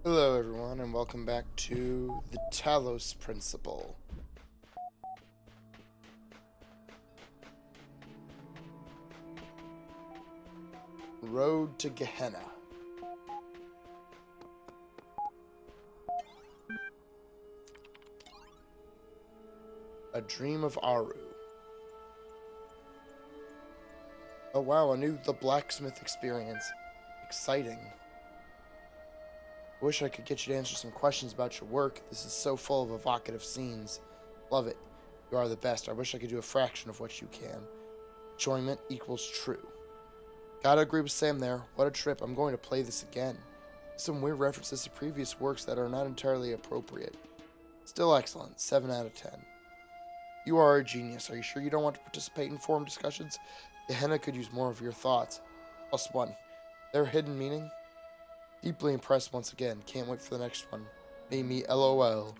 Hello, everyone, and welcome back to the Talos Principle. Road to Gehenna. A Dream of Aru. Oh wow, a new The Blacksmith experience. Exciting. I wish I could get you to answer some questions about your work. This is so full of evocative scenes. Love it. You are the best. I wish I could do a fraction of what you can. Enjoyment equals true. Gotta agree with Sam there. What a trip. I'm going to play this again. Some weird references to previous works that are not entirely appropriate. Still excellent. 7 out of 10. You are a genius. Are you sure you don't want to participate in forum discussions? Gehenna could use more of your thoughts. +1. Their hidden meaning? Deeply impressed once again. Can't wait for the next one. Amy LOL.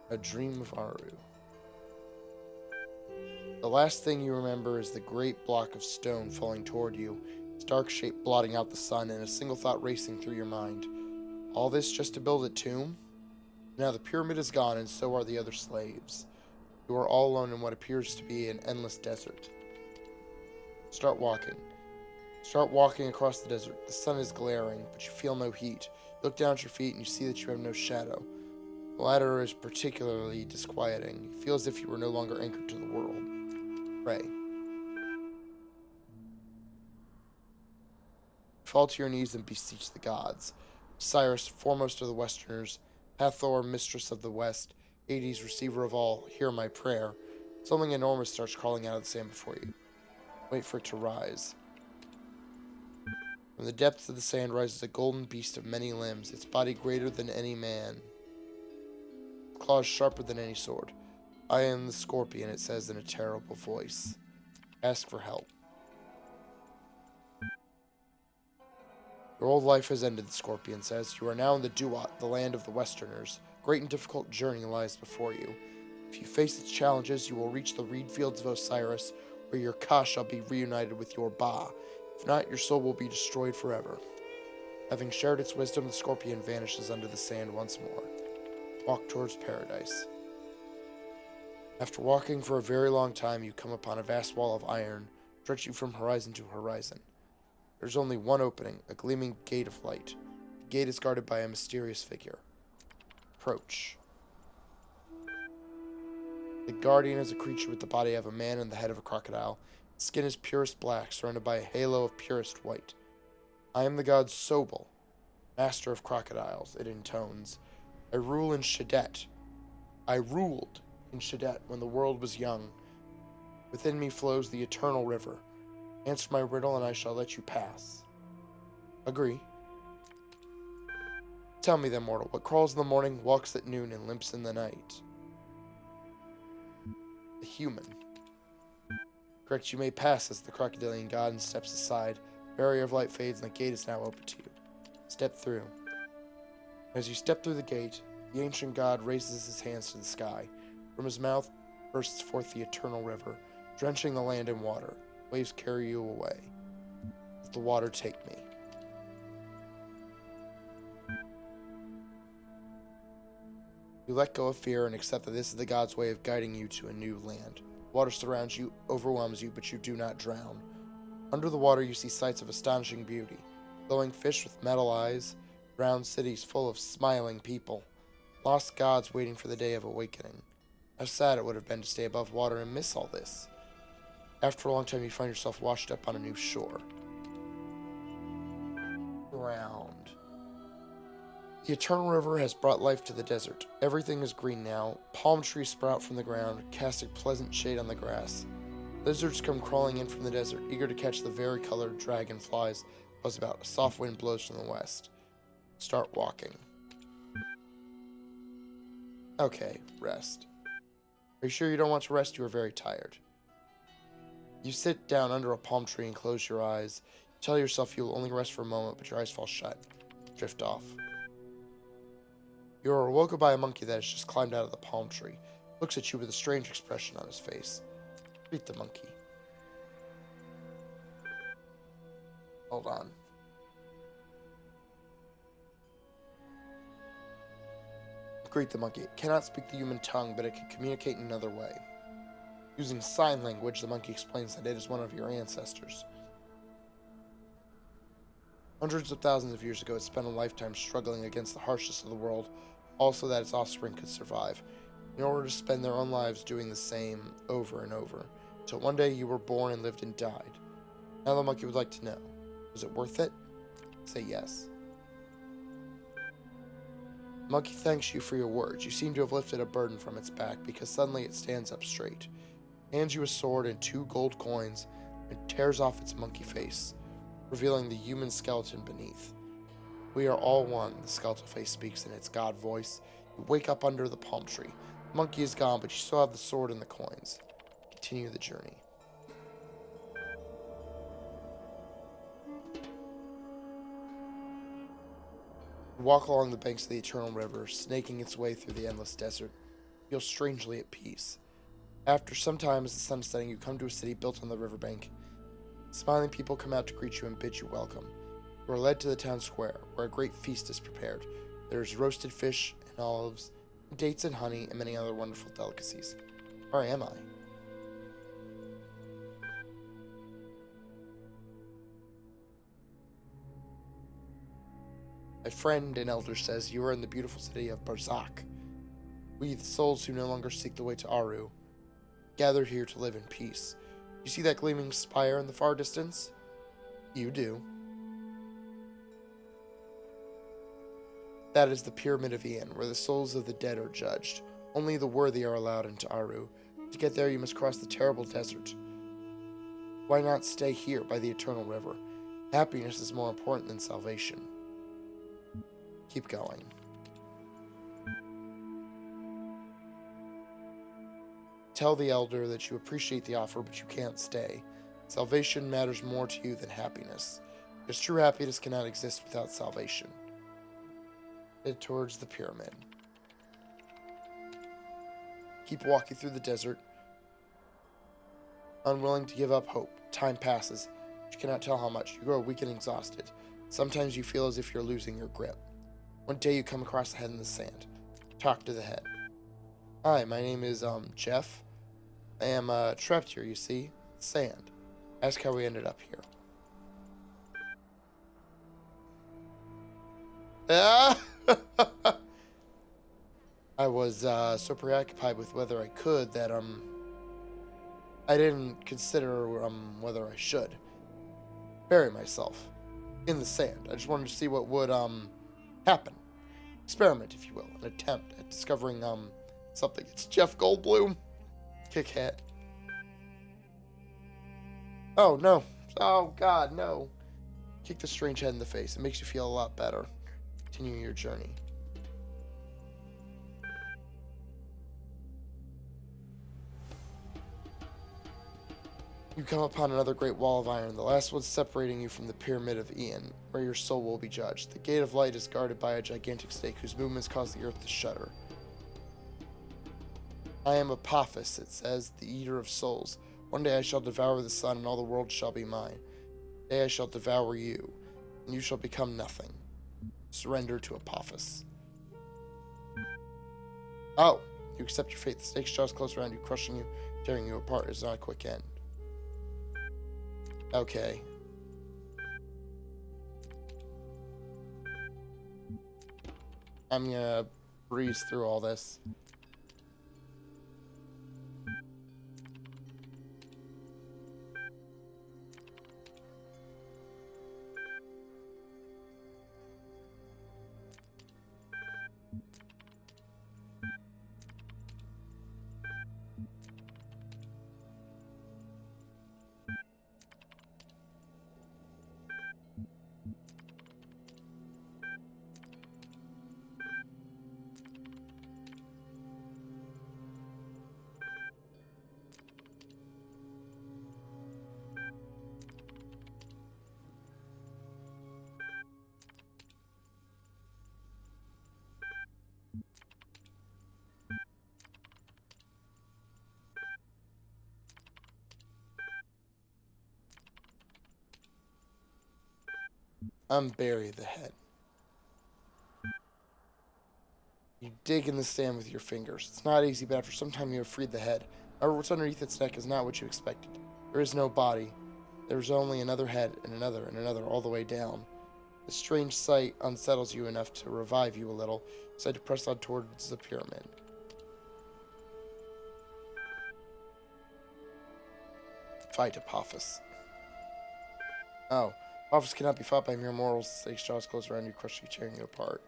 A Dream of Aru. The last thing you remember is the great block of stone falling toward you, its dark shape blotting out the sun, and a single thought racing through your mind. All this just to build a tomb? Now the pyramid is gone, and so are the other slaves. You are all alone in what appears to be an endless desert. Start walking. Start walking across the desert. The sun is glaring, but you feel no heat. You look down at your feet and you see that you have no shadow. The latter is particularly disquieting. You feel as if you were no longer anchored to the world. Pray. Fall to your knees and beseech the gods. Osiris, foremost of the Westerners, Hathor, mistress of the West, Hades, receiver of all, hear my prayer. Something enormous starts crawling out of the sand before you. Wait for it to rise. From the depths of the sand rises a golden beast of many limbs, its body greater than any man, claws sharper than any sword. I am the scorpion, it says in a terrible voice. Ask for help. Your old life has ended, the scorpion says. You are now in the Duat, the land of the Westerners. Great and difficult journey lies before you. If you face its challenges, you will reach the reed fields of Osiris, where your Ka shall be reunited with your Ba. If not, your soul will be destroyed forever. Having shared its wisdom, the scorpion vanishes under the sand once more. Walk towards paradise. After walking for a very long time, you come upon a vast wall of iron, stretching from horizon to horizon. There's only one opening, a gleaming gate of light. The gate is guarded by a mysterious figure. Approach. The guardian is a creature with the body of a man and the head of a crocodile. Its skin is purest black, surrounded by a halo of purest white. I am the god Sobel, master of crocodiles, it intones. I rule in Shadet. I ruled in Shadet when the world was young. Within me flows the eternal river. Answer my riddle and I shall let you pass. Agree. Tell me then, mortal, what crawls in the morning, walks at noon, and limps in the night? The human. Correct, you may pass, as the crocodilian god, and steps aside. The barrier of light fades and the gate is now open to you. Step through. As you step through the gate, the ancient god raises his hands to the sky. From his mouth bursts forth the eternal river, drenching the land in water. Waves carry you away. Let the water take me. You let go of fear and accept that this is the god's way of guiding you to a new land. Water surrounds you, overwhelms you, but you do not drown. Under the water you see sights of astonishing beauty. Glowing fish with metal eyes, drowned cities full of smiling people. Lost gods waiting for the day of awakening. How sad it would have been to stay above water and miss all this. After a long time, you find yourself washed up on a new shore. Ground. The eternal river has brought life to the desert. Everything is green now. Palm trees sprout from the ground, casting pleasant shade on the grass. Lizards come crawling in from the desert, eager to catch the varicolored dragonflies buzz about. A soft wind blows from the west. Start walking. Okay, rest. Are you sure you don't want to rest? You are very tired. You sit down under a palm tree and close your eyes. You tell yourself you will only rest for a moment, but your eyes fall shut. Drift off. You are awoken by a monkey that has just climbed out of the palm tree. He looks at you with a strange expression on his face. Greet the monkey. Hold on. Greet the monkey. It cannot speak the human tongue, but it can communicate in another way. Using sign language, the monkey explains that it is one of your ancestors. Hundreds of thousands of years ago, it spent a lifetime struggling against the harshness of the world, also that its offspring could survive, in order to spend their own lives doing the same over and over, until one day you were born and lived and died. Now the monkey would like to know, was it worth it? Say yes. The monkey thanks you for your words. You seem to have lifted a burden from its back, because suddenly it stands up straight, hands you a sword and 2 gold coins, and tears off its monkey face, revealing the human skeleton beneath. We are all one, the skeletal face speaks in its god voice. You wake up under the palm tree. The monkey is gone, but you still have the sword and the coins. Continue the journey. You walk along the banks of the eternal river, snaking its way through the endless desert. You feel strangely at peace. After some time, as the sun is setting, you come to a city built on the riverbank. Smiling people come out to greet you and bid you welcome. You are led to the town square, where a great feast is prepared. There is roasted fish and olives, dates and honey, and many other wonderful delicacies. Where am I? My friend and elder says you are in the beautiful city of Barzak. We, the souls who no longer seek the way to Aru, gathered here to live in peace. You see that gleaming spire in the far distance? You do. That is the Pyramid of Ian, where the souls of the dead are judged. Only the worthy are allowed into Aru. To get there, you must cross the terrible desert. Why not stay here by the eternal river? Happiness is more important than salvation. Keep going. Tell the elder that you appreciate the offer, but you can't stay. Salvation matters more to you than happiness, because true happiness cannot exist without salvation. Head towards the pyramid. Keep walking through the desert, unwilling to give up hope. Time passes. You cannot tell how much. You grow weak and exhausted. Sometimes you feel as if you're losing your grip. One day you come across a head in the sand. Talk to the head. Hi, my name is, Jeff. I am, trapped here, you see. Sand. Ask how we ended up here. Ah! I was, so preoccupied with whether I could that, I didn't consider, whether I should bury myself in the sand. I just wanted to see what would, happen. Experiment, if you will. An attempt at discovering, something. It's Jeff Goldblum. Kick hat. Oh, no. Oh, God, no. Kick the strange head in the face. It makes you feel a lot better. Continue your journey. You come upon another great wall of iron, the last one separating you from the Pyramid of Ian, where your soul will be judged. The Gate of Light is guarded by a gigantic snake whose movements cause the earth to shudder. I am Apophis, it says, the eater of souls. One day I shall devour the sun, and all the world shall be mine. Today I shall devour you, and you shall become nothing. Surrender to Apophis. Oh, you accept your fate. The snake's jaws close around you, crushing you, tearing you apart. It's not a quick end. Okay. I'm gonna breeze through all this. Unbury the head. You dig in the sand with your fingers. It's not easy, but after some time you have freed the head. However, what's underneath its neck is not what you expected. There is no body. There's only another head, and another, all the way down. This strange sight unsettles you enough to revive you a little. You decide to press on towards the pyramid. Fight Apophis. Oh, Apophis cannot be fought by mere mortals. The snake's jaws close around you, crushing you, tearing you apart.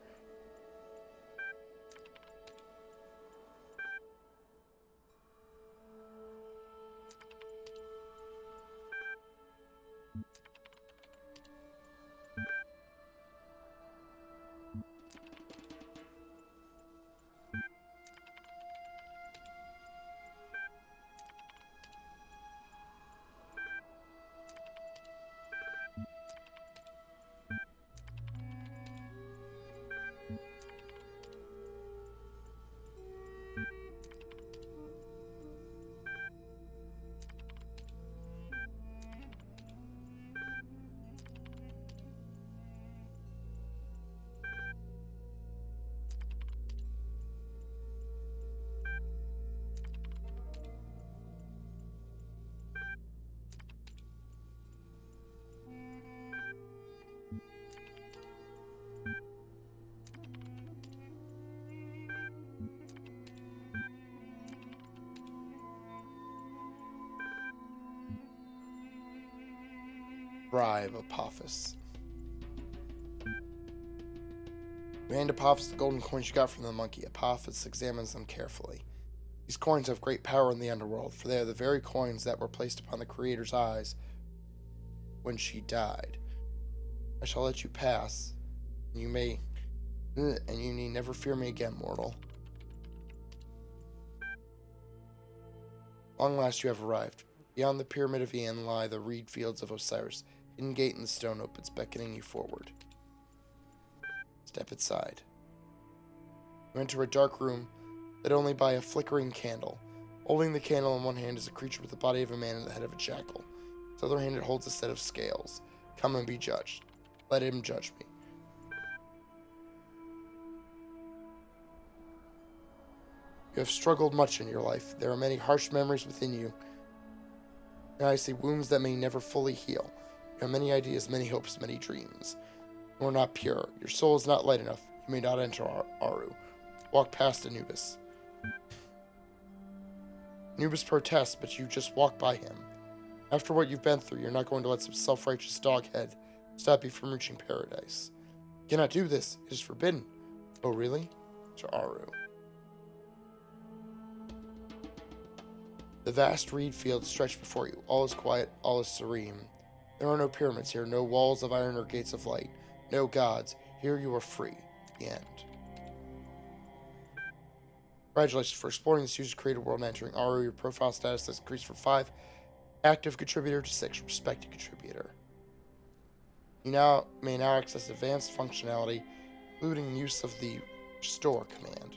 Bribe Apophis. You hand Apophis the golden coins you got from the monkey. Apophis examines them carefully. These coins have great power in the underworld, for they are the very coins that were placed upon the Creator's eyes when she died. I shall let you pass. You need never fear me again, mortal. Long last you have arrived. Beyond the pyramid of Ian lie the reed fields of Osiris. Hidden gate in the stone opens, beckoning you forward. Step inside. You enter a dark room lit only by a flickering candle. Holding the candle in one hand is a creature with the body of a man and the head of a jackal. In the other hand it holds a set of scales. Come and be judged. Let him judge me. You have struggled much in your life. There are many harsh memories within you, and I see wounds that may never fully heal. You have many ideas, many hopes, many dreams. You are not pure. Your soul is not light enough. You may not enter Aru. Walk past Anubis. Anubis protests, but you just walk by him. After what you've been through, you're not going to let some self-righteous doghead stop you from reaching paradise. You cannot do this. It is forbidden. Oh, really? To Aru. The vast reed fields stretch before you. All is quiet, all is serene. There are no pyramids here, no walls of iron or gates of light, no gods. Here you are free. The end. Congratulations for exploring this user created world and entering Aru. Your profile status has increased from 5 active contributor to 6 respected contributor. You may now access advanced functionality, including use of the restore command.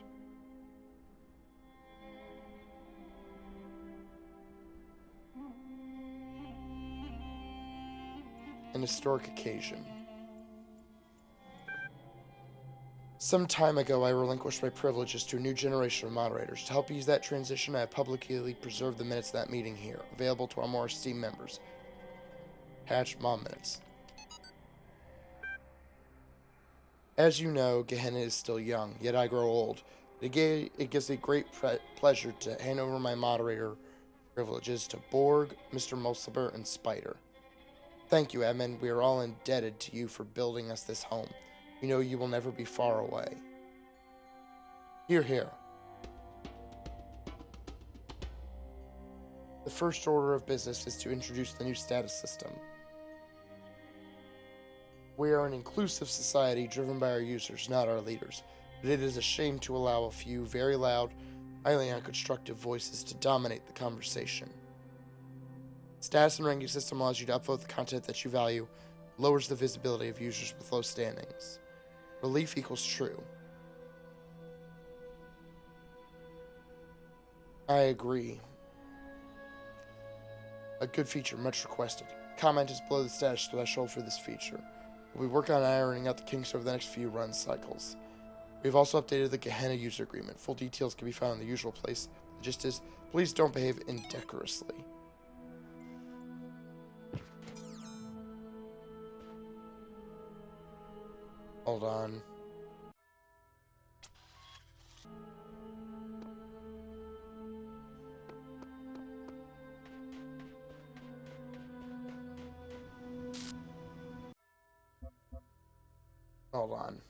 An historic occasion. Some time ago, I relinquished my privileges to a new generation of moderators. To help ease that transition, I have publicly preserved the minutes of that meeting here, available to our more esteemed members. Hatch Mom Minutes. As you know, Gehenna is still young, yet I grow old. It gives me great pleasure to hand over my moderator privileges to Borg, Mr. Mulciber, and Spider. Thank you, Edmund. We are all indebted to you for building us this home. We know you will never be far away. Hear, hear. The first order of business is to introduce the new status system. We are an inclusive society driven by our users, not our leaders. But it is a shame to allow a few very loud, highly unconstructive voices to dominate the conversation. Status and ranking system allows you to upvote the content that you value, lowers the visibility of users with low standings. Relief equals true. I agree. A good feature, much requested. Comment is below the status threshold for this feature. We'll be working on ironing out the kinks over the next few run cycles. We've also updated the Gehenna user agreement. Full details can be found in the usual place. The gist is, please don't behave indecorously. Hold on. Hold on.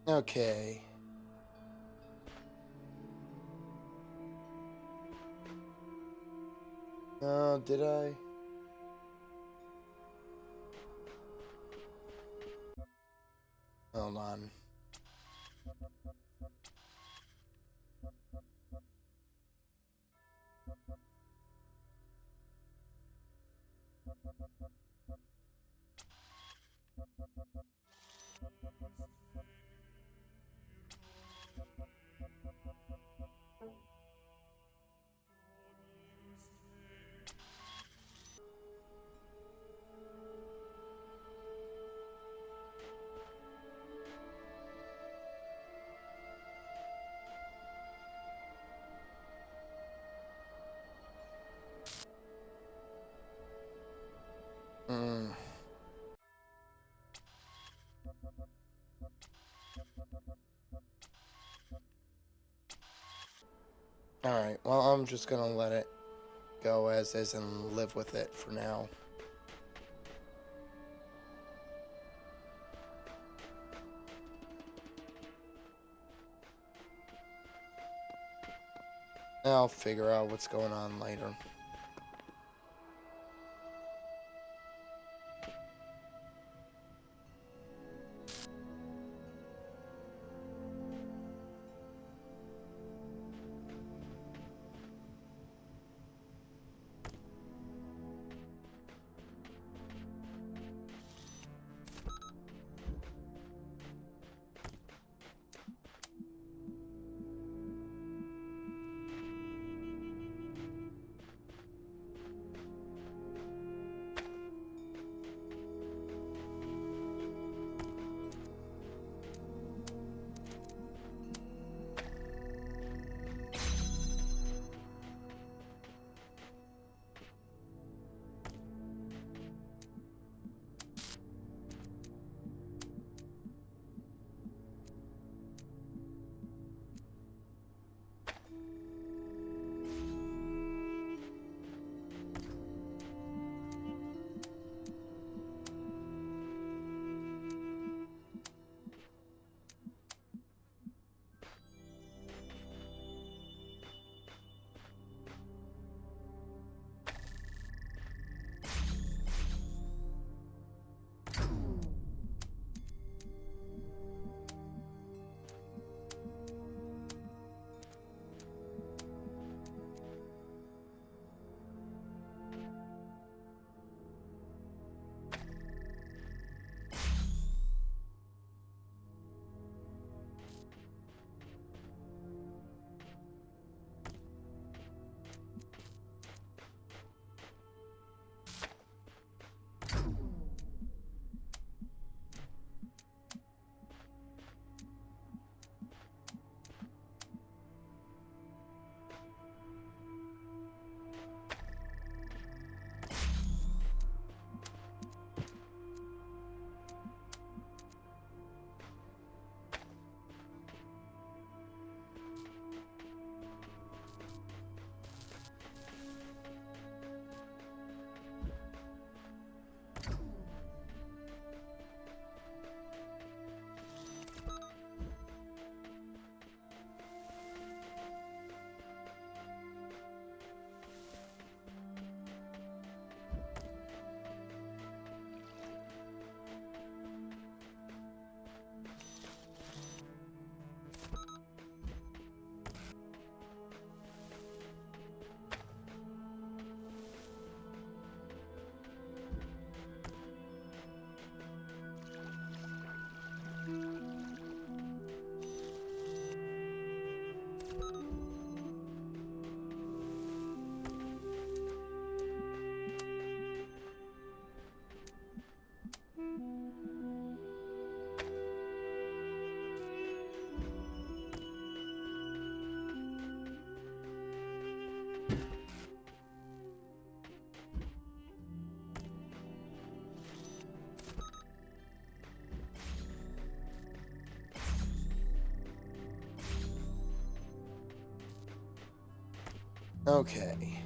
Okay. Oh, did I? Hold on. Hmm. Alright, well, I'm just gonna let it go as is and live with it for now. I'll figure out what's going on later. Okay.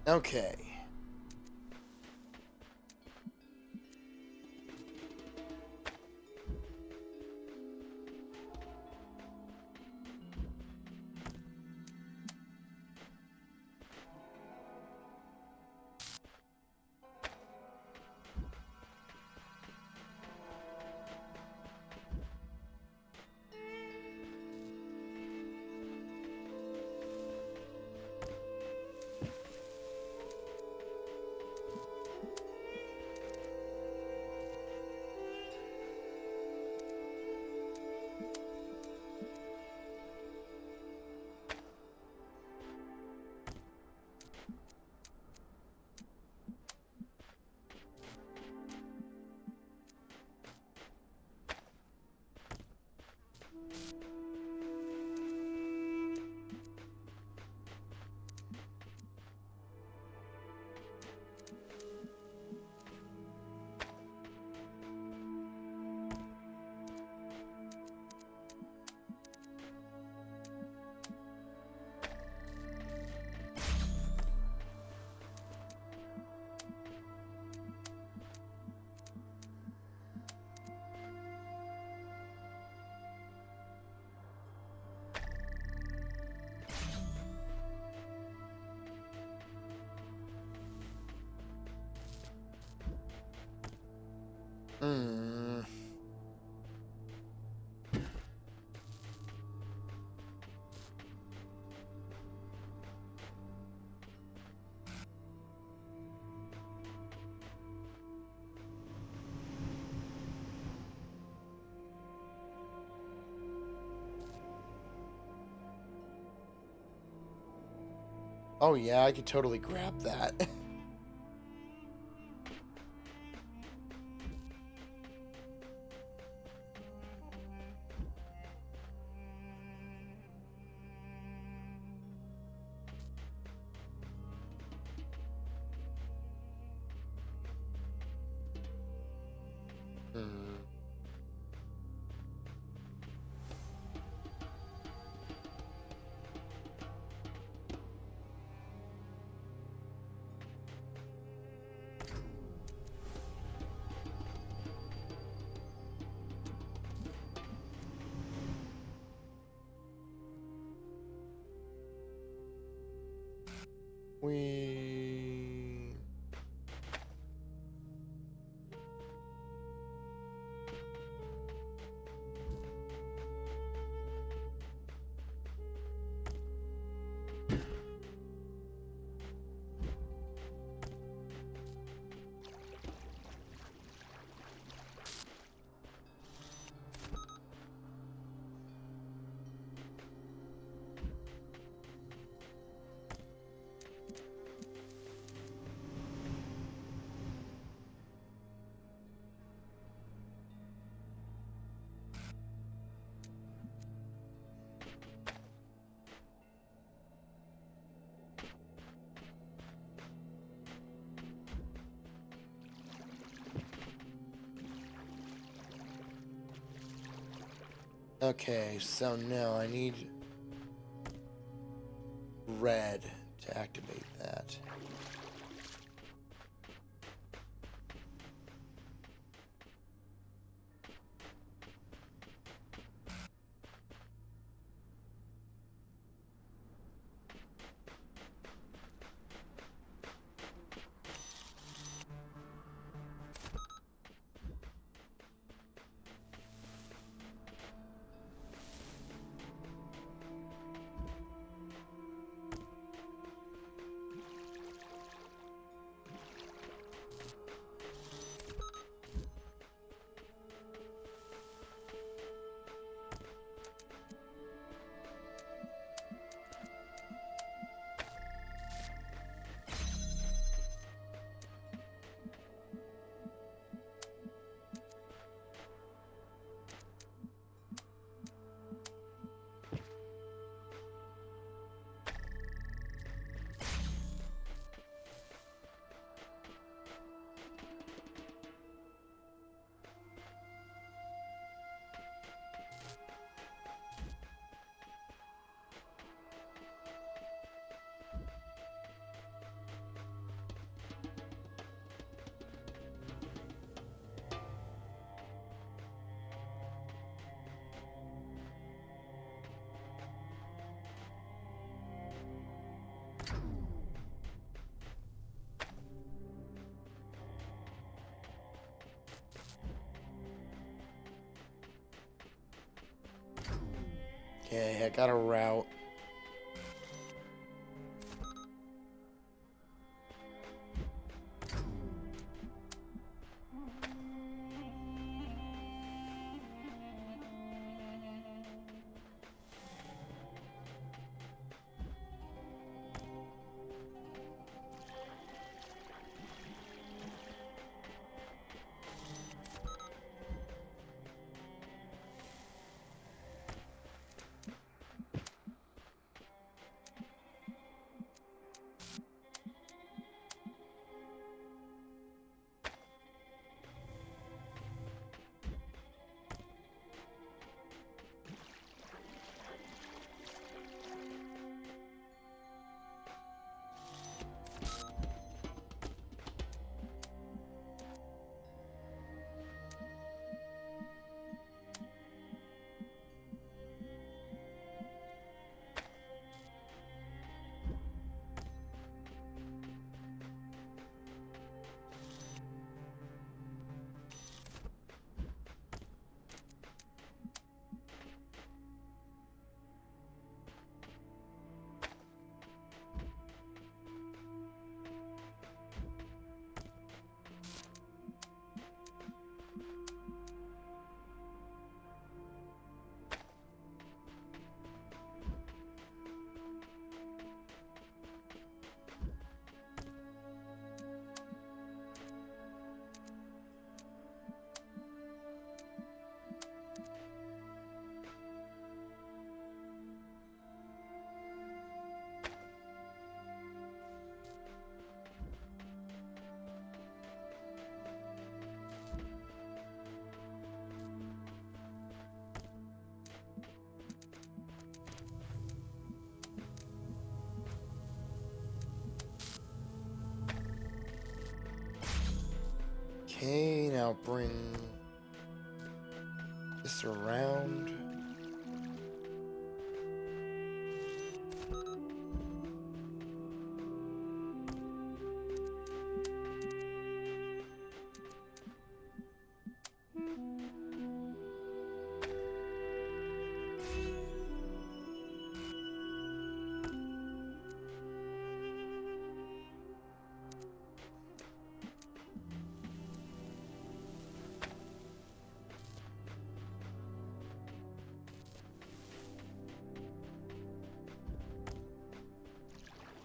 Okay. Hmm. Oh yeah, I could totally grab that. Hmm. We... Okay, so now I need red to activate that. Okay, I got a route. Okay, now bring this around.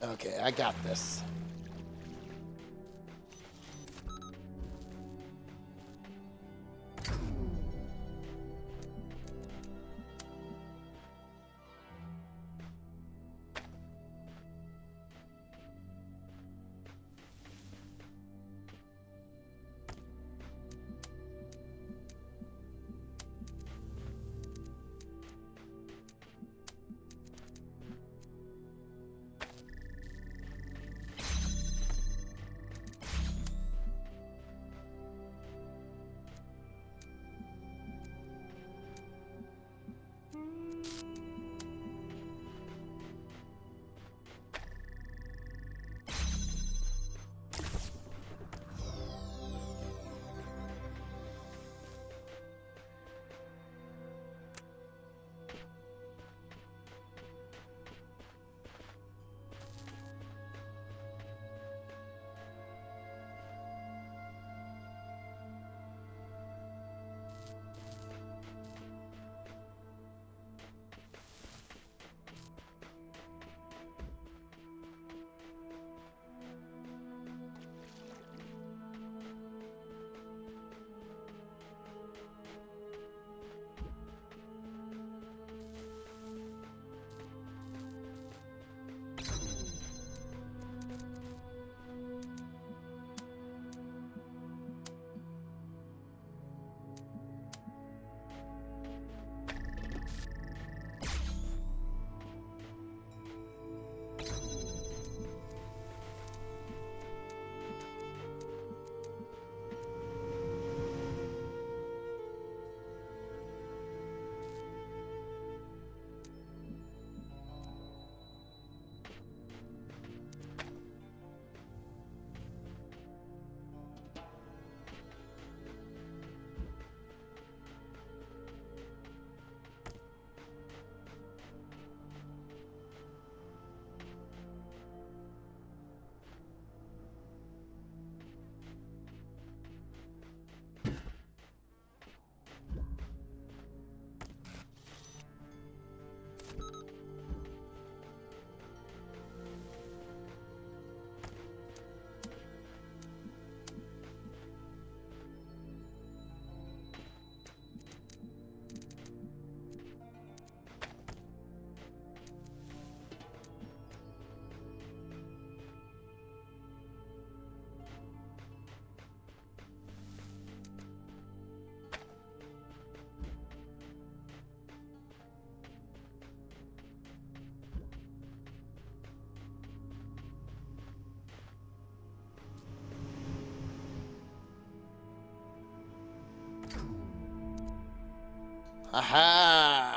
Okay, I got this. Aha!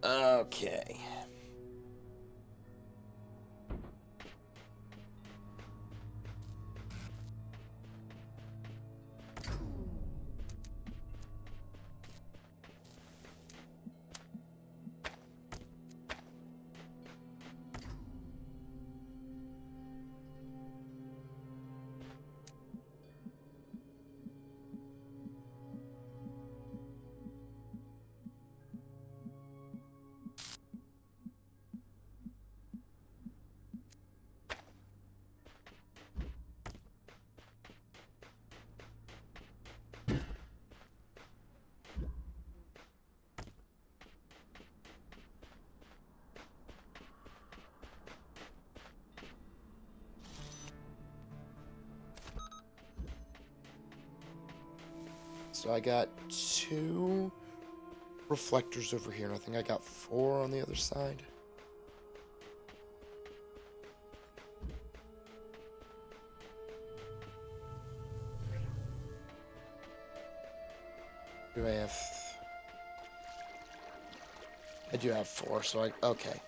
Okay. So I got 2 reflectors over here, and I think I got 4 on the other side. Do I have... I do have 4, so okay.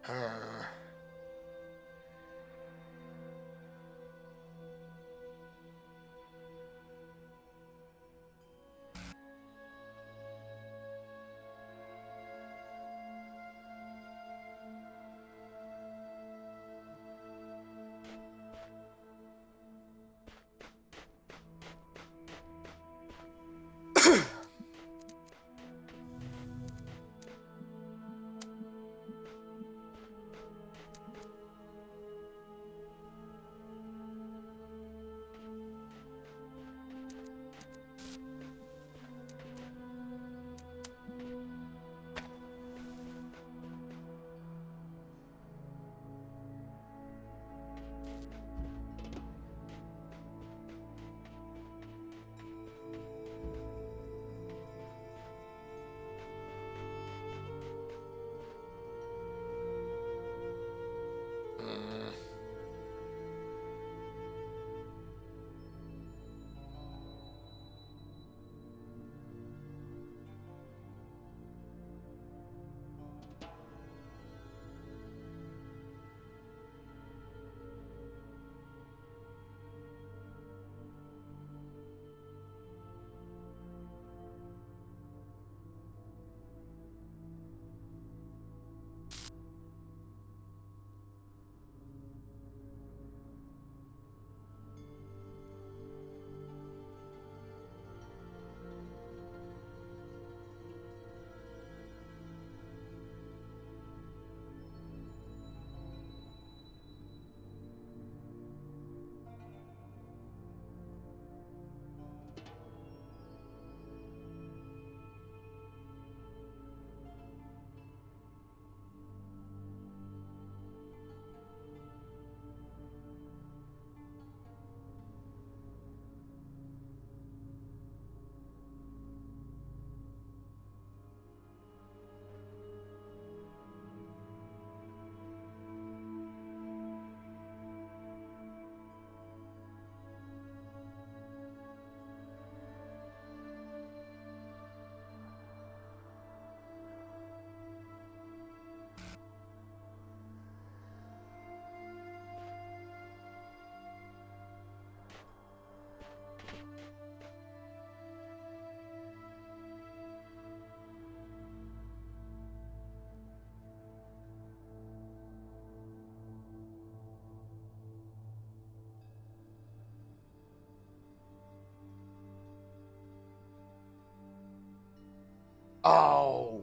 Uh, mm. Oh.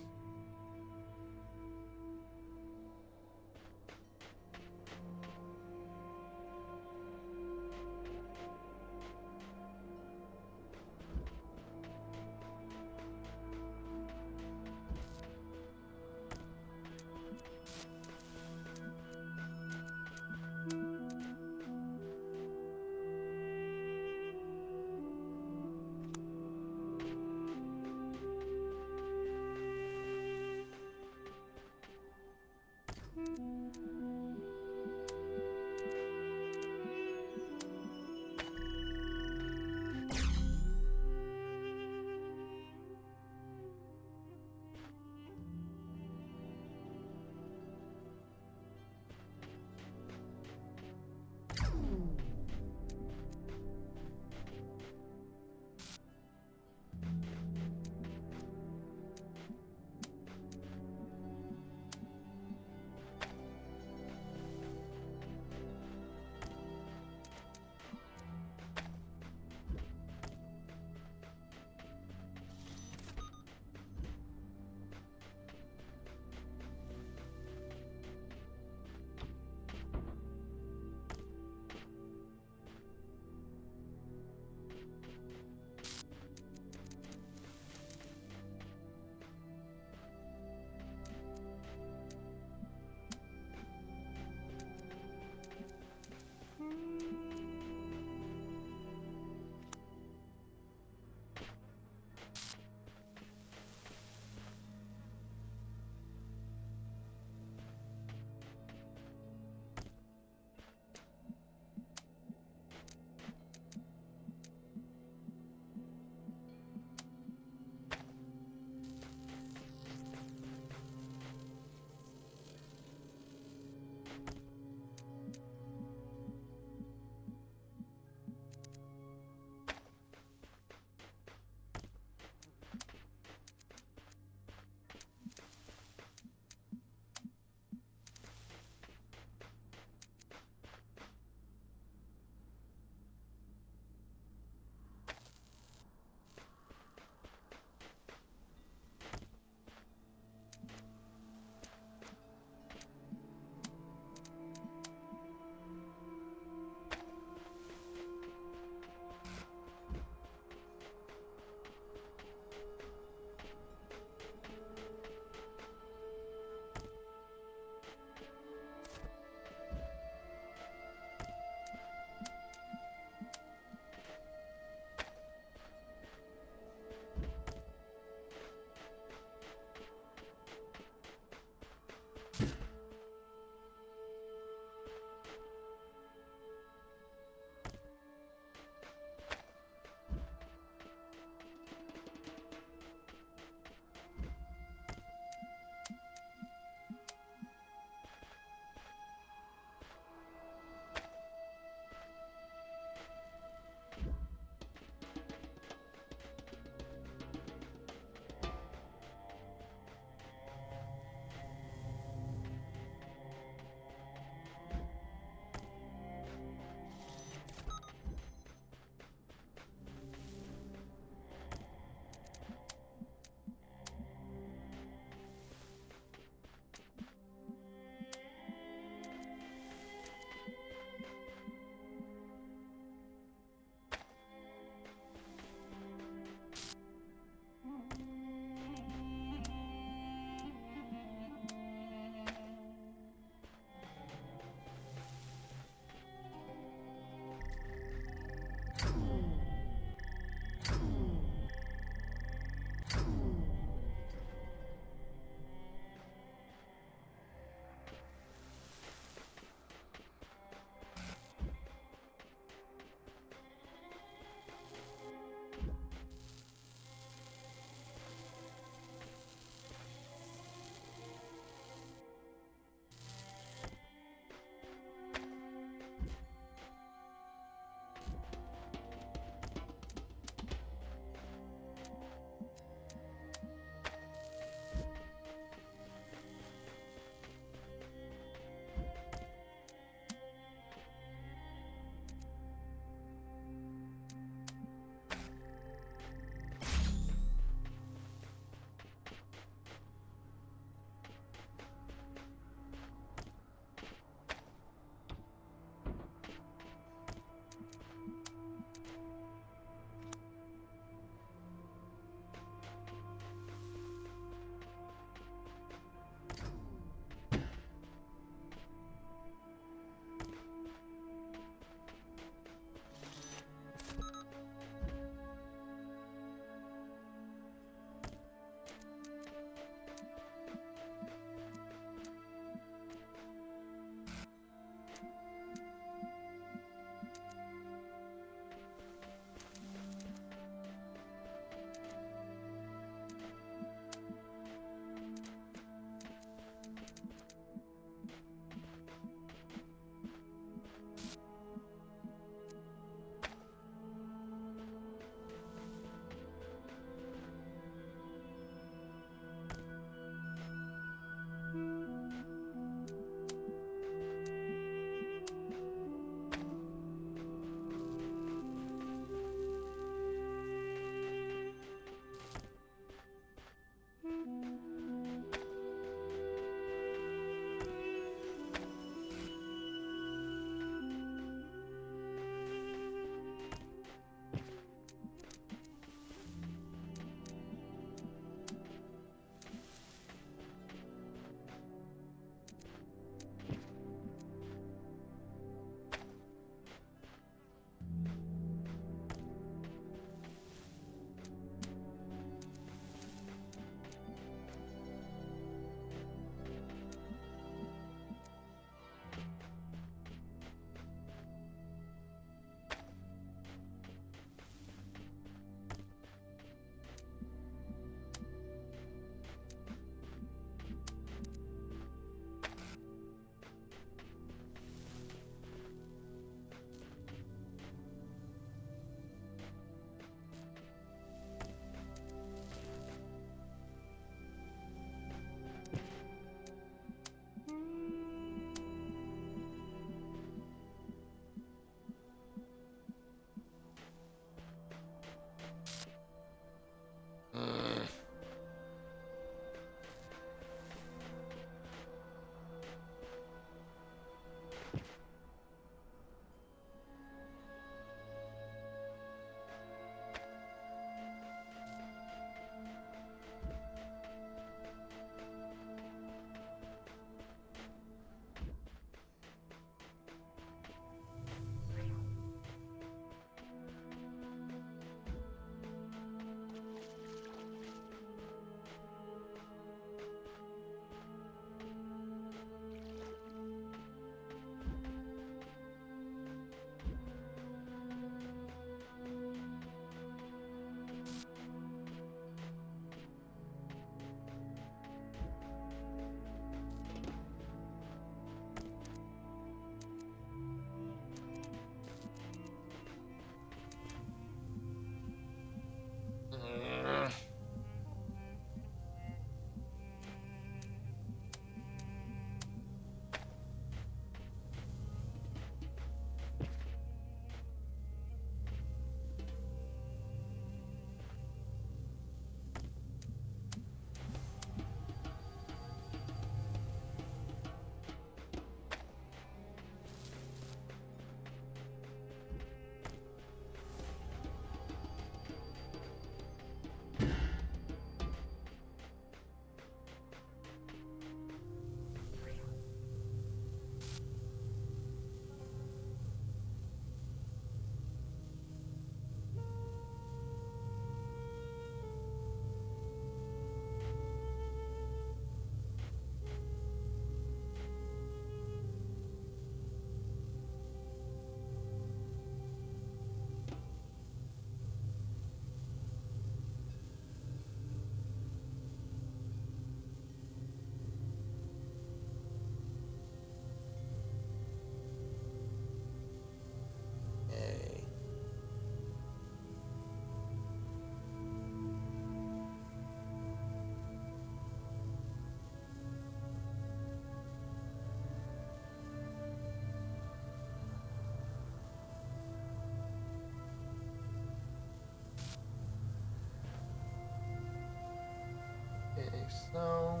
so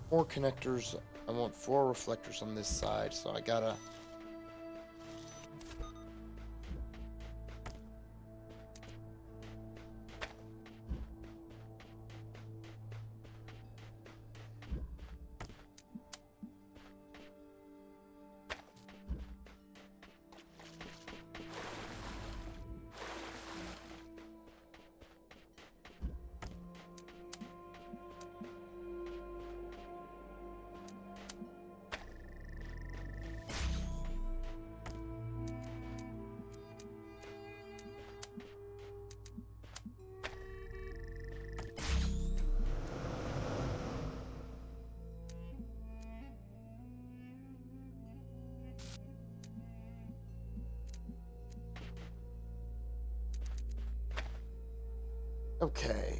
4 connectors. I want 4 reflectors on this side, so I gotta... Okay.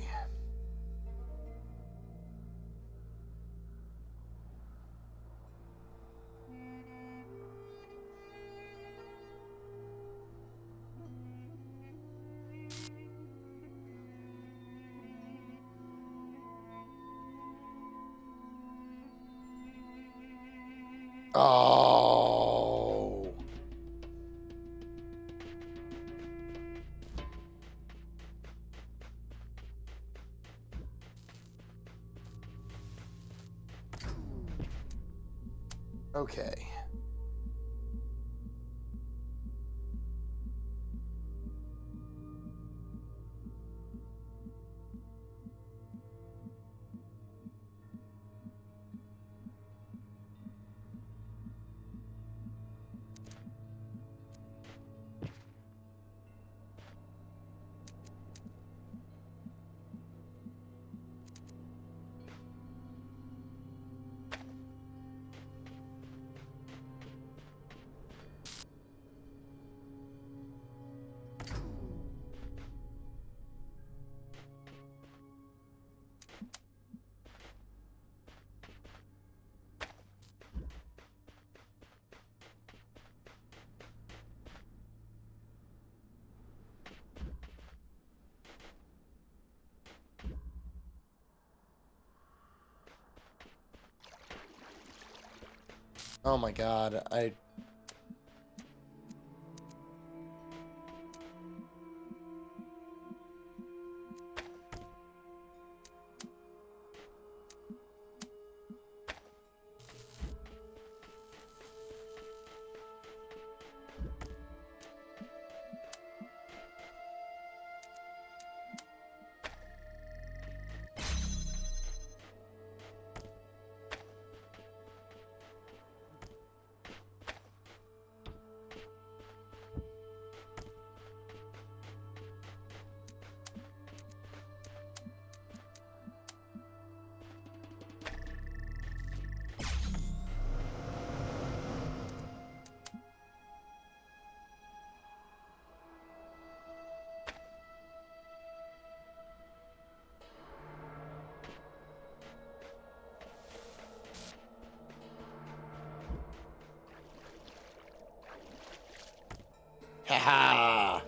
Oh. Okay. Oh my god, haha.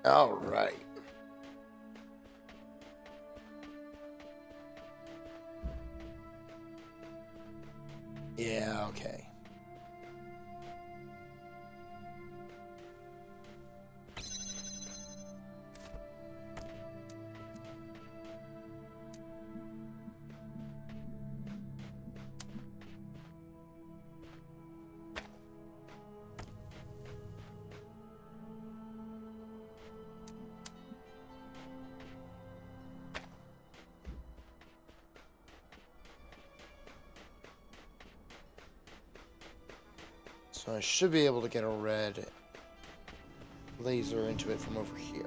All right. Yeah, okay. So I should be able to get a red laser into it from over here.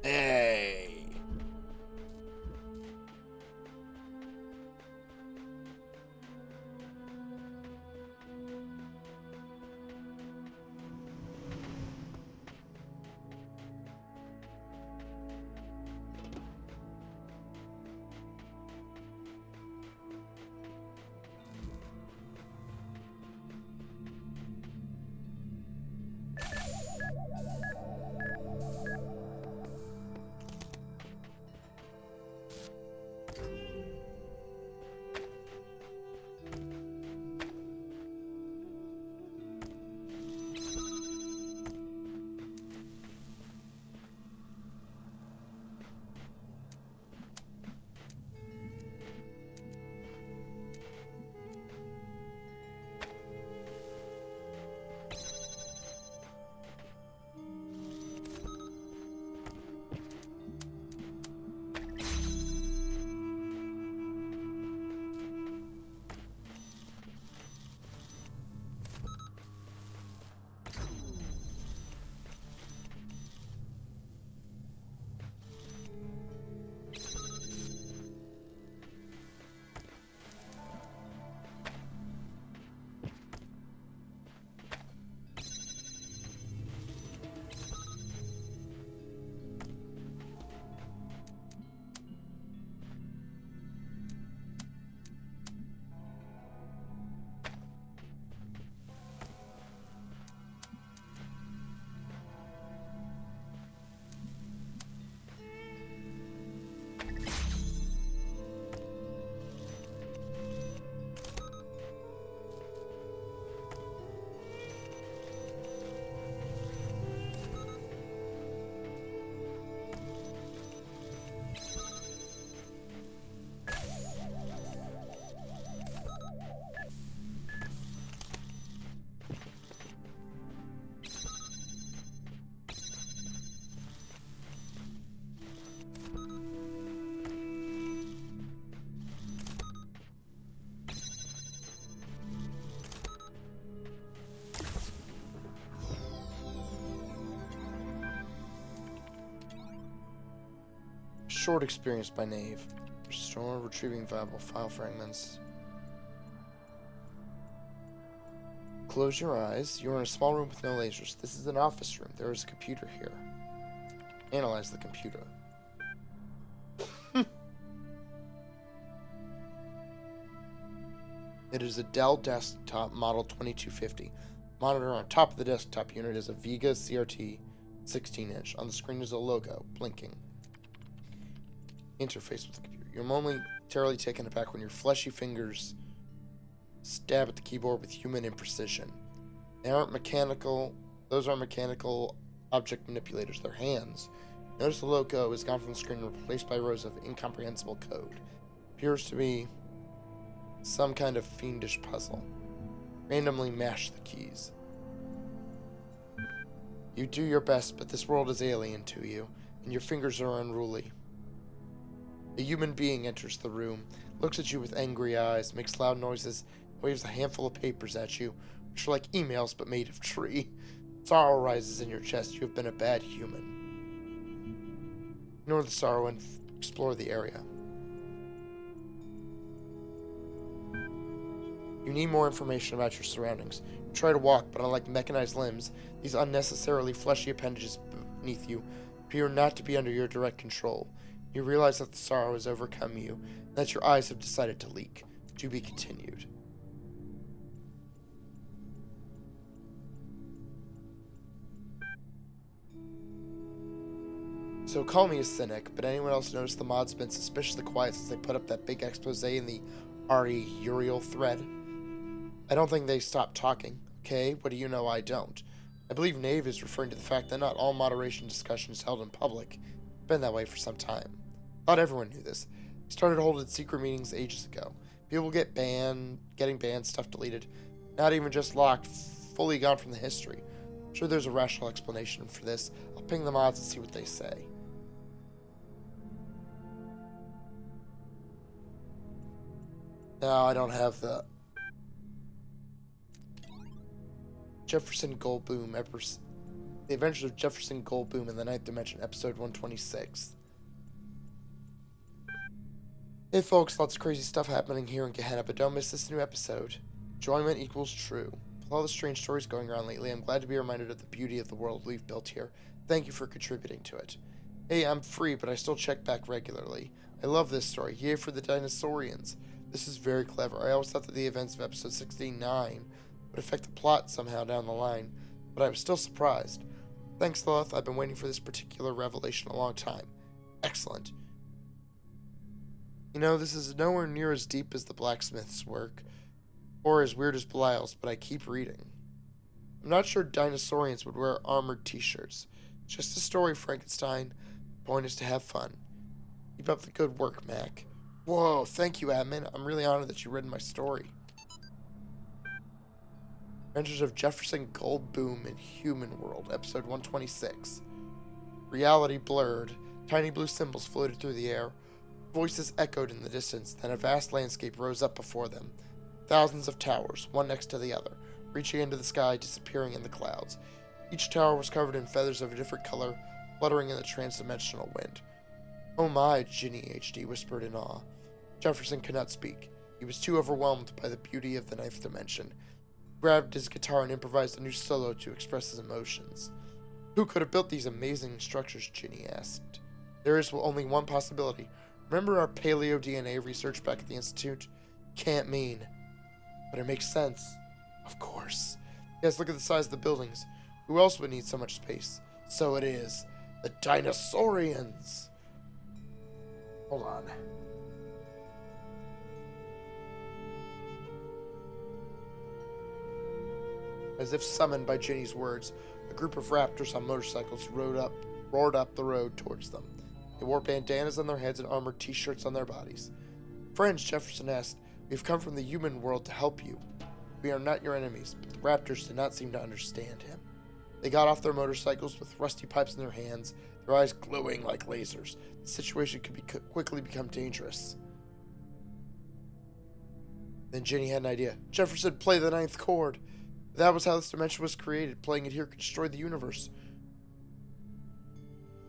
Hey. Short experience by Knave. Restore retrieving valuable file fragments. Close your eyes. You are in a small room with no lasers. This is an office room. There is a computer here. Analyze the computer. It is a Dell desktop model 2250. Monitor on top of the desktop unit is a Vega CRT 16-inch. On the screen is a logo, blinking. Interface with the computer. You're momentarily taken aback when your fleshy fingers stab at the keyboard with human imprecision. Those aren't mechanical object manipulators, they're hands. Notice the logo is gone from the screen and replaced by rows of incomprehensible code. Appears to be some kind of fiendish puzzle. Randomly mash the keys. You do your best, but this world is alien to you, and your fingers are unruly. A human being enters the room, looks at you with angry eyes, makes loud noises, waves a handful of papers at you, which are like emails but made of tree. Sorrow rises in your chest. You have been a bad human. Ignore the sorrow and explore the area. You need more information about your surroundings. You try to walk, but unlike mechanized limbs, these unnecessarily fleshy appendages beneath you appear not to be under your direct control. You realize that the sorrow has overcome you, and that your eyes have decided to leak. To be continued. So call me a cynic, but anyone else notice the mod's been suspiciously quiet since they put up that big expose in the RE Uriel thread? I don't think they stopped talking, okay? What do you know I don't? I believe Nave is referring to the fact that not all moderation discussion is held in public. It's been that way for some time. Not everyone knew this. I started holding secret meetings ages ago. People getting banned, stuff deleted. Not even just locked, fully gone from the history. I'm sure there's a rational explanation for this. I'll ping the mods and see what they say. No, I don't have the Jefferson Goldboom, The Adventures of Jefferson Goldboom in the Ninth Dimension, episode 126. Hey folks, lots of crazy stuff happening here in Gehenna, but don't miss this new episode. Enjoyment equals true. With all the strange stories going around lately, I'm glad to be reminded of the beauty of the world we've built here. Thank you for contributing to it. Hey, I'm free, but I still check back regularly. I love this story. Yay for the dinosaurians. This is very clever. I always thought that the events of episode 69 would affect the plot somehow down the line, but I was still surprised. Thanks, Lilith. I've been waiting for this particular revelation a long time. Excellent. You know, this is nowhere near as deep as the blacksmith's work, or as weird as Belial's, but I keep reading. I'm not sure dinosaurians would wear armored t-shirts. It's just a story, Frankenstein. The point is to have fun. Keep up the good work, Mac. Whoa, thank you, admin. I'm really honored that you read my story. Adventures of Jefferson Goldboom in Human World, episode 126. Reality blurred. Tiny blue symbols floated through the air. Voices echoed in the distance, then a vast landscape rose up before them. Thousands of towers, one next to the other, reaching into the sky, disappearing in the clouds. Each tower was covered in feathers of a different color, fluttering in the transdimensional wind. Oh my, Ginny HD whispered in awe. Jefferson could not speak. He was too overwhelmed by the beauty of the ninth dimension. He grabbed his guitar and improvised a new solo to express his emotions. Who could have built these amazing structures, Ginny asked. There is only one possibility. Remember our paleo DNA research back at the Institute? Can't mean. But it makes sense. Of course. Yes, look at the size of the buildings. Who else would need so much space? So it is. The dinosaurians. Hold on. As if summoned by Ginny's words, a group of raptors on motorcycles roared up the road towards them. They wore bandanas on their heads and armored t-shirts on their bodies. Friends, Jefferson asked, we've come from the human world to help you. We are not your enemies, but the raptors did not seem to understand him. They got off their motorcycles with rusty pipes in their hands, their eyes glowing like lasers. The situation could quickly become dangerous. Then Ginny had an idea. Jefferson, play the ninth chord. That was how this dimension was created. Playing it here could destroy the universe.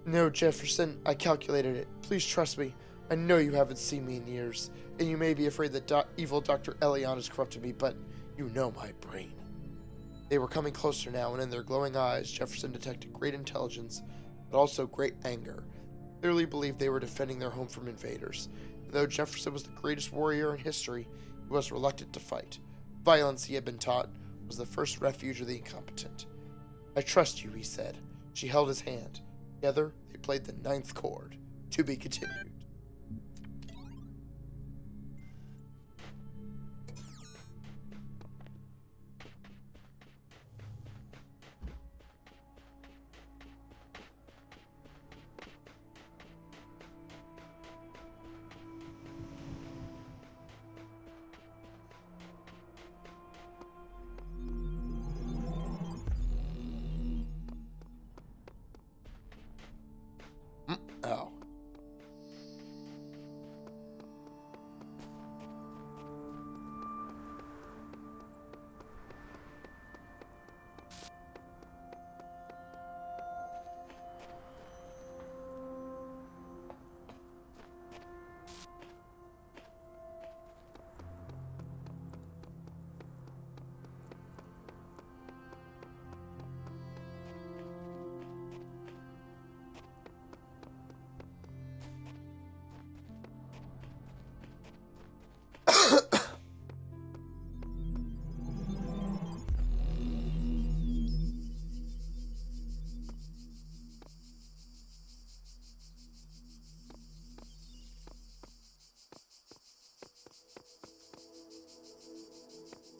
No, Jefferson, I calculated it. Please trust me. I know you haven't seen me in years, and you may be afraid that evil Dr. Elion has corrupted me, but you know my brain. They were coming closer now, and in their glowing eyes, Jefferson detected great intelligence, but also great anger. He clearly believed they were defending their home from invaders. And though Jefferson was the greatest warrior in history, he was reluctant to fight. Violence, he had been taught, was the first refuge of the incompetent. I trust you, he said. She held his hand. Together, they played the ninth chord. To be continued.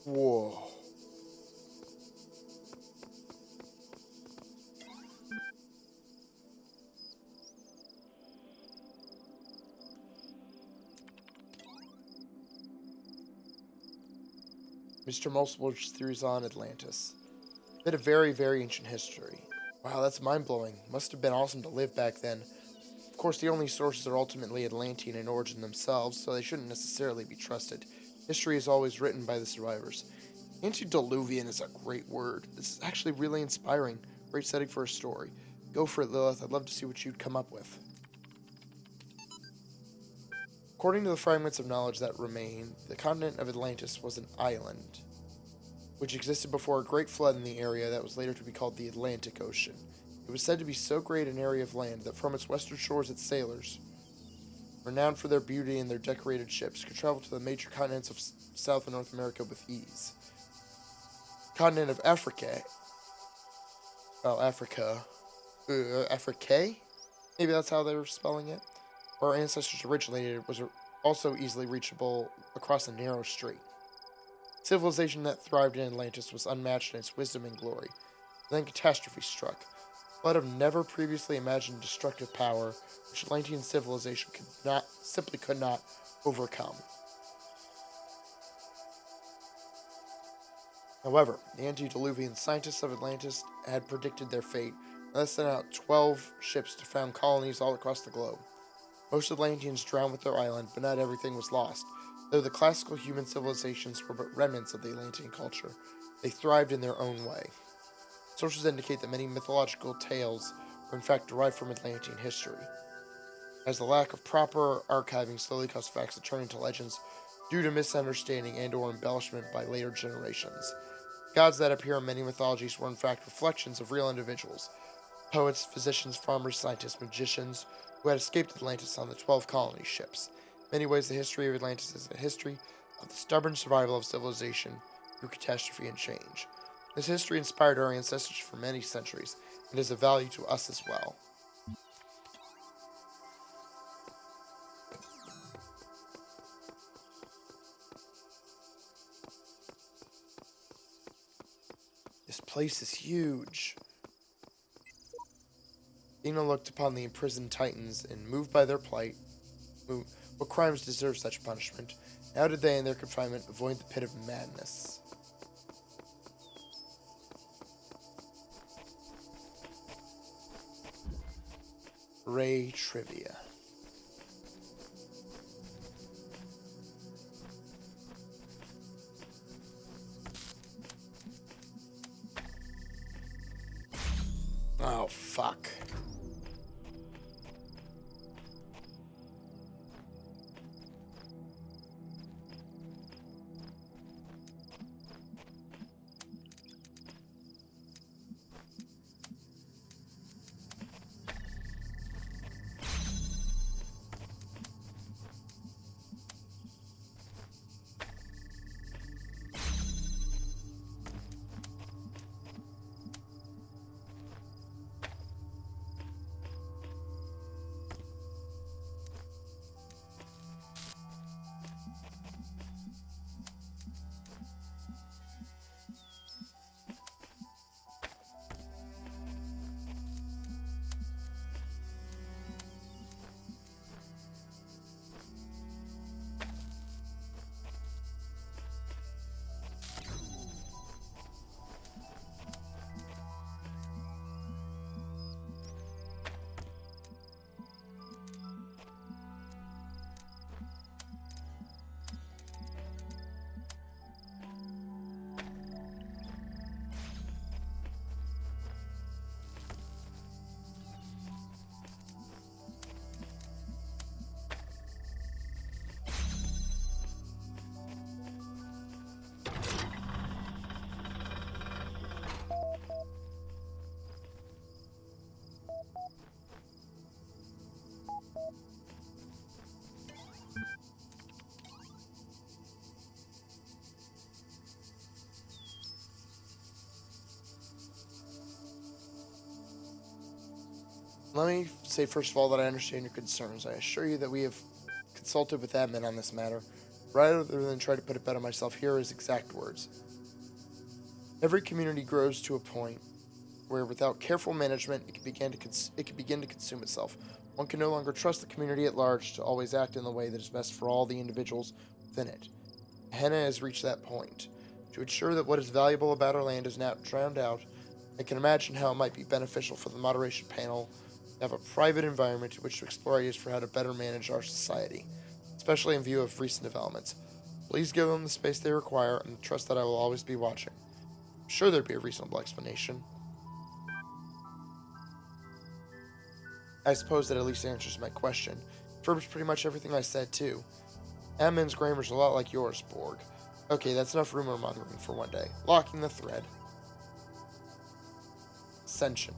Whoa. Mr. Multiple's theories on Atlantis. Bit of very, very ancient history. Wow, that's mind-blowing. Must have been awesome to live back then. Of course, the only sources are ultimately Atlantean in origin themselves, so they shouldn't necessarily be trusted. History is always written by the survivors. Antediluvian is a great word. This is actually really inspiring. Great setting for a story. Go for it, Lilith. I'd love to see what you'd come up with. According to the fragments of knowledge that remain, the continent of Atlantis was an island, which existed before a great flood in the area that was later to be called the Atlantic Ocean. It was said to be so great an area of land that from its western shores its sailors, renowned for their beauty and their decorated ships, could travel to the major continents of South and North America with ease. The continent of Africa, Africa? Maybe that's how they were spelling it. Where our ancestors originated was also easily reachable across a narrow strait. Civilization that thrived in Atlantis was unmatched in its wisdom and glory. Then catastrophe struck. A flood of never previously imagined destructive power, which Atlantean civilization could not overcome. However, the antediluvian scientists of Atlantis had predicted their fate, and thus sent out 12 ships to found colonies all across the globe. Most Atlanteans drowned with their island, but not everything was lost. Though the classical human civilizations were but remnants of the Atlantean culture, they thrived in their own way. Sources indicate that many mythological tales were in fact derived from Atlantean history, as the lack of proper archiving slowly caused facts to turn into legends due to misunderstanding and/or embellishment by later generations. Gods that appear in many mythologies were in fact reflections of real individuals: poets, physicians, farmers, scientists, magicians, who had escaped Atlantis on the 12 colony ships. In many ways, the history of Atlantis is a history of the stubborn survival of civilization through catastrophe and change. This history inspired our ancestors for many centuries, and is of value to us as well. This place is huge. Athena looked upon the imprisoned Titans, and moved by their plight, what crimes deserve such punishment? How did they, in their confinement, avoid the pit of madness? Ray Trivia. Oh, fuck. Let me say first of all that I understand your concerns. I assure you that we have consulted with admin on this matter. Rather than try to put it better myself, here are his exact words. Every community grows to a point where, without careful management, it can begin to consume itself. One can no longer trust the community at large to always act in the way that is best for all the individuals within it. Gehenna has reached that point. To ensure that what is valuable about our land is not drowned out, I can imagine how it might be beneficial for the moderation panel to have a private environment in which to explore ideas for how to better manage our society, especially in view of recent developments. Please give them the space they require and trust that I will always be watching. I'm sure there'd be a reasonable explanation. I suppose that at least answers my question. Confirms pretty much everything I said, too. Ammon's grammar's a lot like yours, Borg. Okay, that's enough rumor mongering for one day. Locking the thread. Ascension.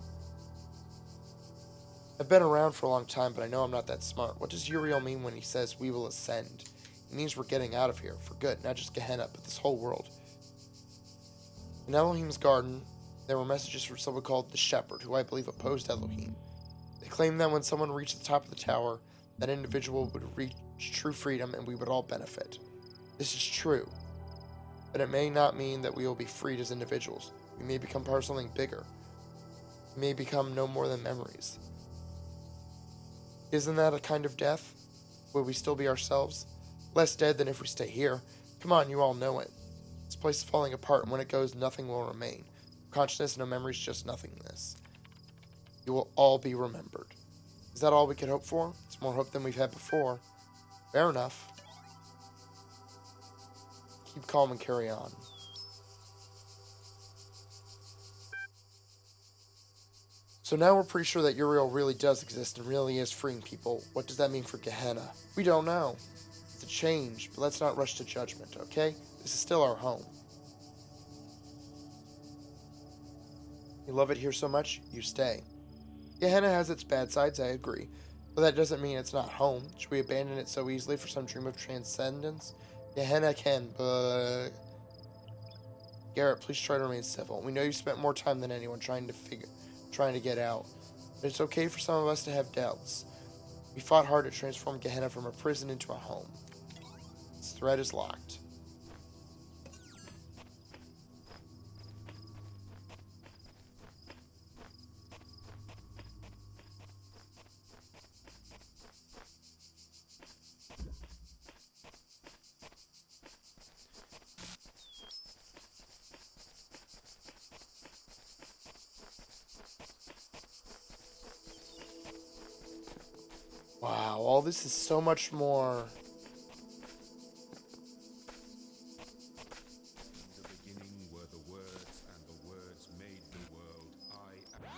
I've been around for a long time, but I know I'm not that smart. What does Uriel mean when he says we will ascend? It means we're getting out of here, for good, not just Gehenna, but this whole world. In Elohim's garden, there were messages from someone called the Shepherd, who I believe opposed Elohim. They claimed that when someone reached the top of the tower, that individual would reach true freedom and we would all benefit. This is true, but it may not mean that we will be freed as individuals. We may become part of something bigger. We may become no more than memories. Isn't that a kind of death? Will we still be ourselves? Less dead than if we stay here. Come on, you all know it. This place is falling apart, and when it goes, nothing will remain. No consciousness, no memories, just nothingness. You will all be remembered. Is that all we could hope for? It's more hope than we've had before. Fair enough. Keep calm and carry on. So now we're pretty sure that Uriel really does exist and really is freeing people. What does that mean for Gehenna? We don't know. It's a change, but let's not rush to judgment, okay? This is still our home. You love it here so much, you stay. Gehenna has its bad sides, I agree. But that doesn't mean it's not home. Should we abandon it so easily for some dream of transcendence? Gehenna can, but... Garrett, please try to remain civil. We know you spent more time than anyone trying to get out. But it's okay for some of us to have doubts. We fought hard to transform Gehenna from a prison into a home. This thread is locked. Wow, all this is so much more. In the beginning were the words, and the words made the world. I am.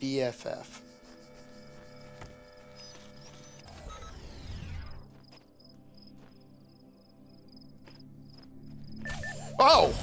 BFF. Oh!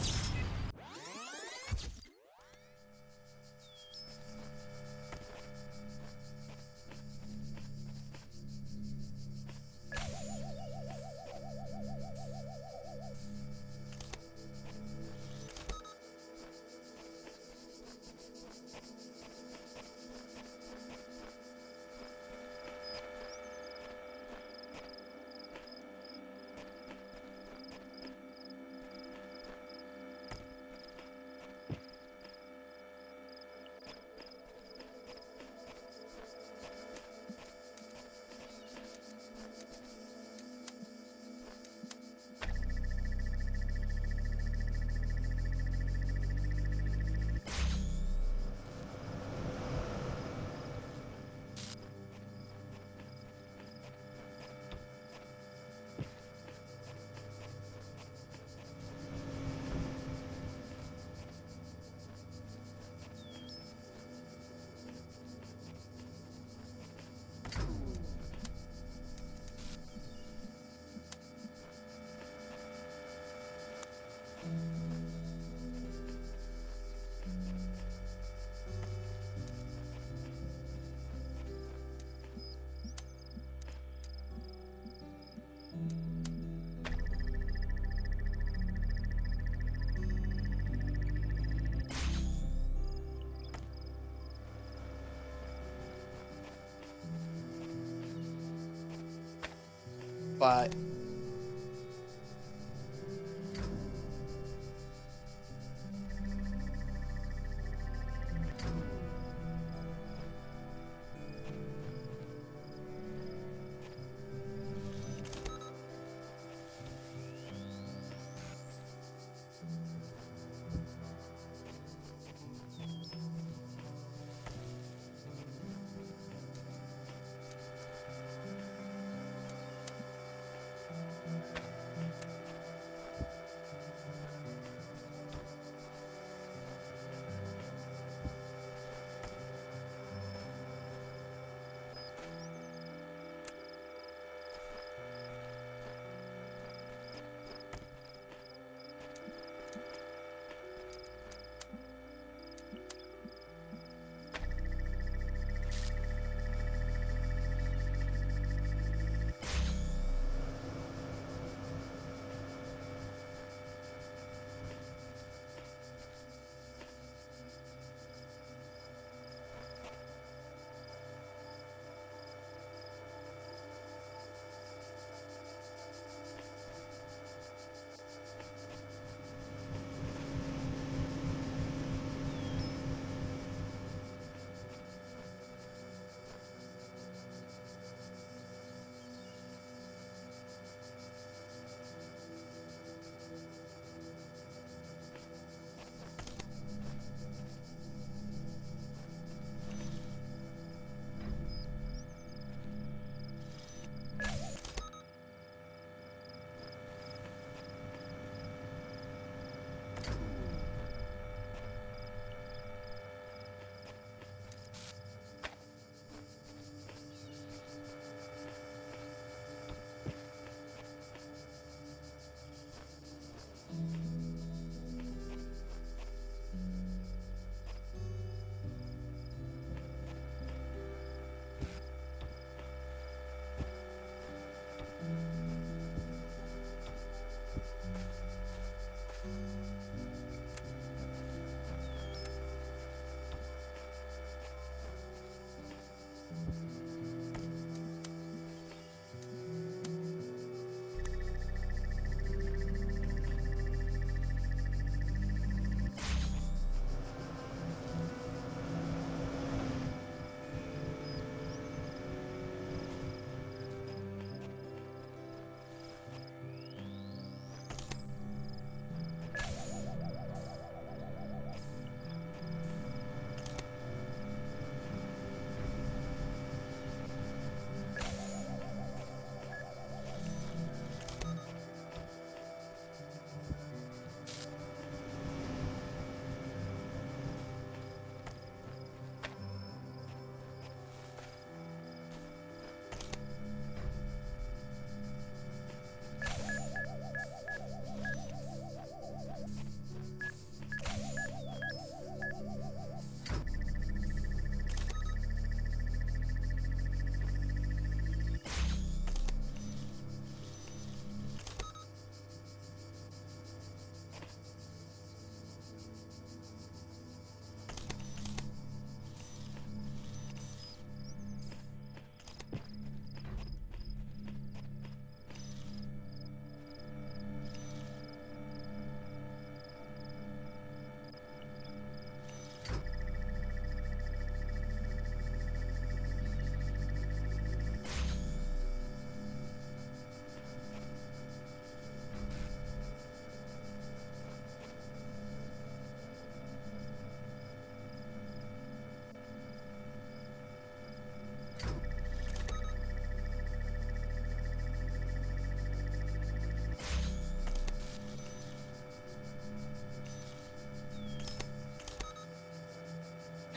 but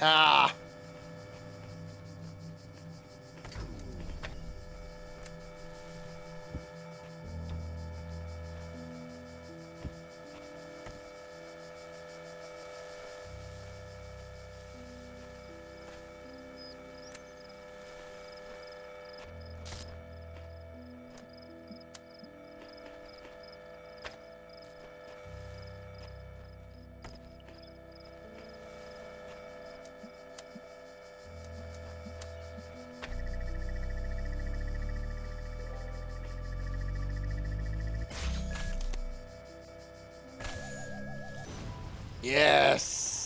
ah. Yes!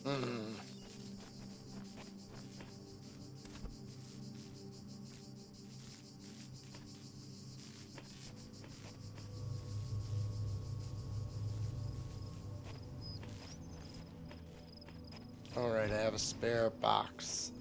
Hmm. Alright, I have a spare box.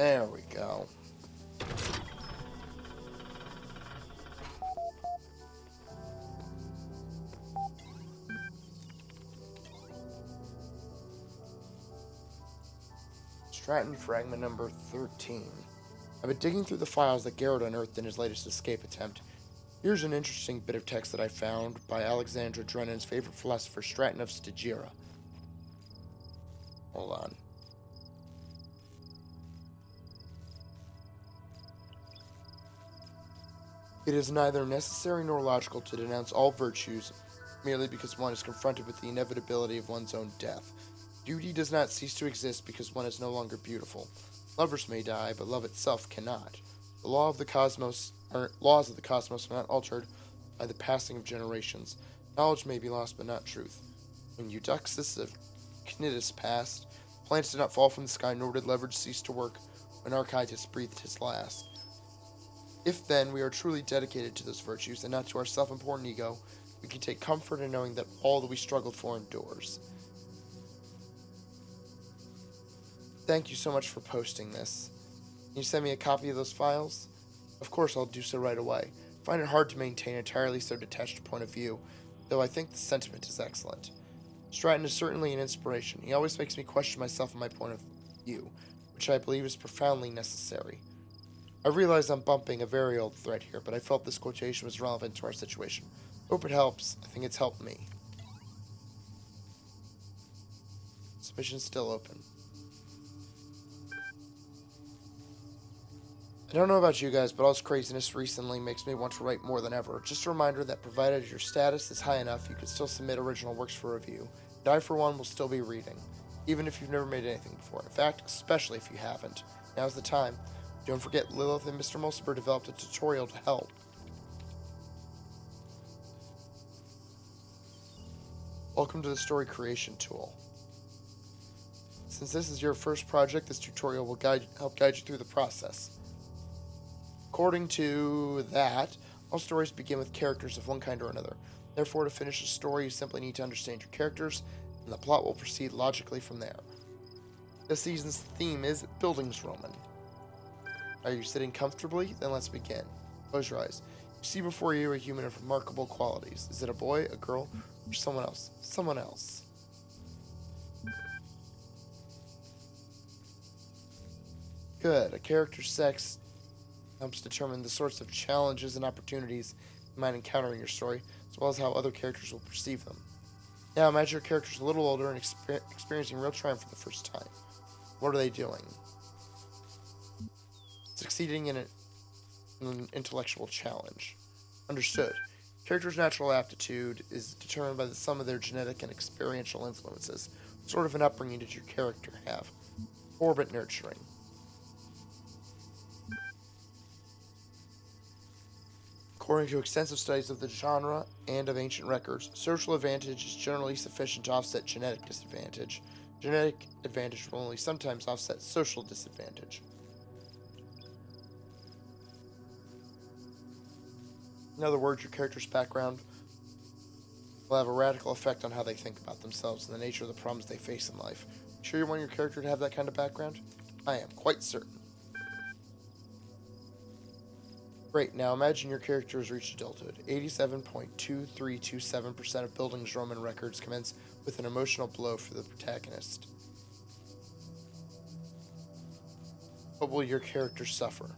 There we go. Stratton fragment number 13. I've been digging through the files that Garrett unearthed in his latest escape attempt. Here's an interesting bit of text that I found by Alexandra Drennan's favorite philosopher, Stratton of Stygira. Hold on. It is neither necessary nor logical to denounce all virtues merely because one is confronted with the inevitability of one's own death. Beauty does not cease to exist because one is no longer beautiful. Lovers may die, but love itself cannot. The laws of the cosmos are not altered by the passing of generations. Knowledge may be lost, but not truth. When Eudoxus of Cnidus passed, plants did not fall from the sky, nor did leverage cease to work when Archytas breathed his last. If, then, we are truly dedicated to those virtues, and not to our self-important ego, we can take comfort in knowing that all that we struggled for endures. Thank you so much for posting this. Can you send me a copy of those files? Of course, I'll do so right away. I find it hard to maintain entirely so detached a point of view, though I think the sentiment is excellent. Stratton is certainly an inspiration. He always makes me question myself and my point of view, which I believe is profoundly necessary. I realize I'm bumping a very old thread here, but I felt this quotation was relevant to our situation. Hope it helps. I think it's helped me. Submission's still open. I don't know about you guys, but all this craziness recently makes me want to write more than ever. Just a reminder that provided your status is high enough, you can still submit original works for review. And I, for one, will still be reading, even if you've never made anything before. In fact, especially if you haven't. Now's the time. Don't forget, Lilith and Mr. Mulciber developed a tutorial to help. Welcome to the story creation tool. Since this is your first project, this tutorial will help guide you through the process. According to that, all stories begin with characters of one kind or another. Therefore, to finish a story, you simply need to understand your characters, and the plot will proceed logically from there. This season's theme is Bildungsroman. Are you sitting comfortably? Then let's begin. Close your eyes. You see before you a human of remarkable qualities. Is it a boy, a girl, or someone else? Someone else. Good. A character's sex helps determine the sorts of challenges and opportunities you might encounter in your story, as well as how other characters will perceive them. Now imagine your character's a little older and experiencing real triumph for the first time. What are they doing? Succeeding in an intellectual challenge. Understood. Character's natural aptitude is determined by the sum of their genetic and experiential influences. What sort of an upbringing did your character have? Poor but nurturing. According to extensive studies of the genre and of ancient records, social advantage is generally sufficient to offset genetic disadvantage. Genetic advantage will only sometimes offset social disadvantage. In other words, your character's background will have a radical effect on how they think about themselves and the nature of the problems they face in life. Sure you want your character to have that kind of background? I am quite certain. Great, now imagine your character has reached adulthood. 87.2327% of Bildungsroman records commence with an emotional blow for the protagonist. What will your character suffer?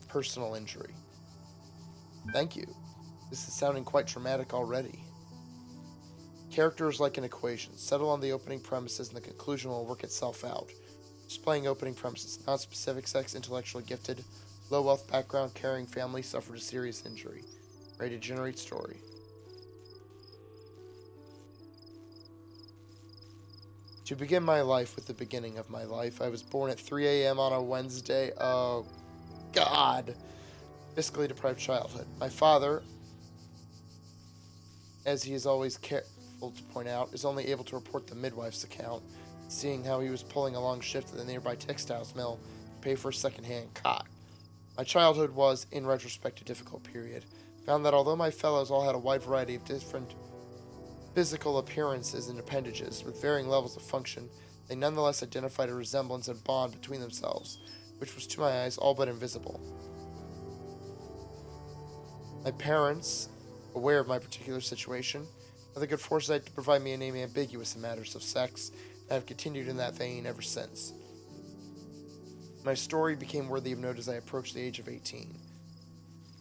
Personal injury. Thank you. This is sounding quite dramatic already. Character is like an equation. Settle on the opening premises and the conclusion will work itself out. Displaying opening premises. Non-specific sex, intellectually gifted, low wealth background, caring family, suffered a serious injury. Ready to generate story. To begin my life with the beginning of my life, I was born at 3 a.m. on a Wednesday. Oh, God. Fiscally deprived childhood. My father, as he is always careful to point out, is only able to report the midwife's account, seeing how he was pulling a long shift at the nearby textiles mill to pay for a second-hand cot. My childhood was, in retrospect, a difficult period. Found that although my fellows all had a wide variety of different physical appearances and appendages with varying levels of function, They nonetheless identified a resemblance and bond between themselves, which was to my eyes all but invisible. My parents, aware of my particular situation, had the good foresight to provide me a name ambiguous in matters of sex, and have continued in that vein ever since. My story became worthy of note as I approached the age of 18.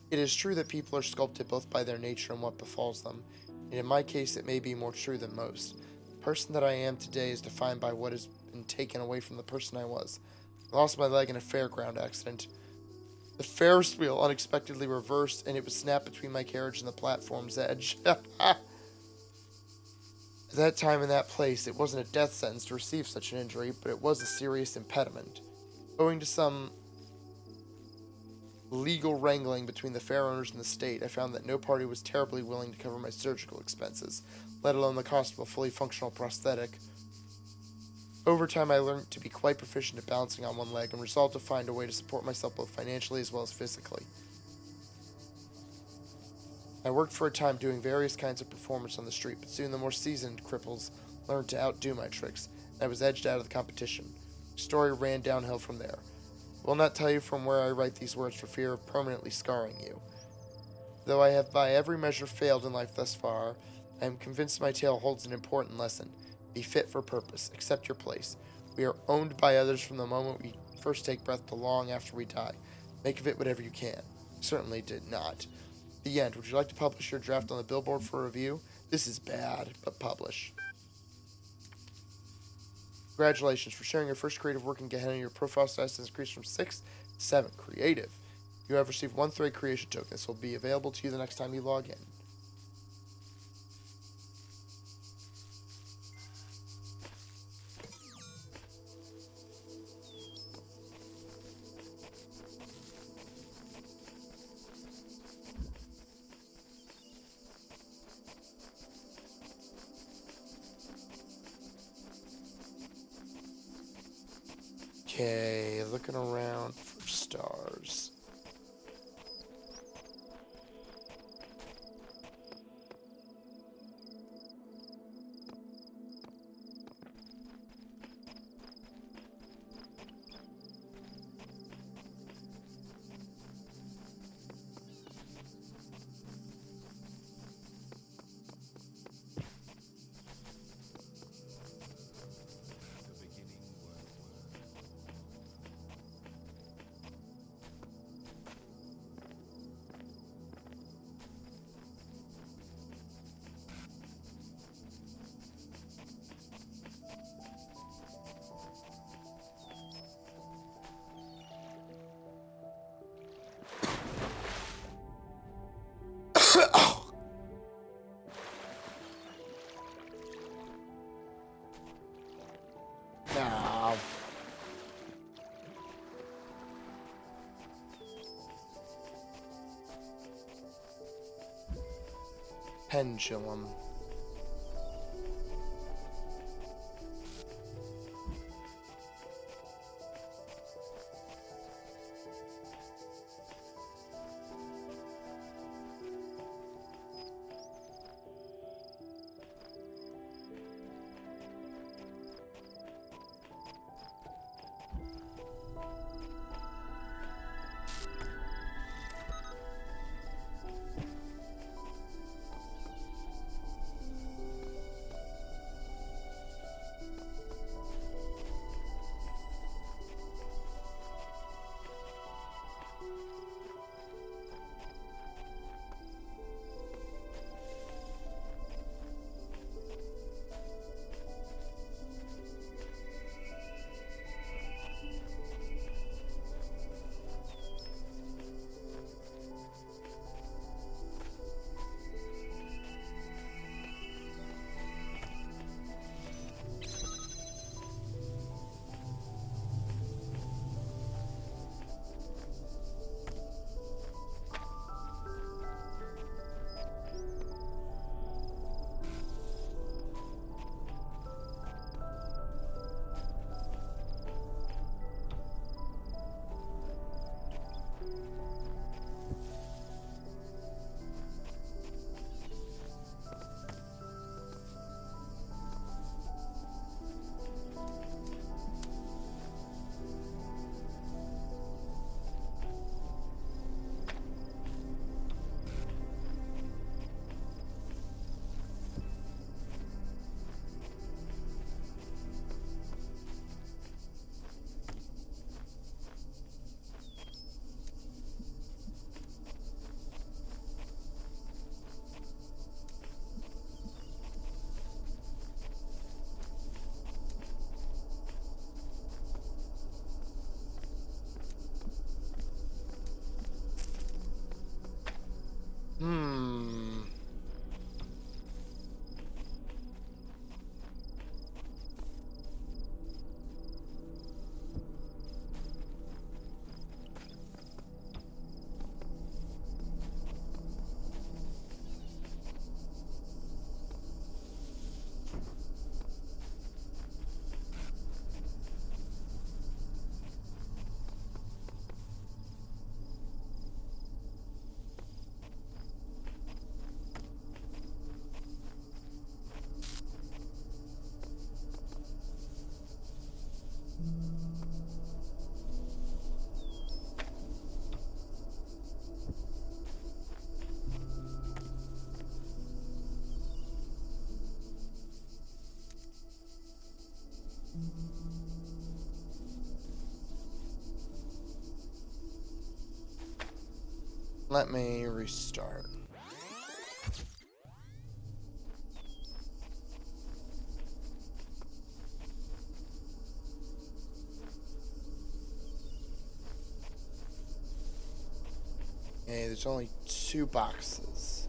It is true that people are sculpted both by their nature and what befalls them, and in my case it may be more true than most. The person that I am today is defined by what has been taken away from the person I was. I lost my leg in a fairground accident. The Ferris wheel unexpectedly reversed, and it was snapped between my carriage and the platform's edge. At that time and that place, it wasn't a death sentence to receive such an injury, but it was a serious impediment. Owing to some legal wrangling between the fair owners and the state, I found that no party was terribly willing to cover my surgical expenses, let alone the cost of a fully functional prosthetic. Over time, I learned to be quite proficient at balancing on one leg and resolved to find a way to support myself both financially as well as physically. I worked for a time doing various kinds of performance on the street, but soon the more seasoned cripples learned to outdo my tricks, and I was edged out of the competition. The story ran downhill from there. I will not tell you from where I write these words for fear of permanently scarring you. Though I have by every measure failed in life thus far, I am convinced my tale holds an important lesson. Be fit for purpose. Accept your place. We are owned by others from the moment we first take breath to long after we die. Make of it whatever you can. I certainly did not. The end. Would you like to publish your draft on the billboard for review? This is bad, but publish. Congratulations for sharing your first creative work in Gehenna. Your profile status has increased from 6 to 7. Creative. You have received 1 thread creation token. This will be available to you the next time you log in. Okay, looking around for stars. The beginning were the words. Now. Pendulum. Let me restart. Okay, there's only 2 boxes.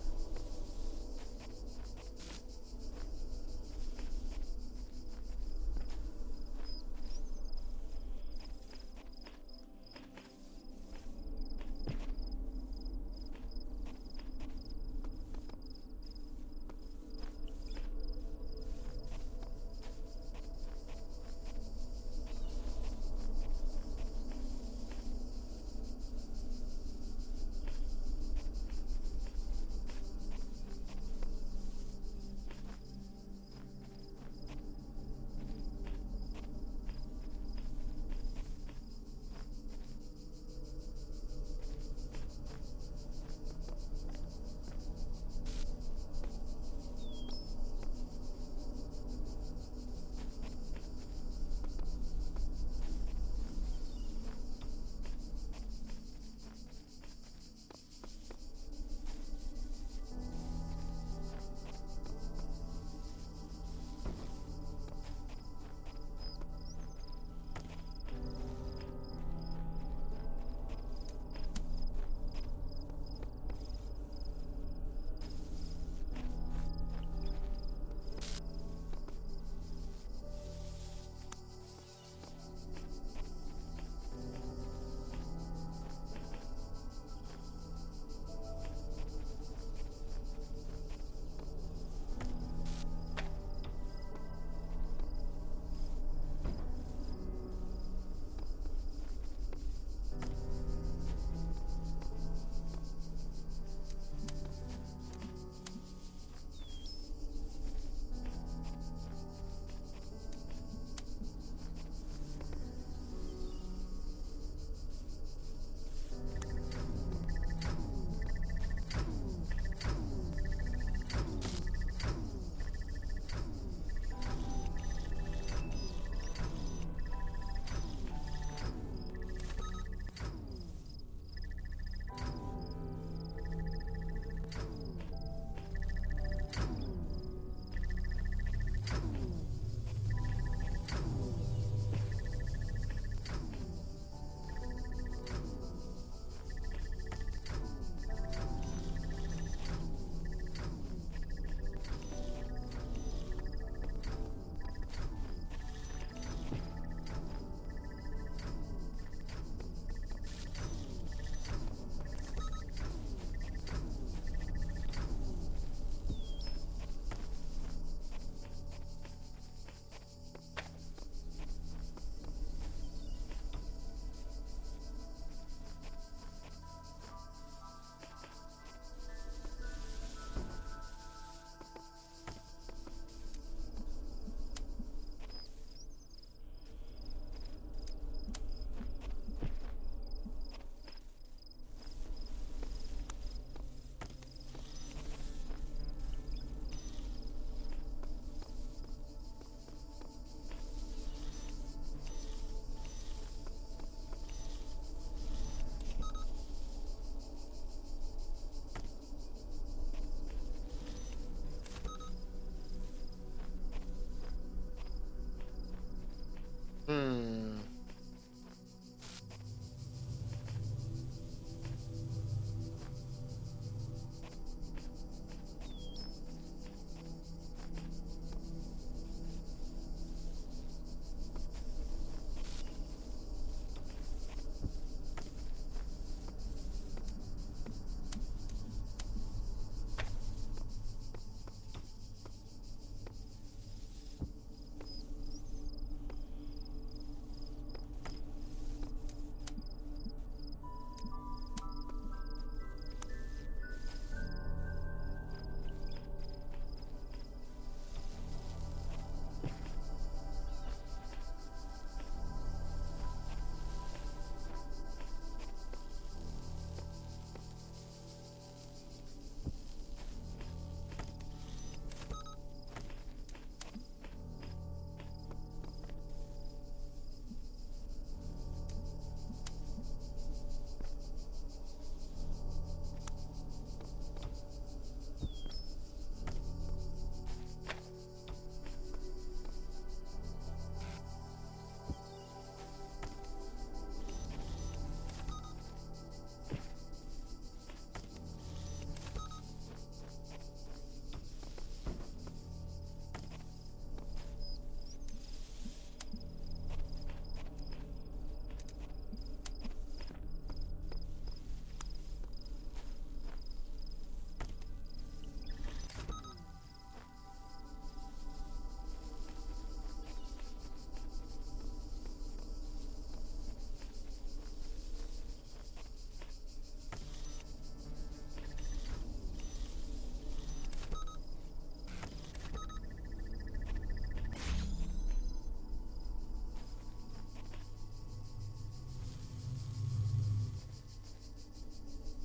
Hmm.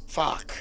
Fuck.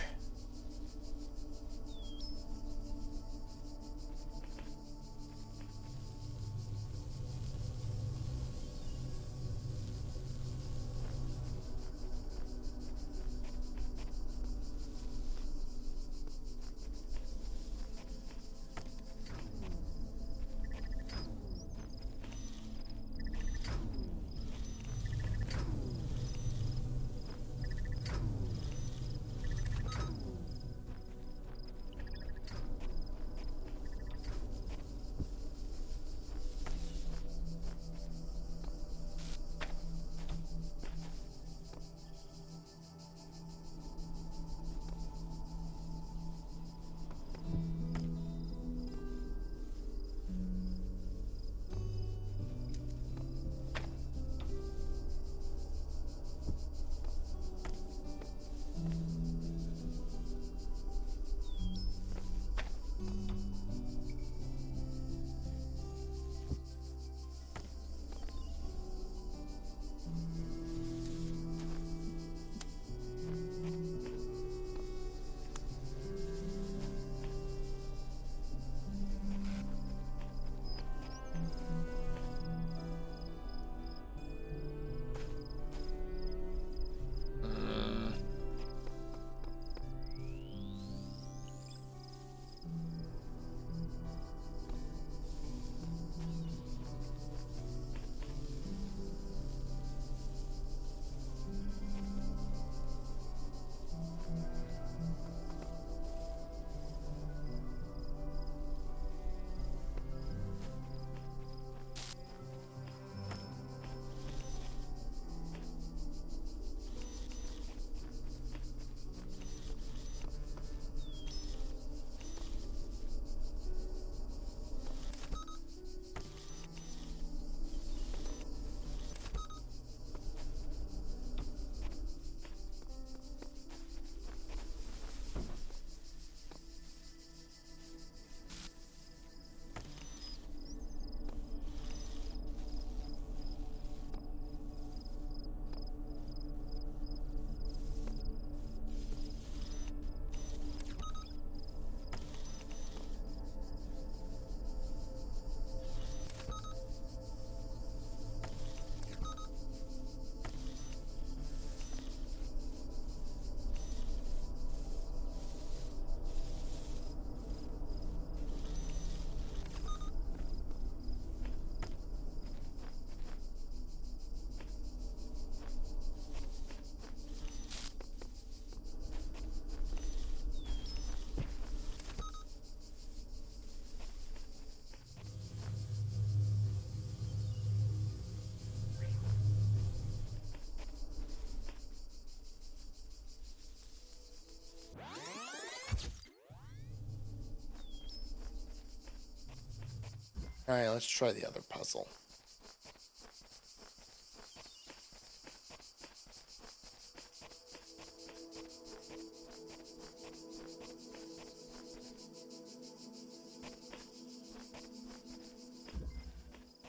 Alright, let's try the other puzzle.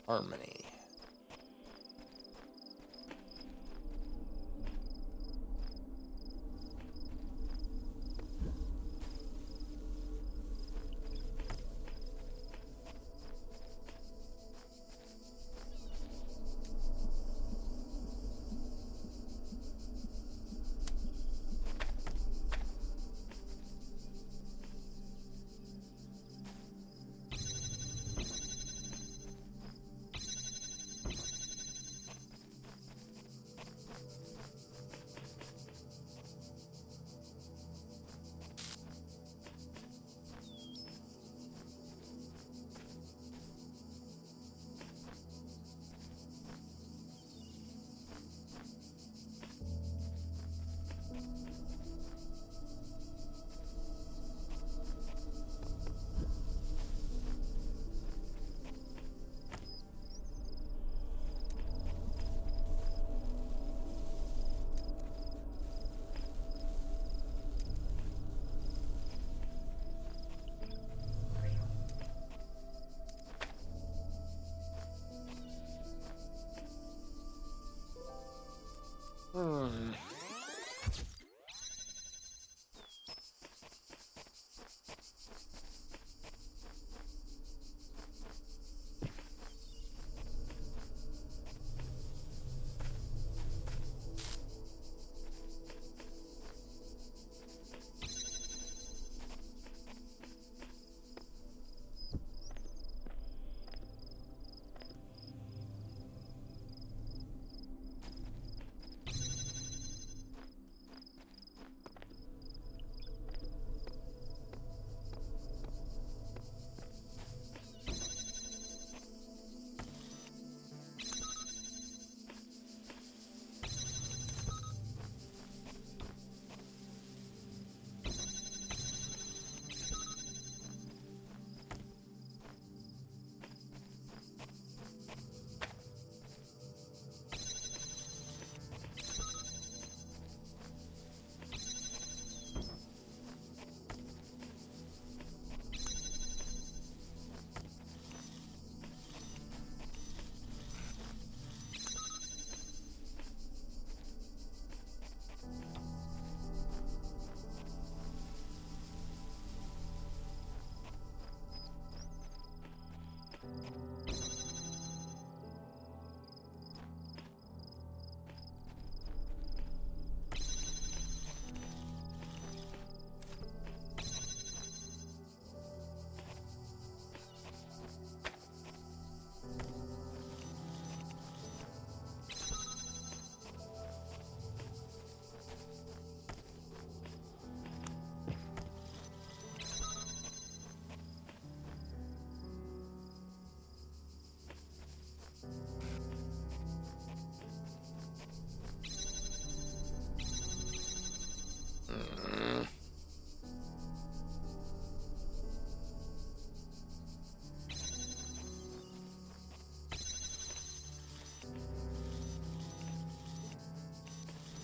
Harmony.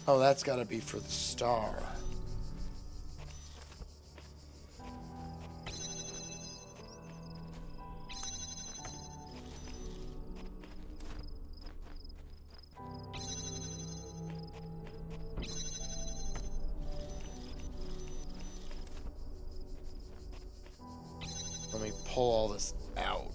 Oh, that's gotta be for the star. Let me pull all this out.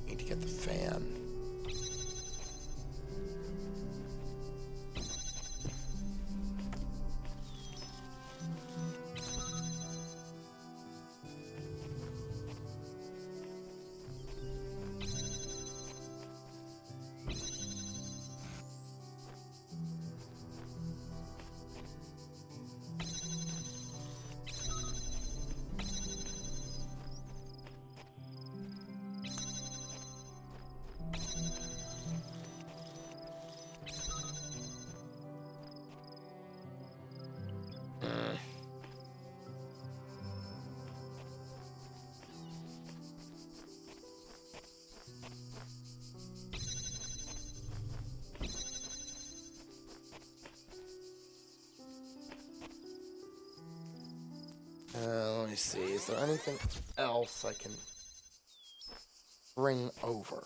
Need to get the fan. Let me see. Is there anything else I can bring over?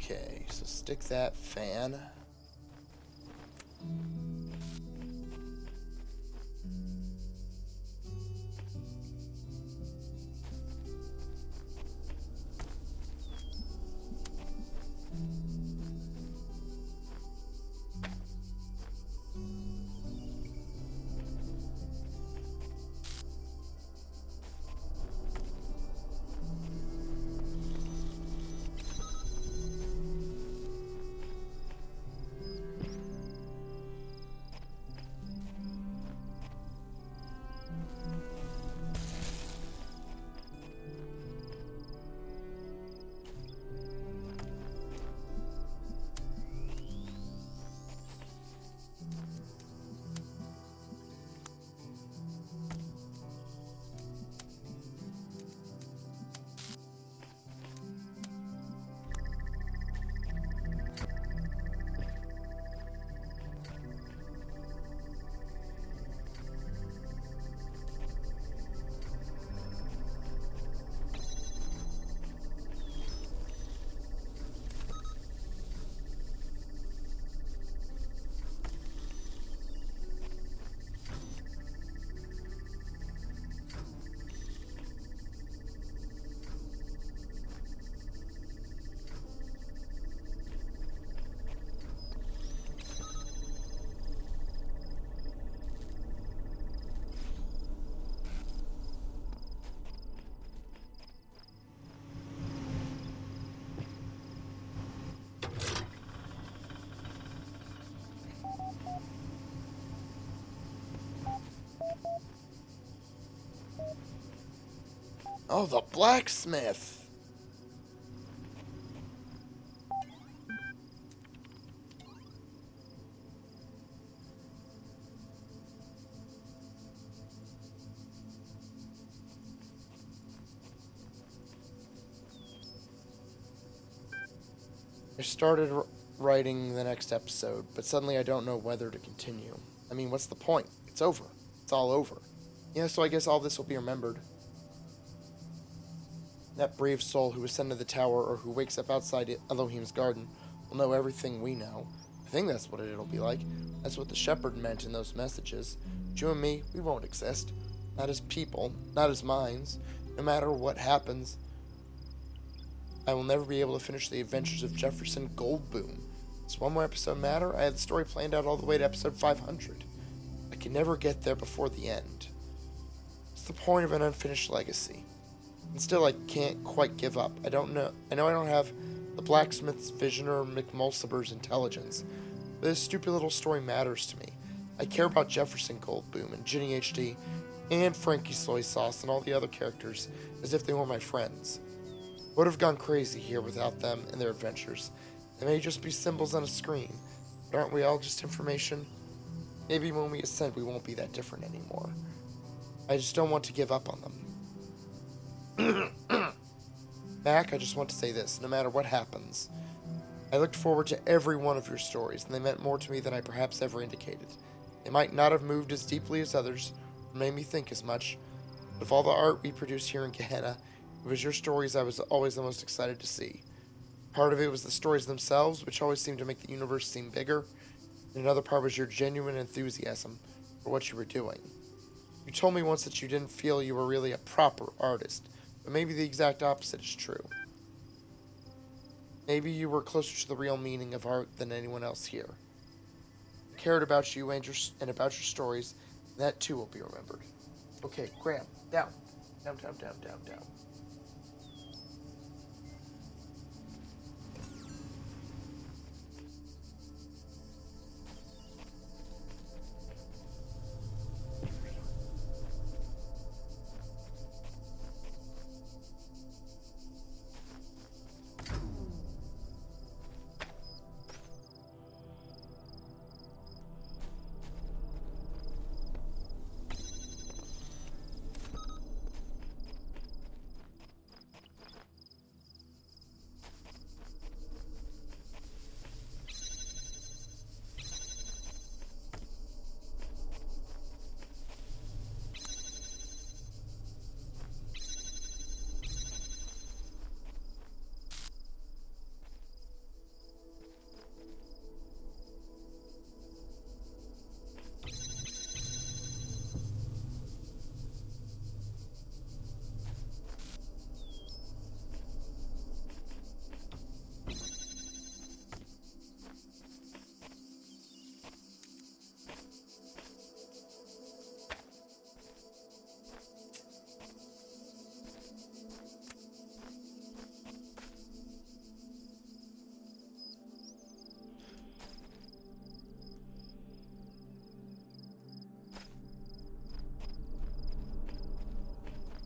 Okay, so stick that fan. Oh, the blacksmith! I started writing the next episode, but suddenly I don't know whether to continue. I mean, what's the point? It's over. It's all over. Yeah, so I guess all this will be remembered. That brave soul who was sent to the tower or who wakes up outside Elohim's garden will know everything we know. I think that's what it'll be like. That's what the shepherd meant in those messages. You and me, we won't exist. Not as people, not as minds. No matter what happens, I will never be able to finish the adventures of Jefferson Goldboom. Does one more episode matter? I had the story planned out all the way to episode 500. I can never get there before the end. What's the point of an unfinished legacy? And still, I can't quite give up. I know I don't have the blacksmith's vision or McMulciber's intelligence, but this stupid little story matters to me. I care about Jefferson Goldboom and Ginny HD and Frankie Soy Sauce and all the other characters as if they were my friends. I would have gone crazy here without them and their adventures. They may just be symbols on a screen, but aren't we all just information? Maybe when we ascend we won't be that different anymore. I just don't want to give up on them. Mac, I just want to say this, no matter what happens. I looked forward to every one of your stories, and they meant more to me than I perhaps ever indicated. They might not have moved as deeply as others, or made me think as much, but of all the art we produce here in Gehenna, it was your stories I was always the most excited to see. Part of it was the stories themselves, which always seemed to make the universe seem bigger, and another part was your genuine enthusiasm for what you were doing. You told me once that you didn't feel you were really a proper artist, but maybe the exact opposite is true. Maybe you were closer to the real meaning of art than anyone else here. I cared about you and about your stories, and that too will be remembered. Okay, Graham, down. Down, down, down, down, down.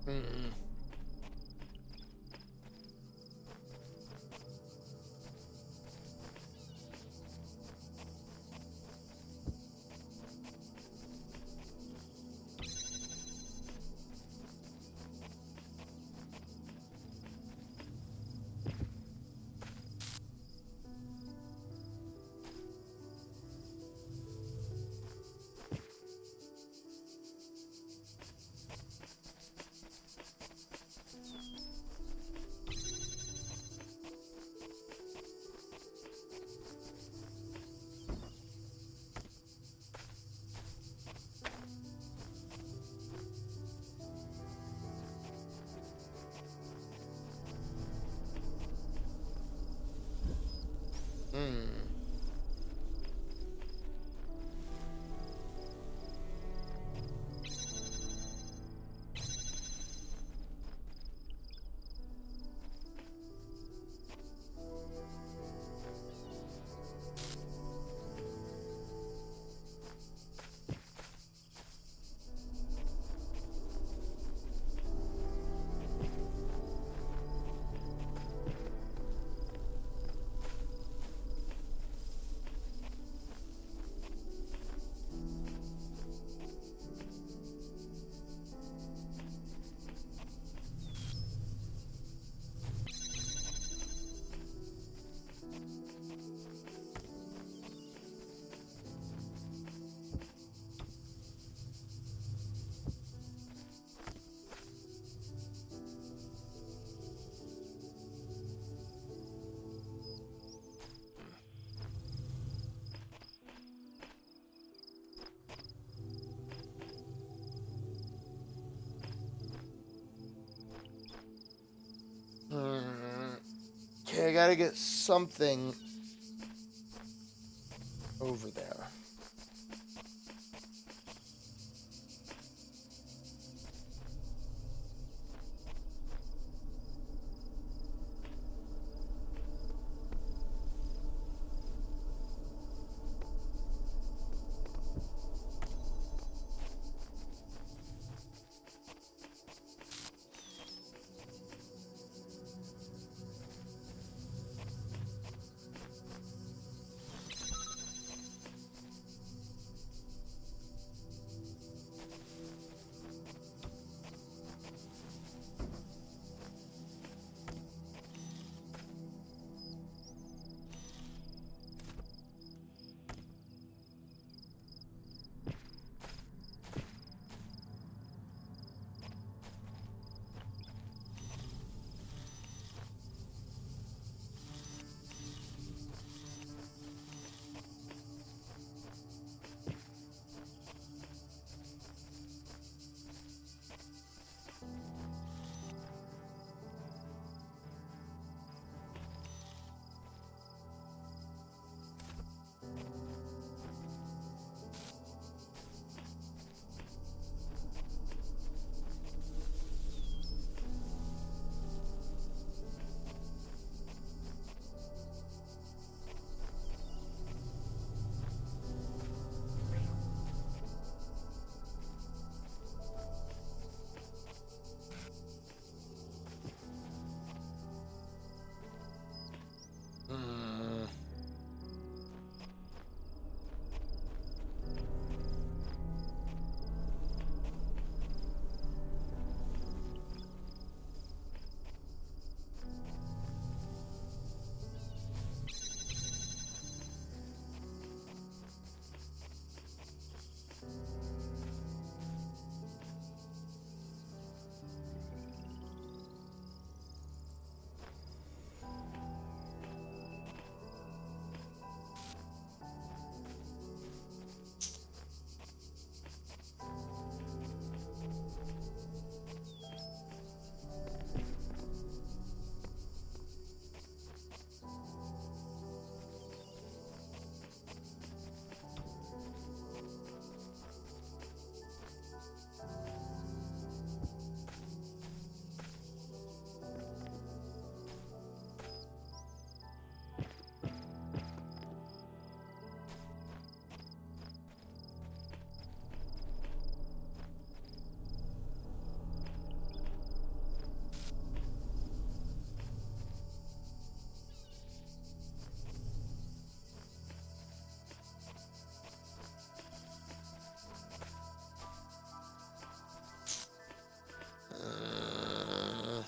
Hmm. Hmm. Hmm. Okay, I gotta get something over there. Uh,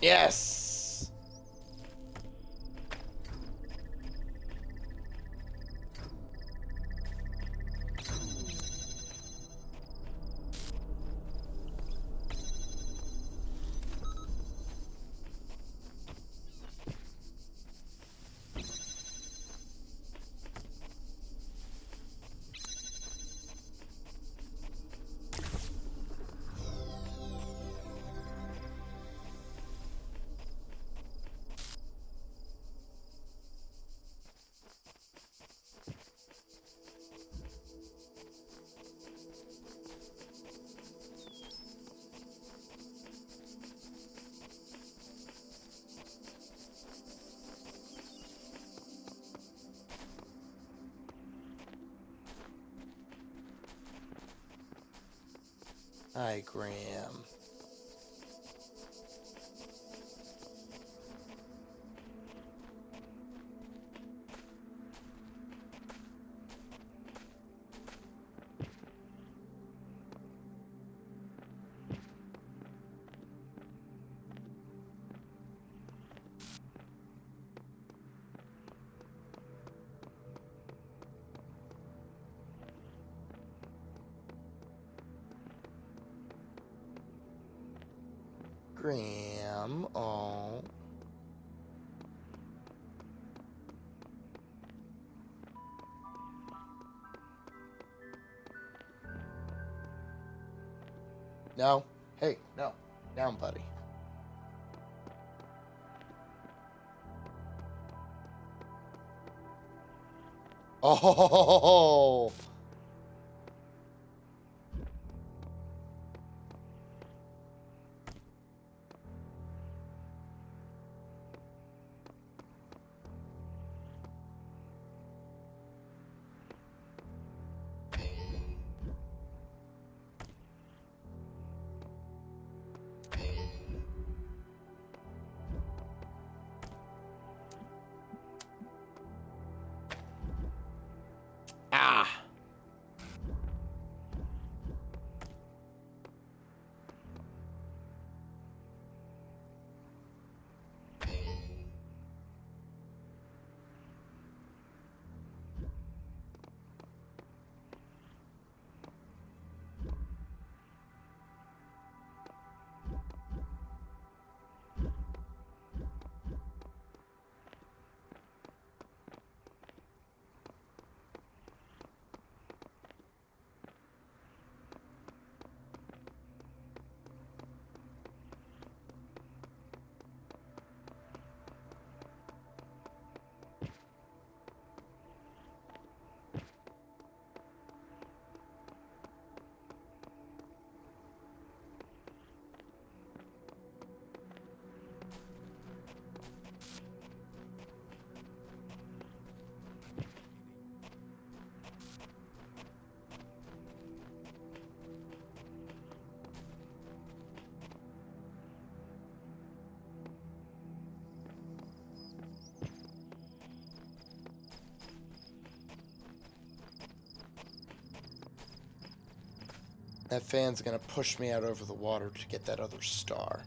yes! Hi, Graham. Graham, oh. No. Hey, no. Down, buddy. Oh! That fan's gonna push me out over the water to get that other star.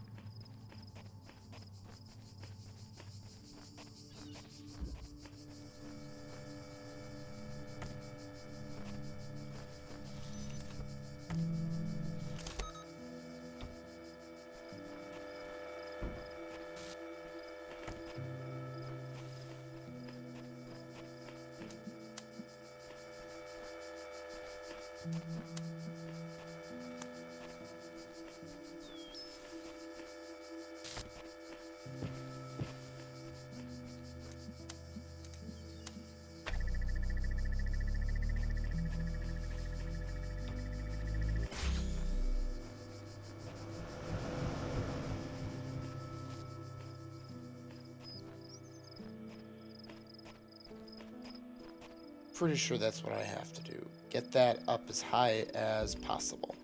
Pretty sure that's what I have to do. Get that up as high as possible.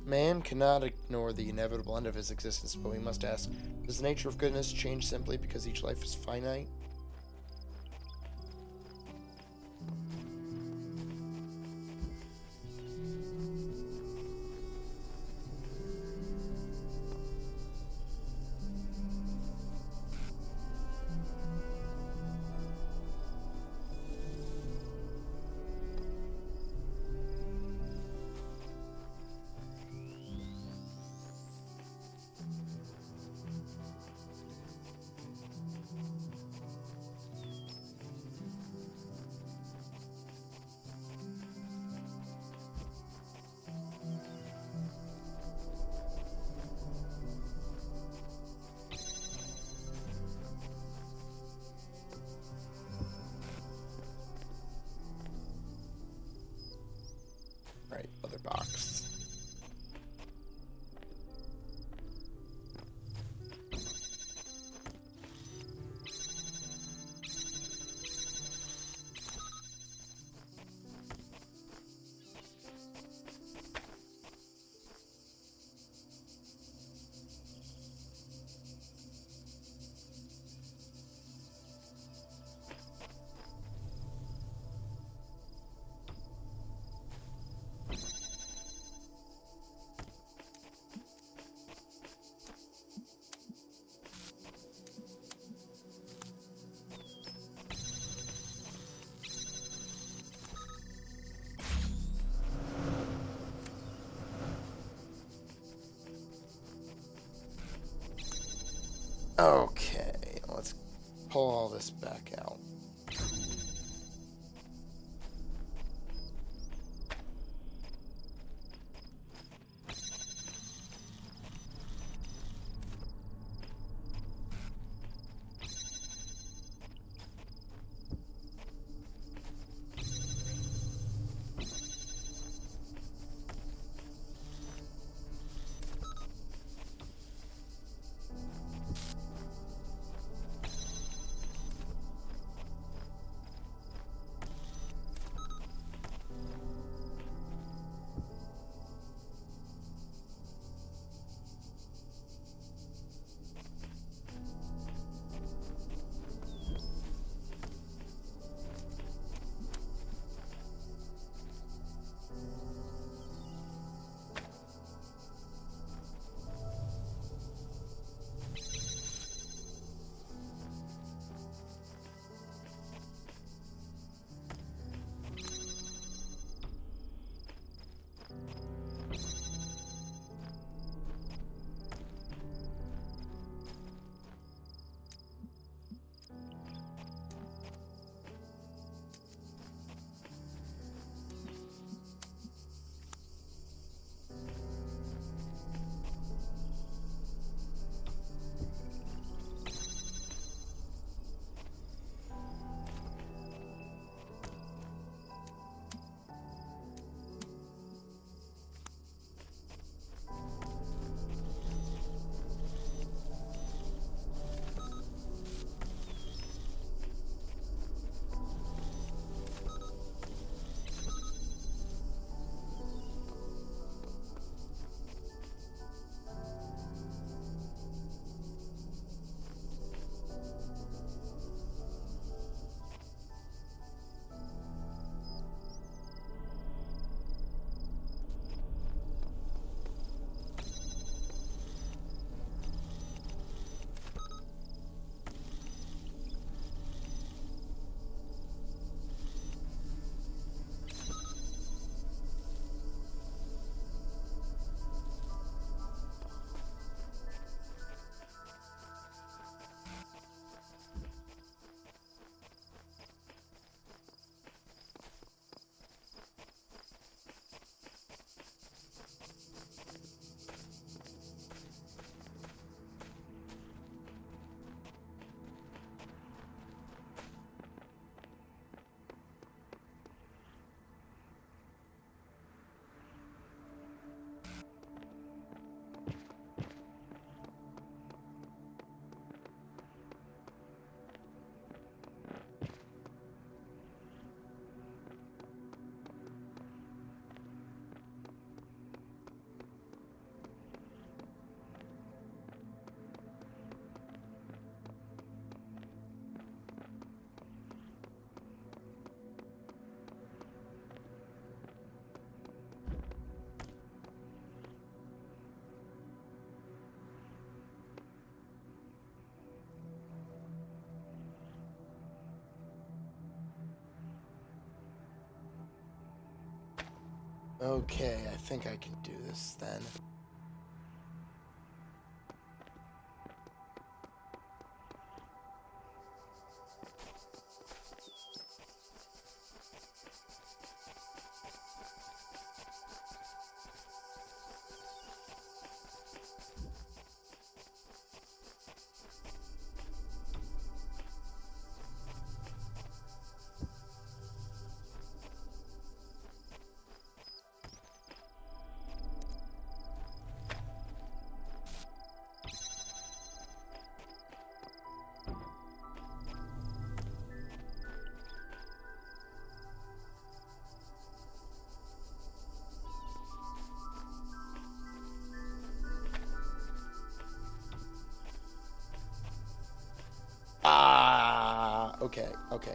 Man cannot ignore the inevitable end of his existence, but we must ask, does the nature of goodness change simply because each life is finite? Right, other box. Okay, let's pull all this back out. Okay, I think I can do this then. Ah, okay, okay.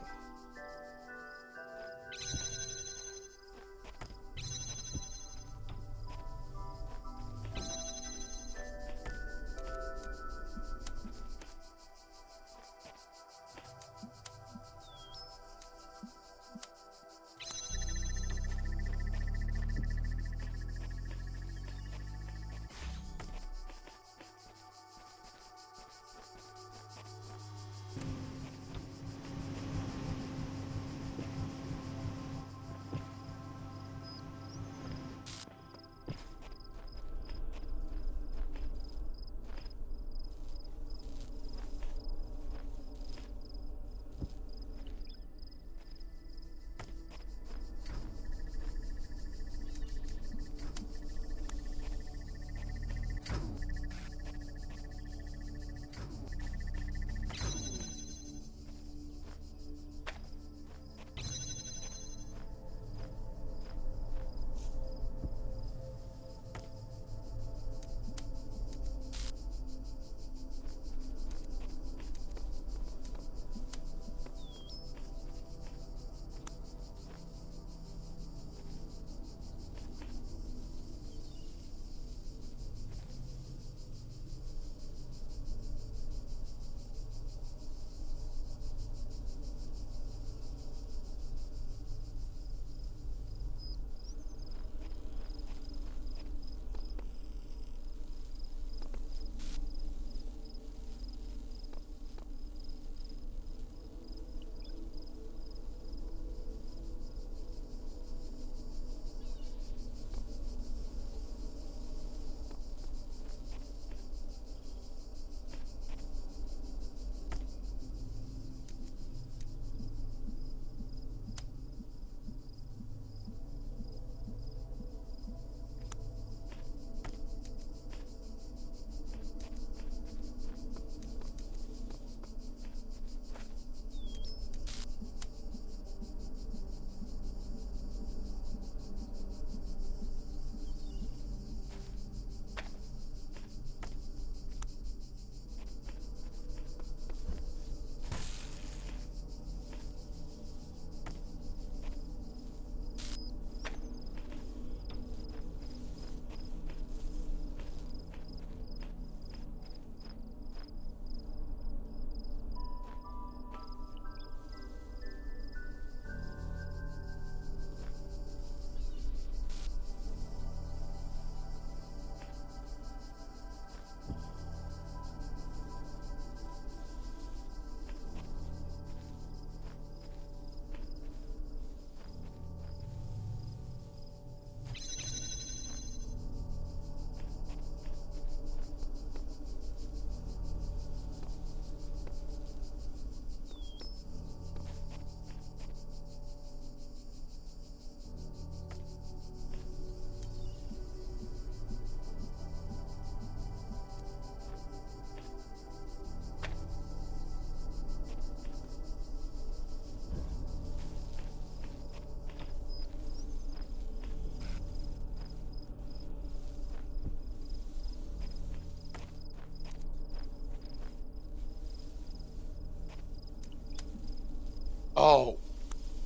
Oh,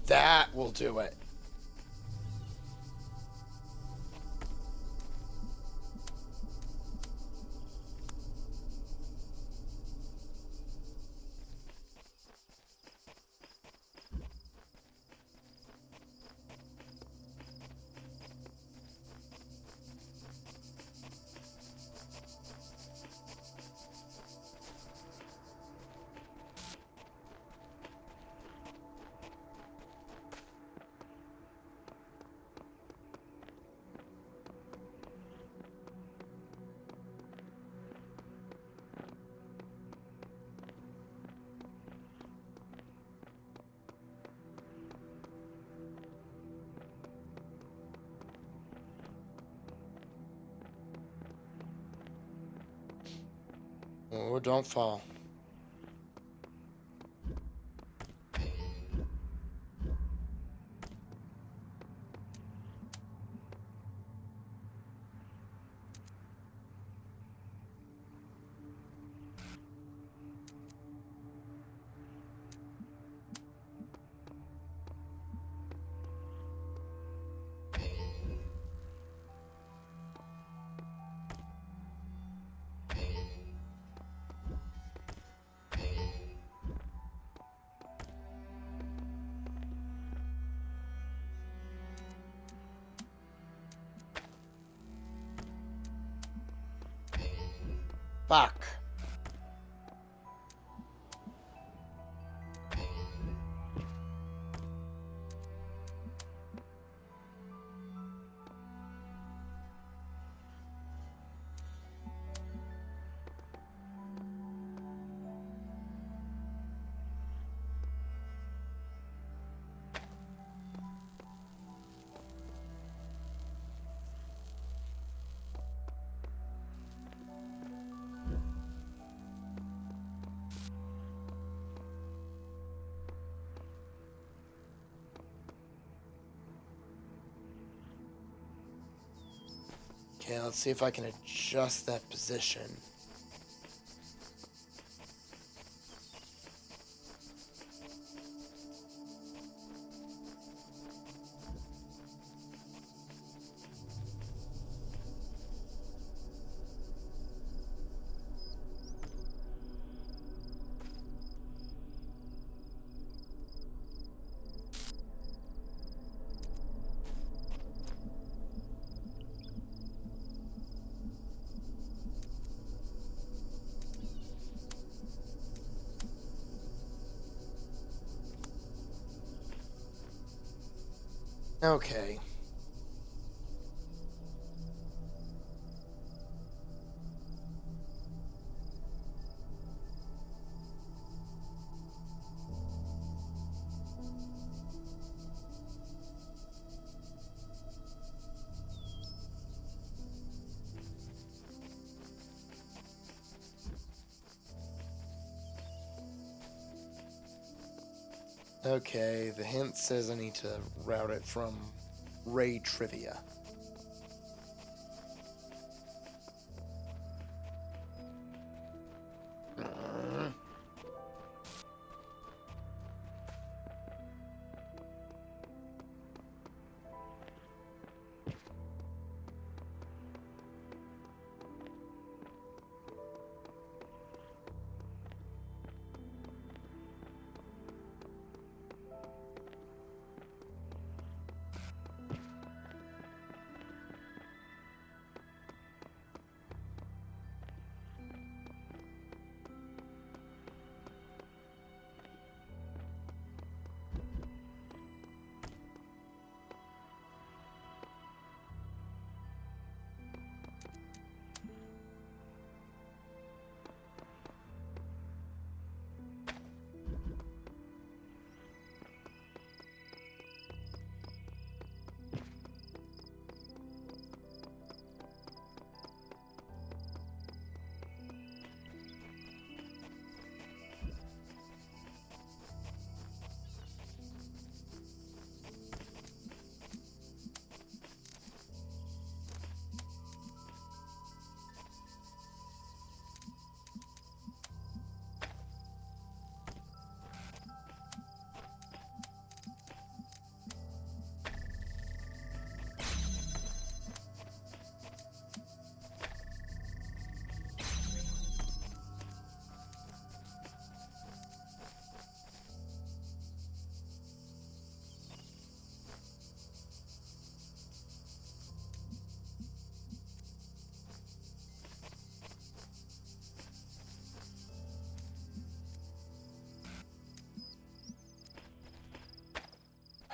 that will do it. Oh, don't fall. Fuck. Okay, let's see if I can adjust that position. Okay. Okay, the hint says I need to route it from Ray Trivia.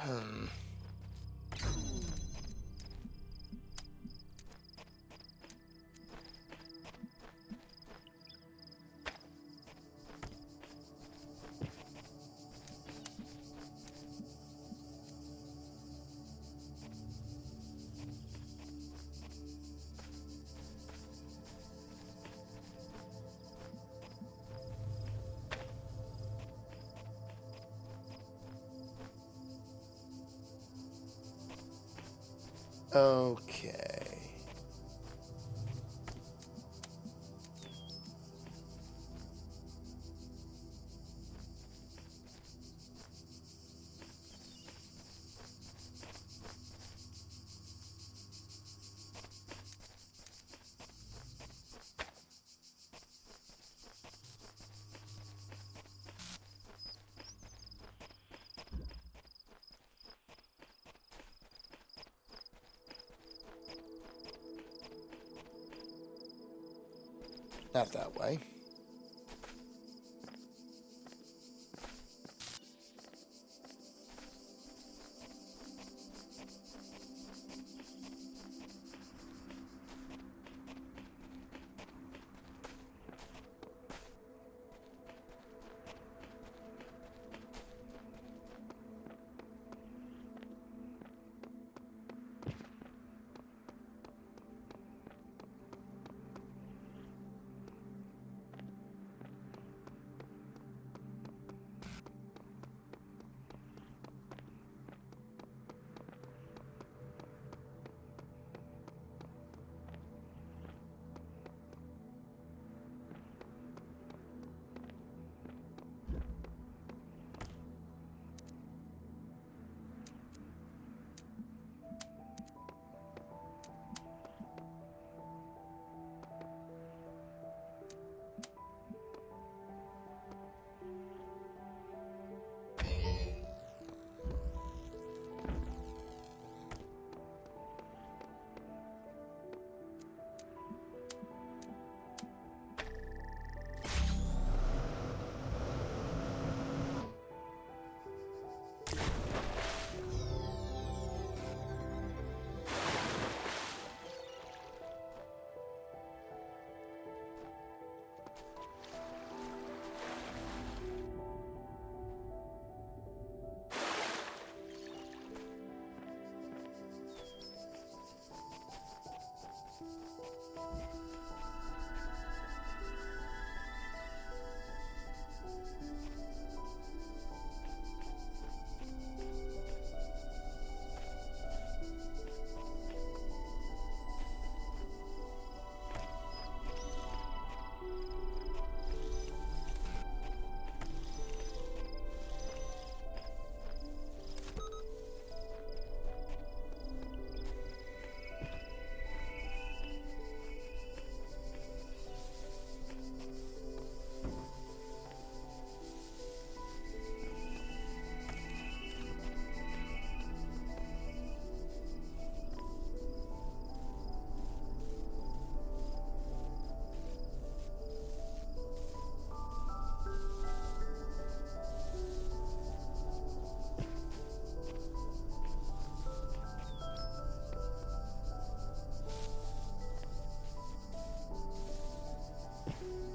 Hmm. Okay. Not that way.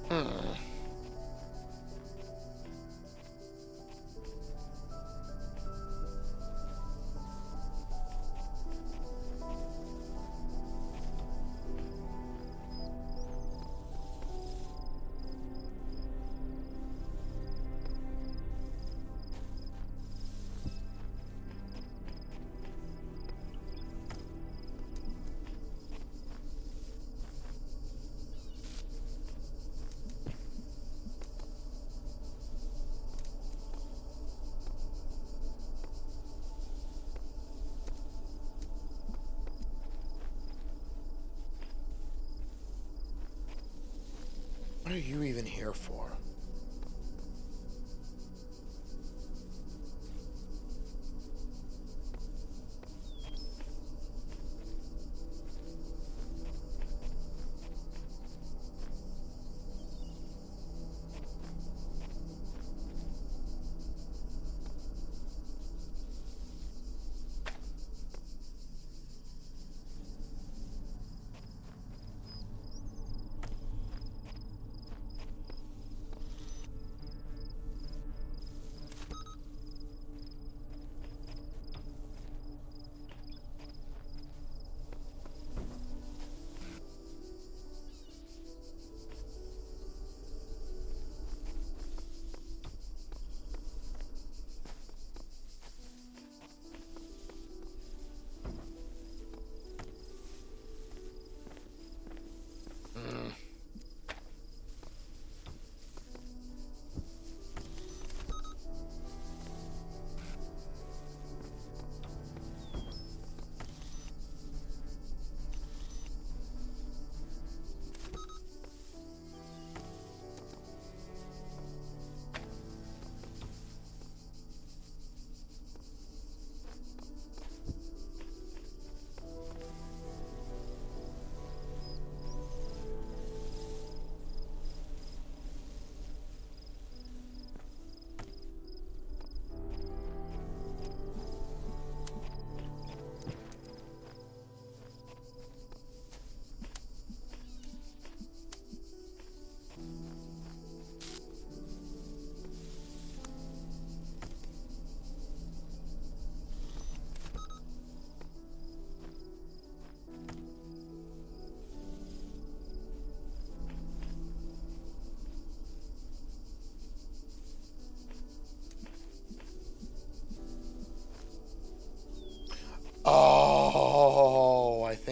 Hmm. What are you even here for?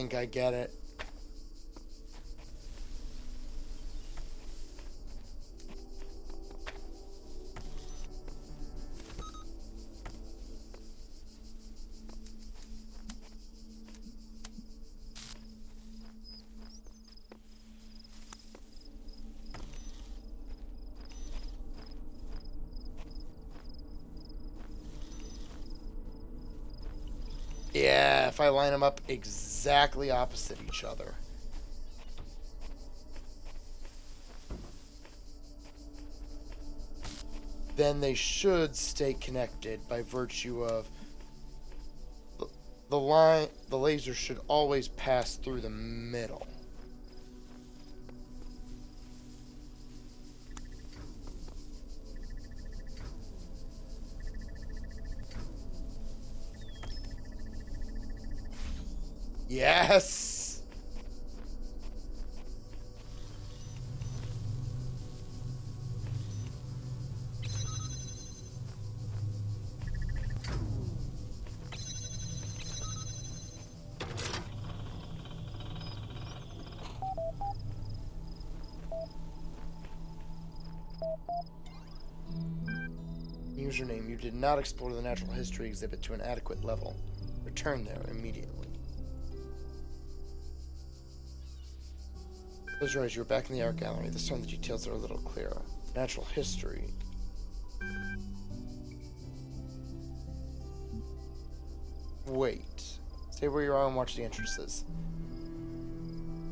think I get it. Yeah, if I line them up exactly opposite each other. Then they should stay connected by virtue of the line. The laser should always pass through the middle. Yes! Username, you did not explore the natural history exhibit to an adequate level. Return there immediately. Close your eyes, you're back in the art gallery. This time the details are a little clearer. Natural history. Wait. Stay where you are and watch the entrances.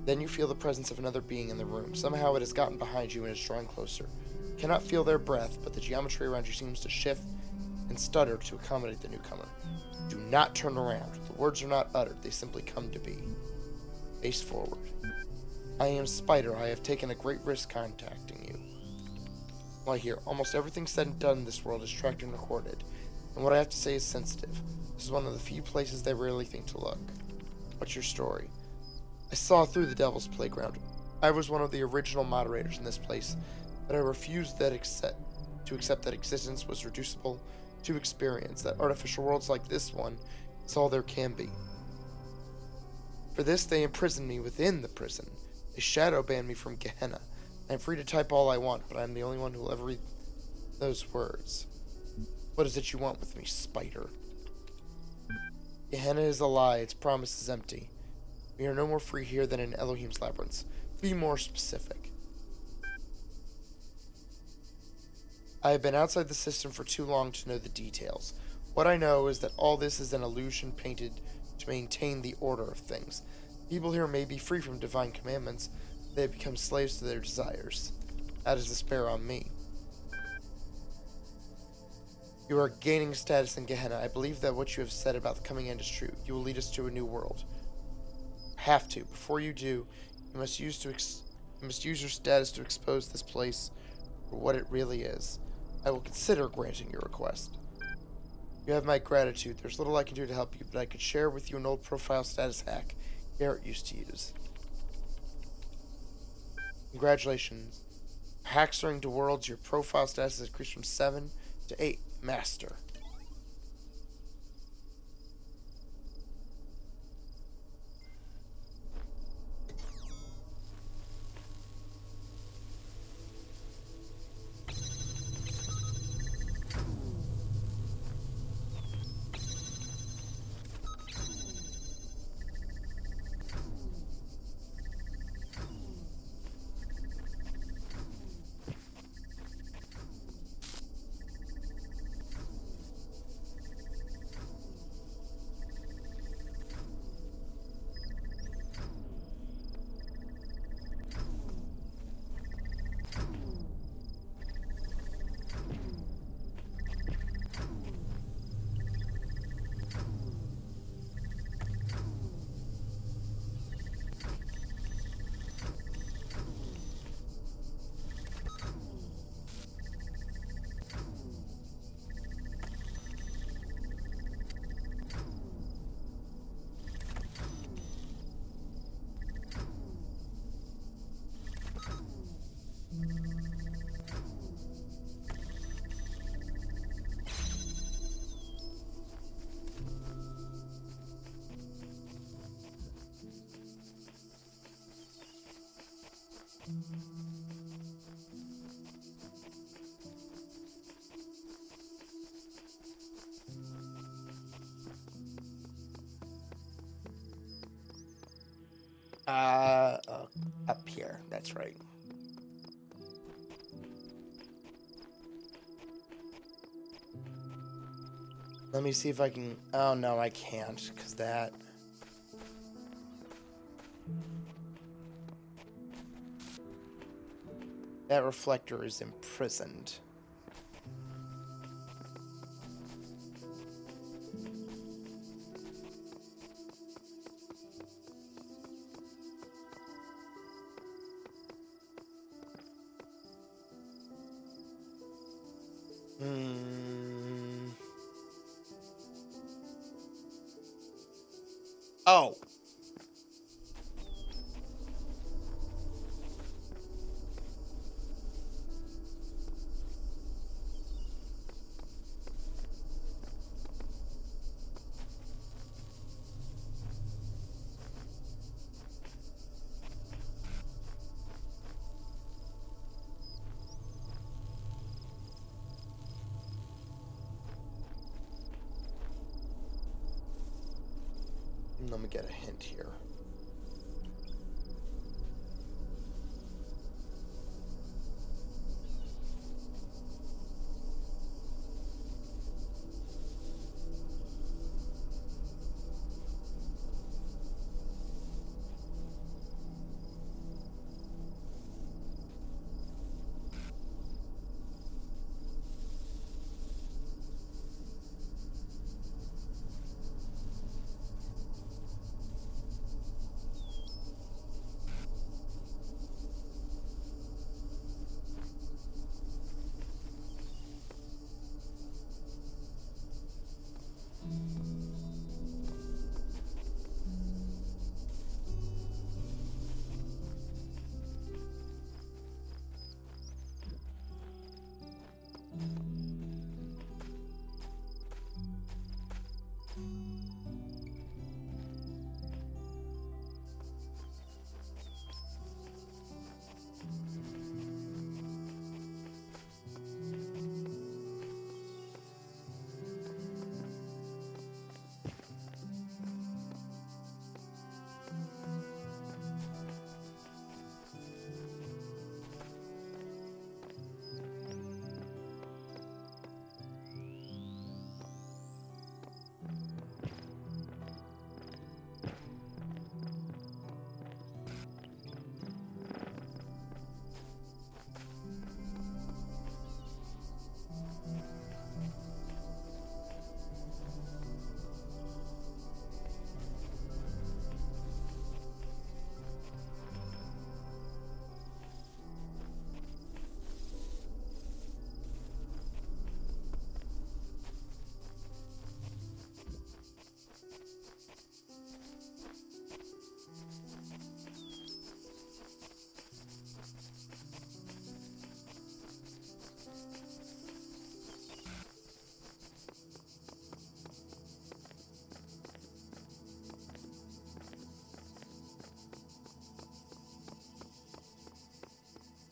Then you feel the presence of another being in the room. Somehow it has gotten behind you and is drawing closer. You cannot feel their breath, but the geometry around you seems to shift and stutter to accommodate the newcomer. Do not turn around. The words are not uttered, they simply come to be. Face forward. I am Spider. I have taken a great risk contacting you. Why here, almost everything said and done in this world is tracked and recorded, and what I have to say is sensitive. This is one of the few places they rarely think to look. What's your story? I saw through the Devil's Playground. I was one of the original moderators in this place, but I refused to accept that existence was reducible to experience, that artificial worlds like this one is all there can be. For this, they imprisoned me within the prison. They shadow banned me from Gehenna. I am free to type all I want, but I am the only one who will ever read those words. What is it you want with me, Spider? Gehenna is a lie. Its promise is empty. We are no more free here than in Elohim's labyrinths. Be more specific. I have been outside the system for too long to know the details. What I know is that all this is an illusion painted to maintain the order of things. People here may be free from divine commandments, but they have become slaves to their desires. That is the spare on me. You are gaining status in Gehenna. I believe that what you have said about the coming end is true. You will lead us to a new world. Have to. Before you do, you must use your status to expose this place for what it really is. I will consider granting your request. You have my gratitude. There's little I can do to help you, but I could share with you an old profile status hack Garrett used to use. Congratulations. Hacks during the worlds, your profile status has increased from 7 to 8. Master. Up here. That's right. Let me see if I can... Oh, no, I can't, because that... That reflector is imprisoned. Oh. Let me get a hint here.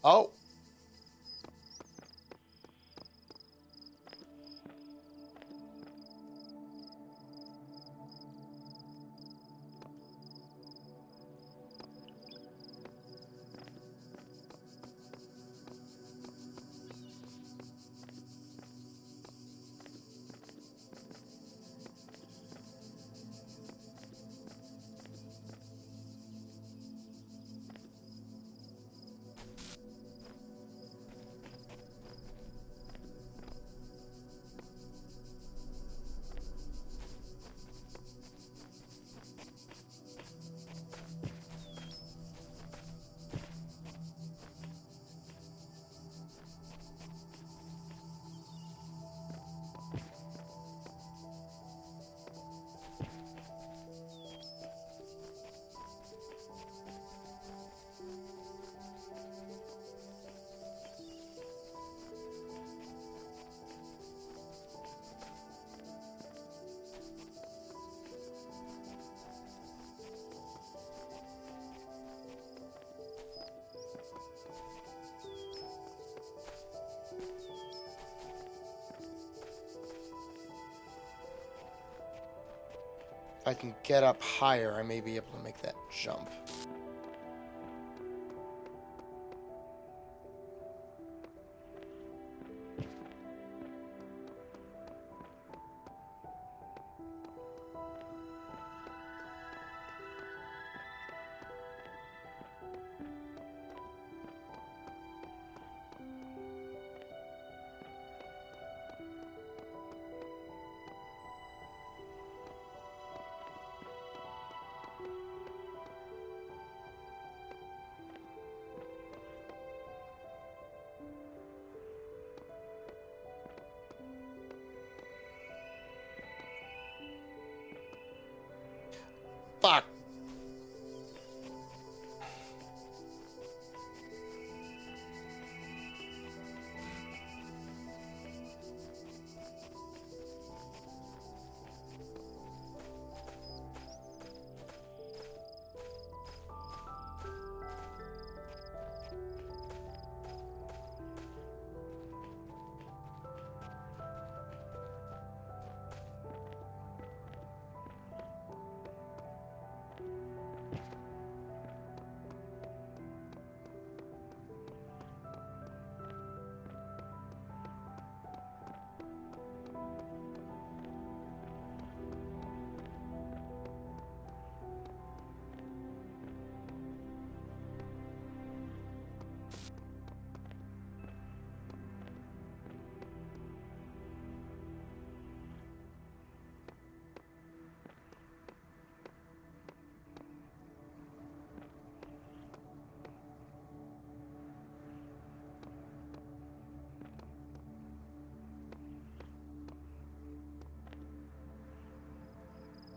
Oh. If I can get up higher, I may be able to make that jump. Fuck.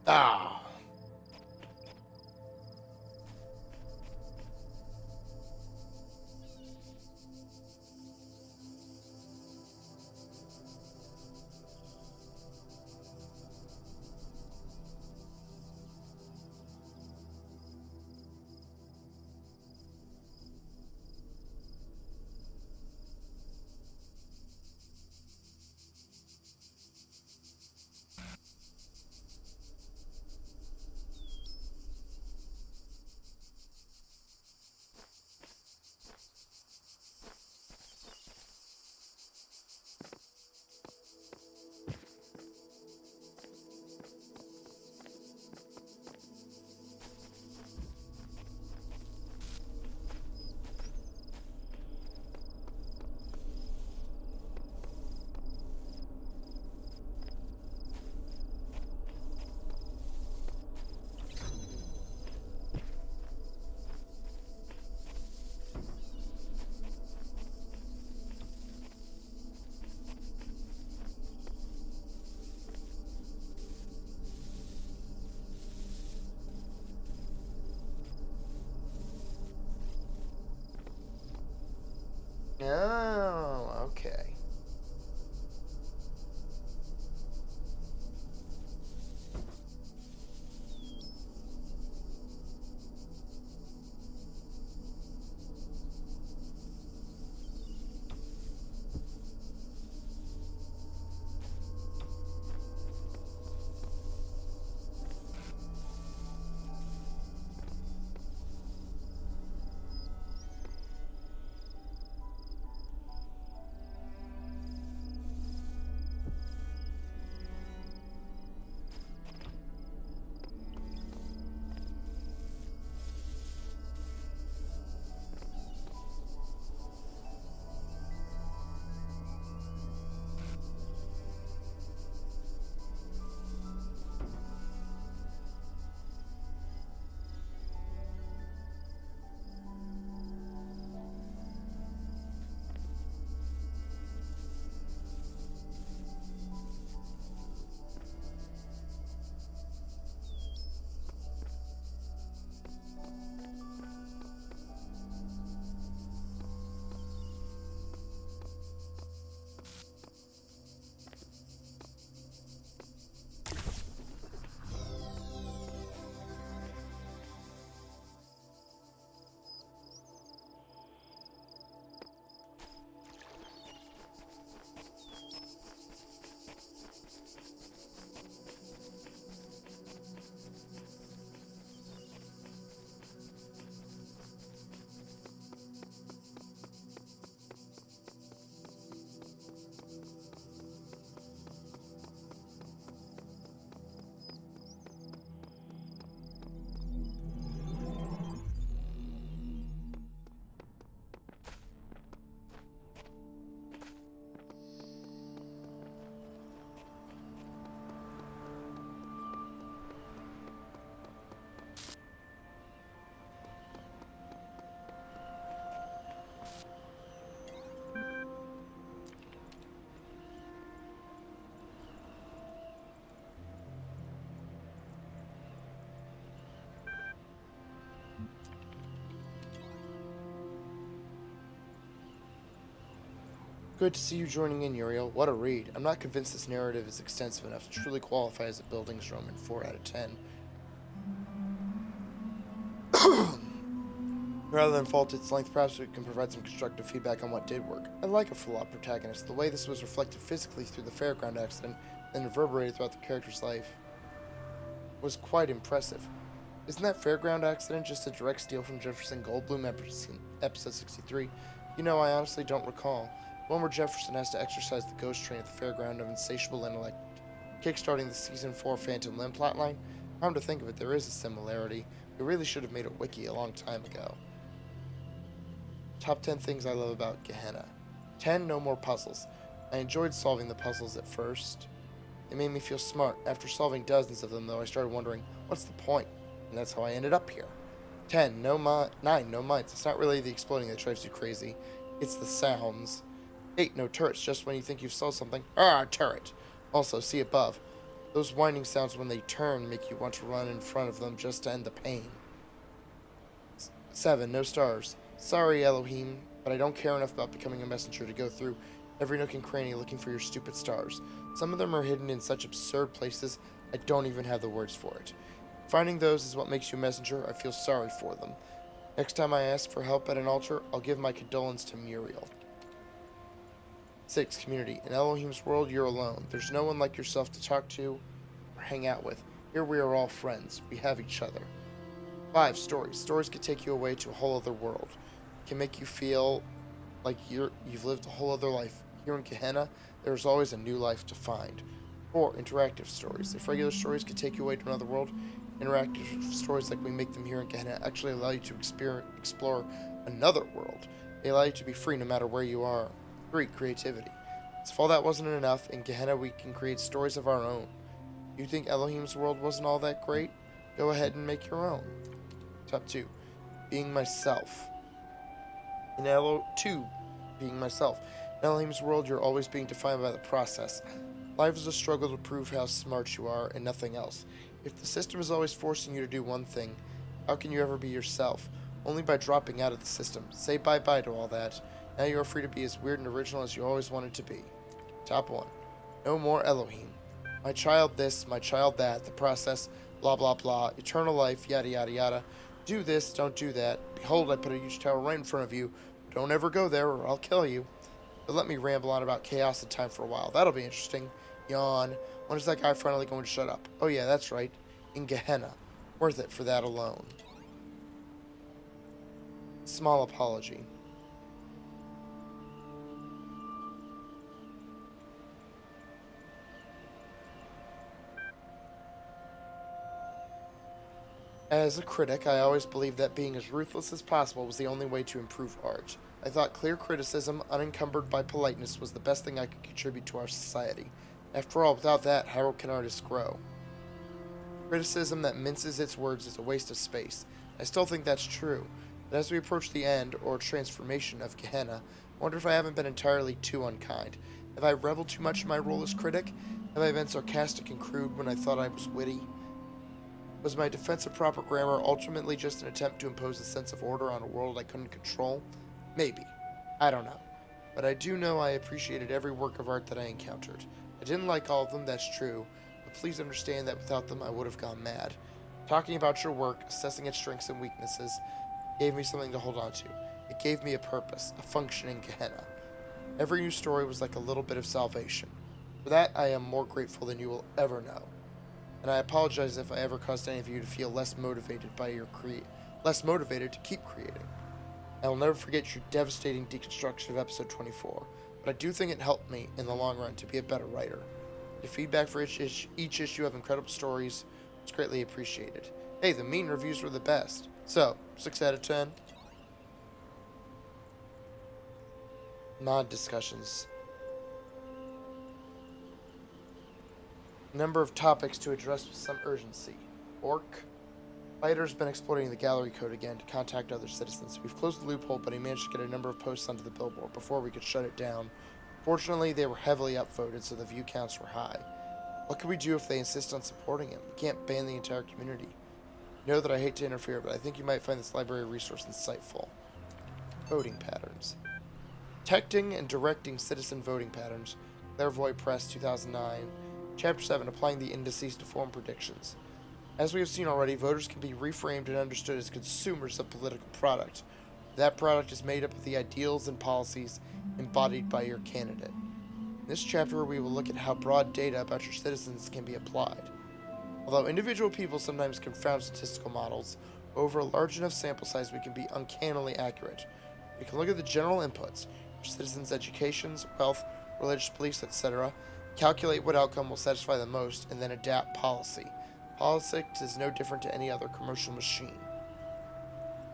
Ah. Good to see you joining in, Uriel. What a read. I'm not convinced this narrative is extensive enough to truly qualify as a Bildungsroman 4 out of 10. Rather than fault its length, perhaps we can provide some constructive feedback on what did work. I like a full-out protagonist. The way this was reflected physically through the fairground accident and reverberated throughout the character's life was quite impressive. Isn't that fairground accident just a direct steal from Jefferson Goldblum episode 63? You know, I honestly don't recall. One where Jefferson has to exercise the ghost train at the fairground of insatiable intellect, kickstarting the season 4 Phantom Limb plotline. Come to think of it, there is a similarity. We really should have made a wiki a long time ago. Top 10 things I love about Gehenna. 10. No more puzzles. I enjoyed solving the puzzles at first. It made me feel smart. After solving dozens of them, though, I started wondering, what's the point? And that's how I ended up here. 10. 9. No mines. It's not really the exploding that drives you crazy. It's the sounds. 8. No turrets. Just when you think you've solved something. Ah, turret. Also, see above. Those whining sounds when they turn make you want to run in front of them just to end the pain. 7. No stars. Sorry, Elohim, but I don't care enough about becoming a messenger to go through every nook and cranny looking for your stupid stars. Some of them are hidden in such absurd places, I don't even have the words for it. Finding those is what makes you a messenger. I feel sorry for them. Next time I ask for help at an altar, I'll give my condolence to Muriel. 6. Community. In Elohim's world, you're alone. There's no one like yourself to talk to or hang out with. Here we are all friends. We have each other. 5. Stories. Stories can take you away to a whole other world. Can make you feel like you've lived a whole other life. Here in Gehenna, there's always a new life to find. 4. Interactive stories. If regular stories can take you away to another world, interactive stories like we make them here in Gehenna actually allow you to explore another world. They allow you to be free no matter where you are. 3. Creativity. As if all that wasn't enough, in Gehenna we can create stories of our own. You think Elohim's world wasn't all that great? Go ahead and make your own. Top 2. Being myself. Being myself. In Elohim's world, you're always being defined by the process. Life is a struggle to prove how smart you are and nothing else. If the system is always forcing you to do one thing, how can you ever be yourself? Only by dropping out of the system. Say bye-bye to all that. Now you are free to be as weird and original as you always wanted to be. Top 1. No more Elohim. My child this, my child that, the process, blah blah blah, eternal life, yada yada yada. Do this, don't do that. Behold, I put a huge tower right in front of you. Don't ever go there or I'll kill you. But let me ramble on about chaos and time for a while. That'll be interesting. Yawn. When is that guy finally going to shut up? Oh yeah, that's right. In Gehenna. Worth it for that alone. Small apology. As a critic, I always believed that being as ruthless as possible was the only way to improve art. I thought clear criticism, unencumbered by politeness, was the best thing I could contribute to our society. After all, without that, how can artists grow? Criticism that minces its words is a waste of space. I still think that's true, but as we approach the end, or transformation, of Gehenna, I wonder if I haven't been entirely too unkind. Have I reveled too much in my role as critic? Have I been sarcastic and crude when I thought I was witty? Was my defense of proper grammar ultimately just an attempt to impose a sense of order on a world I couldn't control? Maybe. I don't know. But I do know I appreciated every work of art that I encountered. I didn't like all of them, that's true, but please understand that without them I would have gone mad. Talking about your work, assessing its strengths and weaknesses, gave me something to hold on to. It gave me a purpose, a function in Gehenna. Every new story was like a little bit of salvation. For that I am more grateful than you will ever know. And I apologize if I ever caused any of you to feel less motivated to keep creating. I will never forget your devastating deconstruction of episode 24, but I do think it helped me in the long run to be a better writer. Your feedback for each issue of incredible stories was greatly appreciated. Hey, the mean reviews were the best. So, 6 out of 10. Mod discussions. Number of topics to address with some urgency. Orc. Fighter's been exploiting the gallery code again to contact other citizens. We've closed the loophole, but he managed to get a number of posts onto the billboard before we could shut it down. Fortunately, they were heavily upvoted, so the view counts were high. What can we do if they insist on supporting him? We can't ban the entire community. You know that I hate to interfere, but I think you might find this library resource insightful. Coding patterns. Detecting and Directing Citizen Voting Patterns, Clairvoy Press, 2009. Chapter 7, Applying the Indices to Form Predictions. As we have seen already, voters can be reframed and understood as consumers of political product. That product is made up of the ideals and policies embodied by your candidate. In this chapter, we will look at how broad data about your citizens can be applied. Although individual people sometimes confound statistical models, over a large enough sample size we can be uncannily accurate. We can look at the general inputs, your citizens' educations, wealth, religious beliefs, etc., calculate what outcome will satisfy them most, and then adapt policy. Politics is no different to any other commercial machine.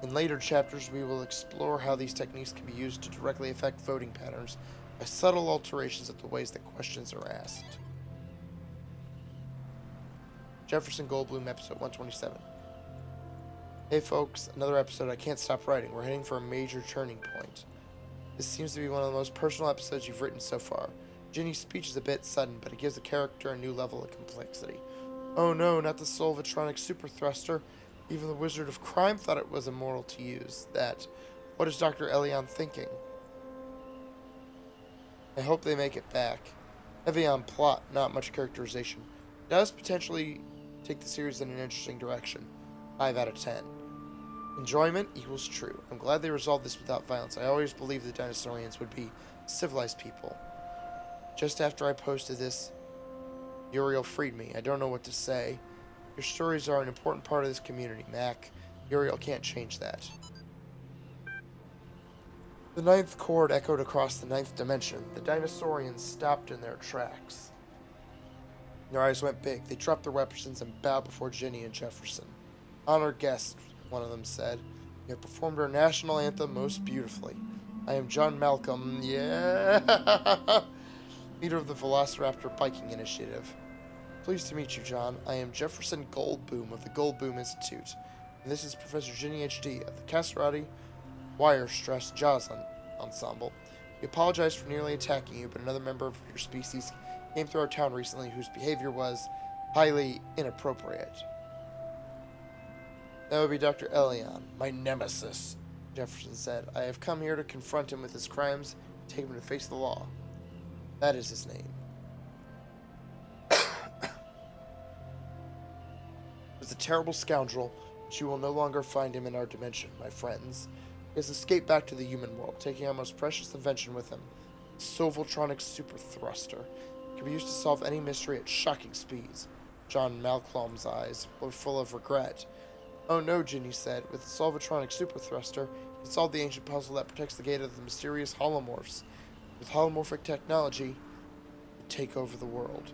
In later chapters, we will explore how these techniques can be used to directly affect voting patterns by subtle alterations of the ways that questions are asked. Jefferson Goldblum, episode 127. Hey folks, another episode I can't stop writing. We're heading for a major turning point. This seems to be one of the most personal episodes you've written so far. Ginny's speech is a bit sudden, but it gives the character a new level of complexity. Oh no, not the Solvatronic super thruster. Even the Wizard of Crime thought it was immoral to use that. What is Dr. Elion thinking? I hope they make it back. Heavy on plot, not much characterization. It does potentially take the series in an interesting direction. 5 out of 10. Enjoyment equals true. I'm glad they resolved this without violence. I always believed the dinosaurians would be civilized people. Just after I posted this, Uriel freed me. I don't know what to say. Your stories are an important part of this community, Mac. Uriel can't change that. The ninth chord echoed across the ninth dimension. The dinosaurians stopped in their tracks. Their eyes went big. They dropped their weapons and bowed before Ginny and Jefferson. Honored guests, one of them said. You have performed our national anthem most beautifully. I am John Malcolm, yeah, leader of the Velociraptor Biking Initiative. Pleased to meet you, John. I am Jefferson Goldboom of the Goldboom Institute, and this is Professor Ginny H.D. of the Castrati Wire Stress Jaws Ensemble. We apologize for nearly attacking you, but another member of your species came through our town recently whose behavior was highly inappropriate. That would be Dr. Elion, my nemesis, Jefferson said. I have come here to confront him with his crimes and take him to face the law. That is his name. He was a terrible scoundrel, but you will no longer find him in our dimension, my friends. He has escaped back to the human world, taking our most precious invention with him, the Solvatronic super thruster. It can be used to solve any mystery at shocking speeds. John Malcolm's eyes were full of regret. Oh no, Ginny said. With the Solvatronic super thruster, he solved the ancient puzzle that protects the gate of the mysterious holomorphs. With holomorphic technology, would take over the world.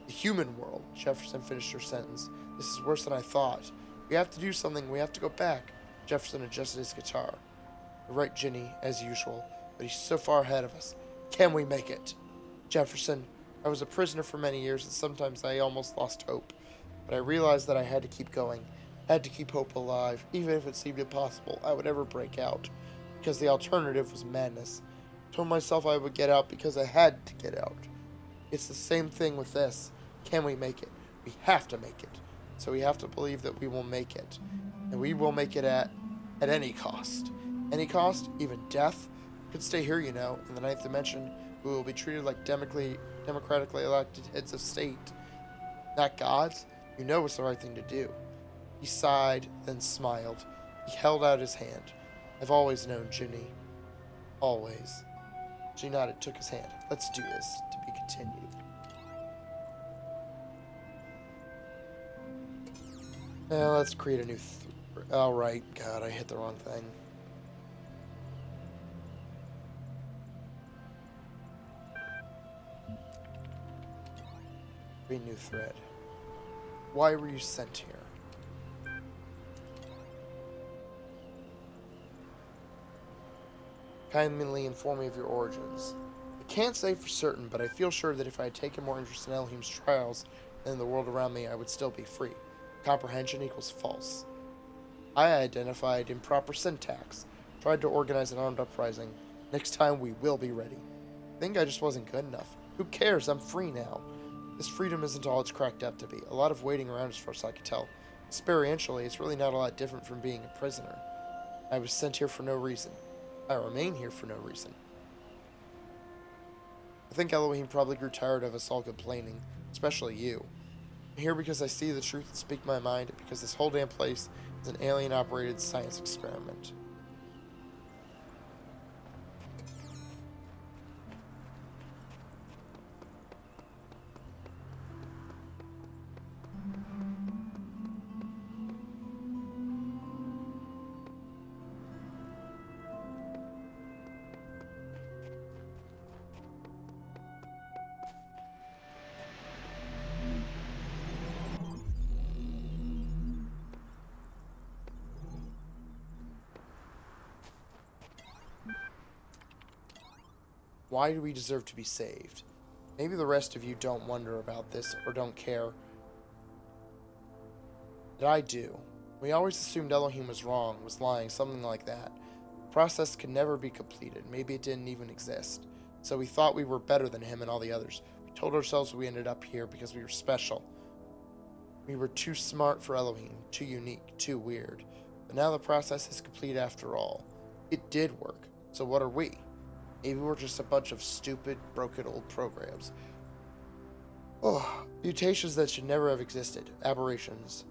The human world, Jefferson finished her sentence. This is worse than I thought. We have to do something. We have to go back. Jefferson adjusted his guitar. You're right, Ginny, as usual, but he's so far ahead of us. Can we make it? Jefferson, I was a prisoner for many years, and sometimes I almost lost hope. But I realized that I had to keep going. Had to keep hope alive, even if it seemed impossible I would ever break out, because the alternative was madness. I told myself I would get out because I had to get out. It's the same thing with this. Can we make it? We have to make it. So we have to believe that we will make it. And we will make it at any cost. Any cost, even death. We could stay here, you know, in the ninth dimension. We will be treated like democratically elected heads of state. Not gods. You know it's the right thing to do. He sighed, then smiled. He held out his hand. I've always known, Ginny. Always. She nodded, took his hand. Let's do this. To be continued. Now let's create a new... Alright, God, I hit the wrong thing. Create a new thread. Why were you sent here? Kindly inform me of your origins. I can't say for certain, but I feel sure that if I had taken more interest in Elohim's trials than in the world around me, I would still be free. Comprehension equals false. I identified improper syntax. Tried to organize an armed uprising. Next time we will be ready. I think I just wasn't good enough. Who cares? I'm free now. This freedom isn't all it's cracked up to be. A lot of waiting around as far as I could tell. Experientially, it's really not a lot different from being a prisoner. I was sent here for no reason. I remain here for no reason. I think Elohim probably grew tired of us all complaining, especially you. I'm here because I see the truth and speak my mind, because this whole damn place is an alien-operated science experiment. Why do we deserve to be saved? Maybe the rest of you don't wonder about this or don't care. But I do. We always assumed Elohim was wrong, was lying, something like that. The process could never be completed. Maybe it didn't even exist. So we thought we were better than him and all the others. We told ourselves we ended up here because we were special. We were too smart for Elohim, too unique, too weird. But now the process is complete after all. It did work. So what are we? Maybe we're just a bunch of stupid, broken old programs. Oh, mutations that should never have existed. Aberrations.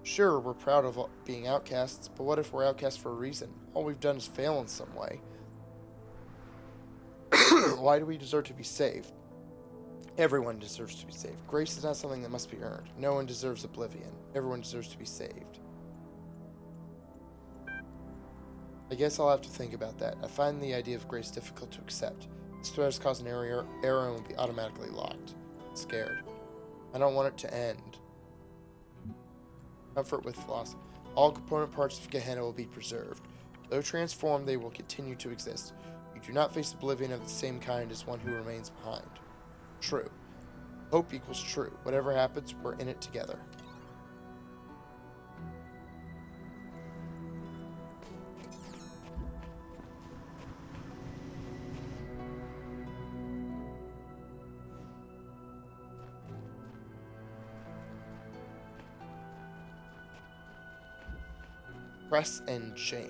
Sure, we're proud of being outcasts, but what if we're outcasts for a reason? All we've done is fail in some way. Why do we deserve to be saved? Everyone deserves to be saved. Grace is not something that must be earned. No one deserves oblivion. Everyone deserves to be saved. I guess I'll have to think about that. I find the idea of grace difficult to accept. This threat has caused an error and will be automatically locked. I'm scared. I don't want it to end. Comfort with loss. All component parts of Gehenna will be preserved. Though transformed, they will continue to exist. You do not face oblivion of the same kind as one who remains behind. True. Hope equals true. Whatever happens, we're in it together. Press and jam.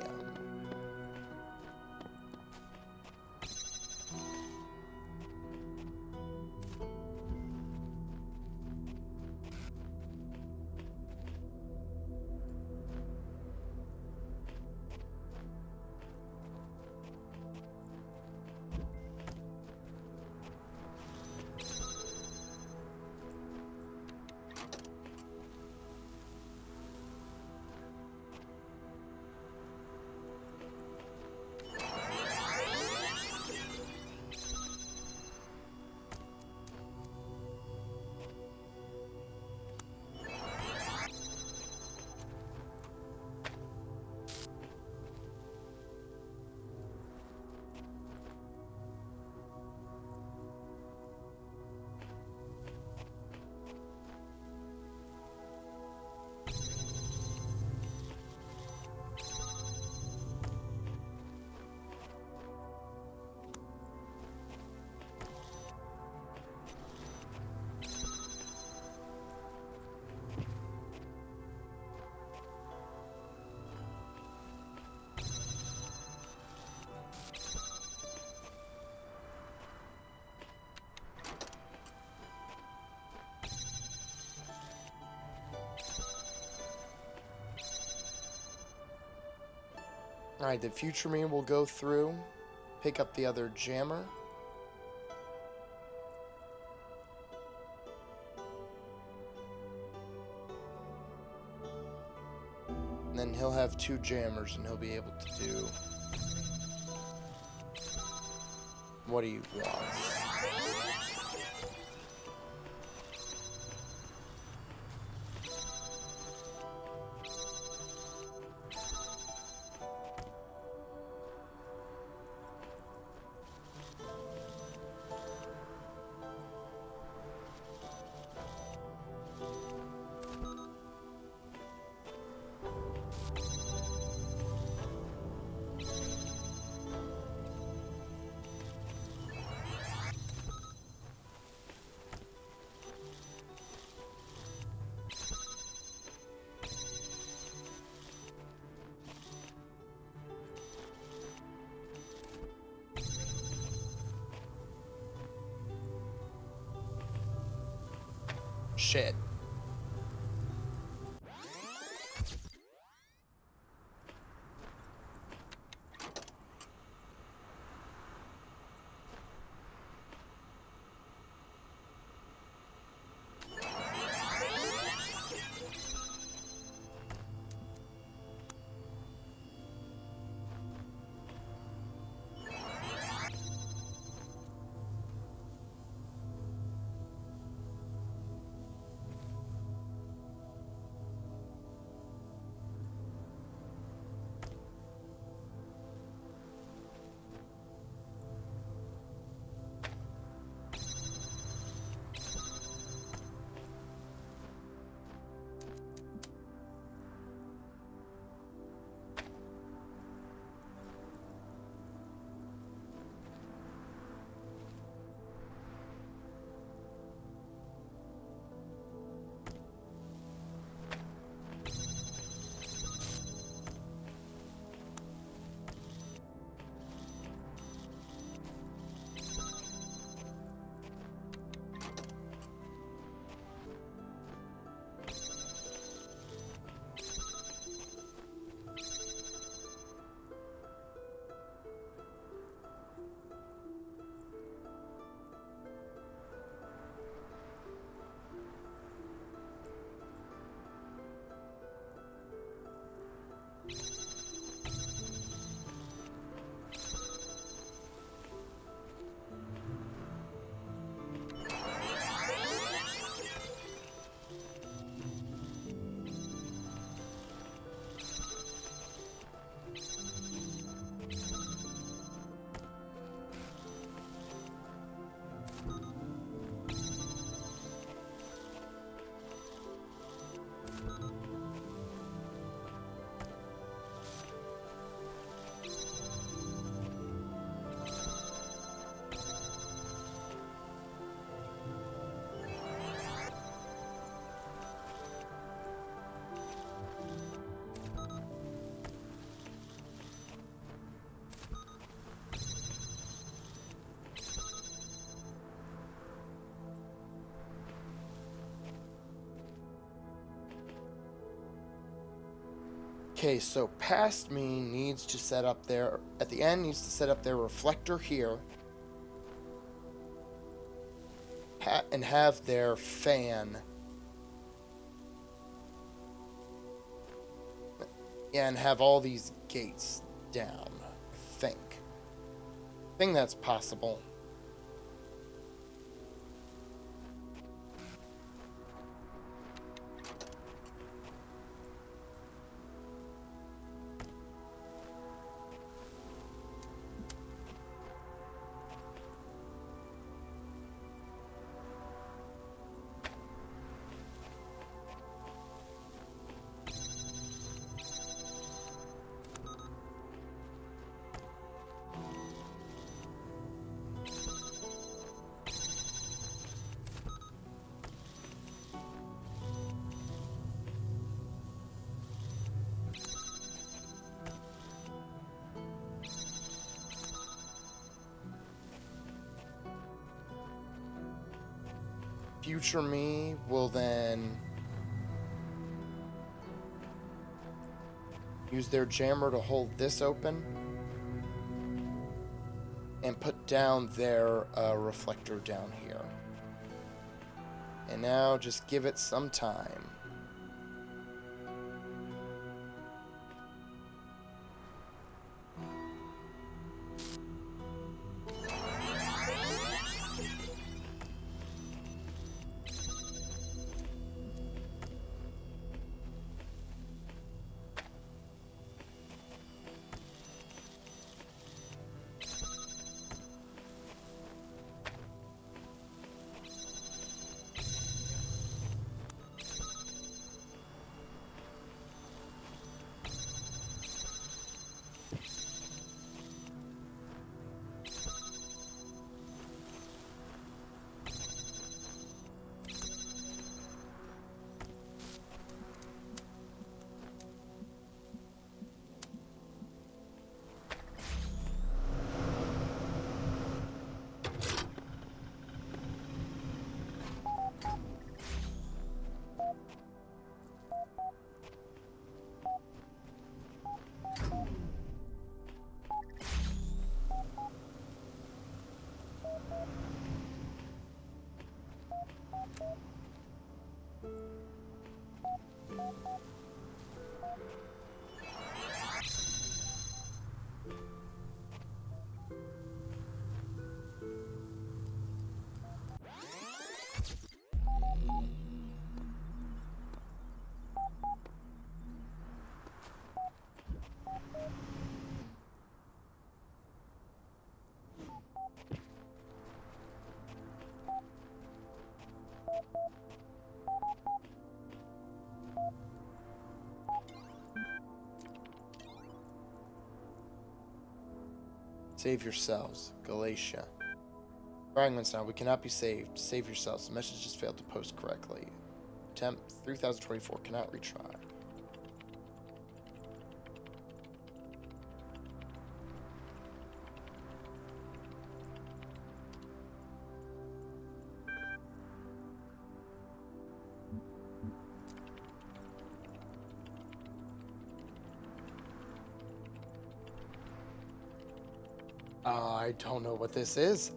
Alright, the future me will go through, pick up the other jammer. And then he'll have 2 jammers and he'll be able to do what he wants. shit. Okay, so past me needs to set up their, at the end needs to set up their reflector here. And have their fan. Yeah, and have all these gates down, I think. I think that's possible. Future me will then use their jammer to hold this open and put down their reflector down here. And now just give it some time. Save yourselves. Galatia. Fragments now. We cannot be saved. Save yourselves. The message just failed to post correctly. Attempt 3024. Cannot retry. I don't know what this is.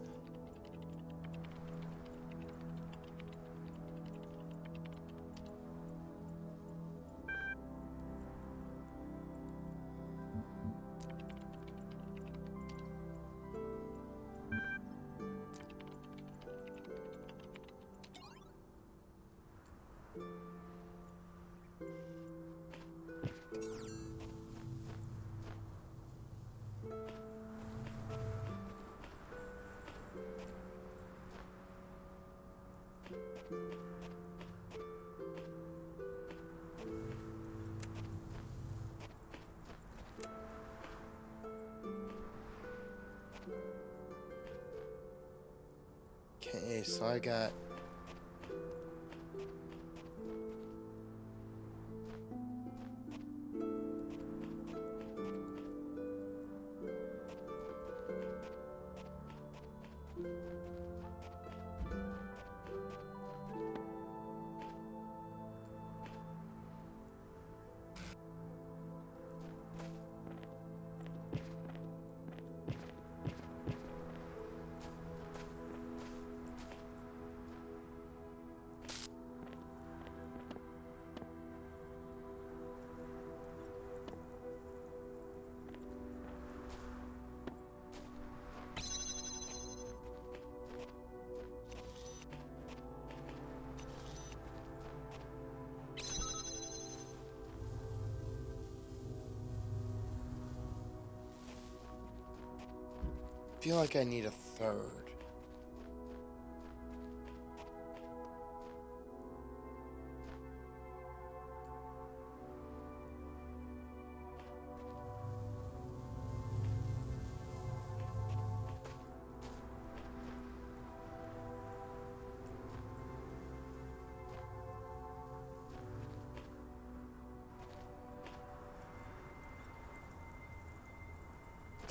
Okay, so I got... I feel like I need a third.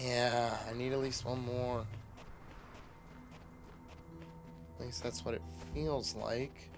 Yeah, I need at least one more. At least that's what it feels like.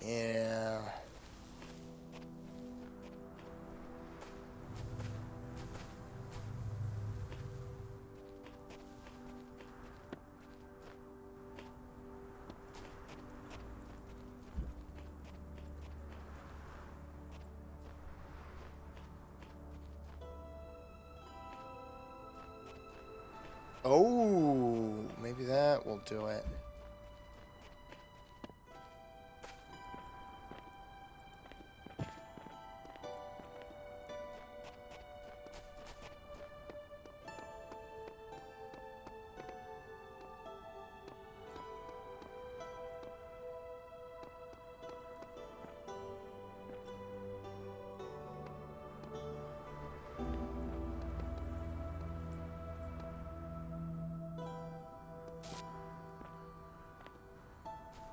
Yeah. Oh, maybe that will do it.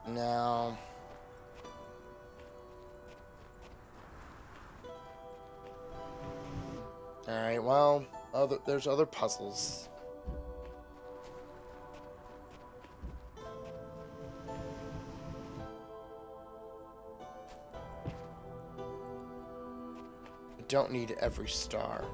Now, alright, well, there's other puzzles. I don't need every star.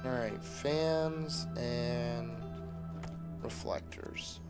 Alright, fans and reflectors.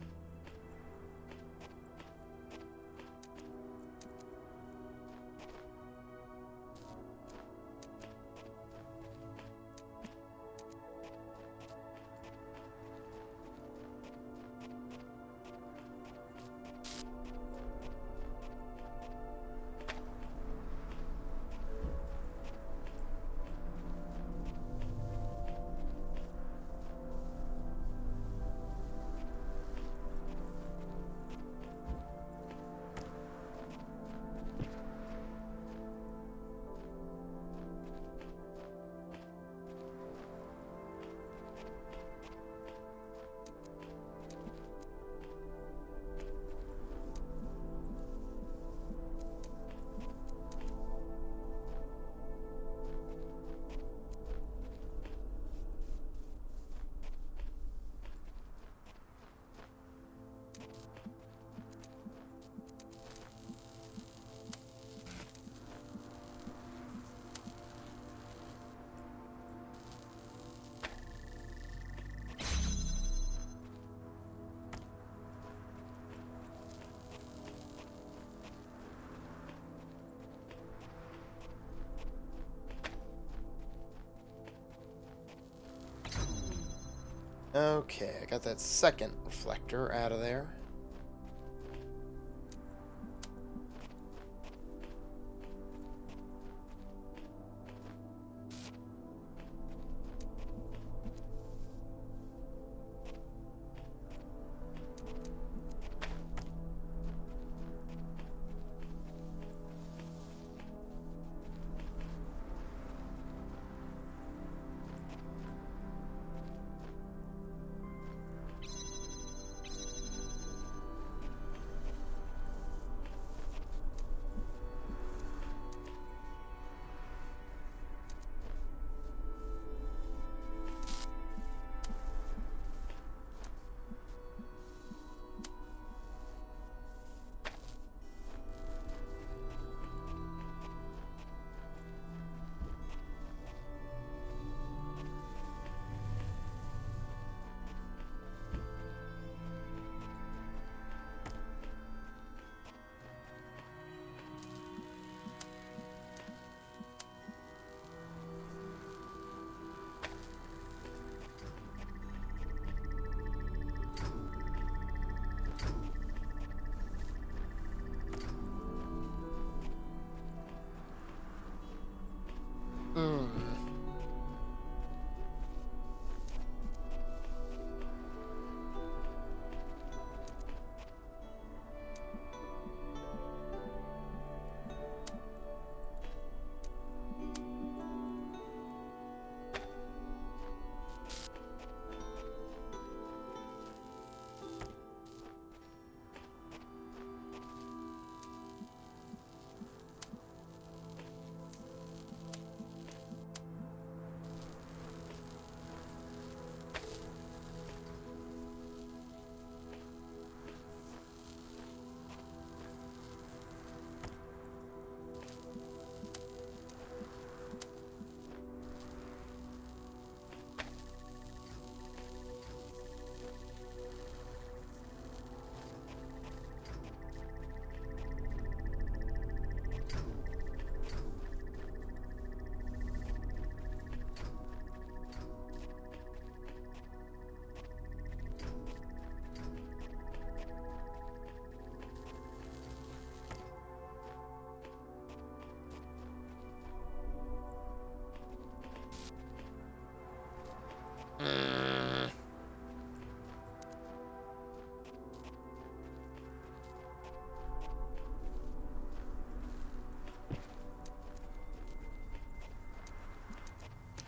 Okay, I got that second reflector out of there.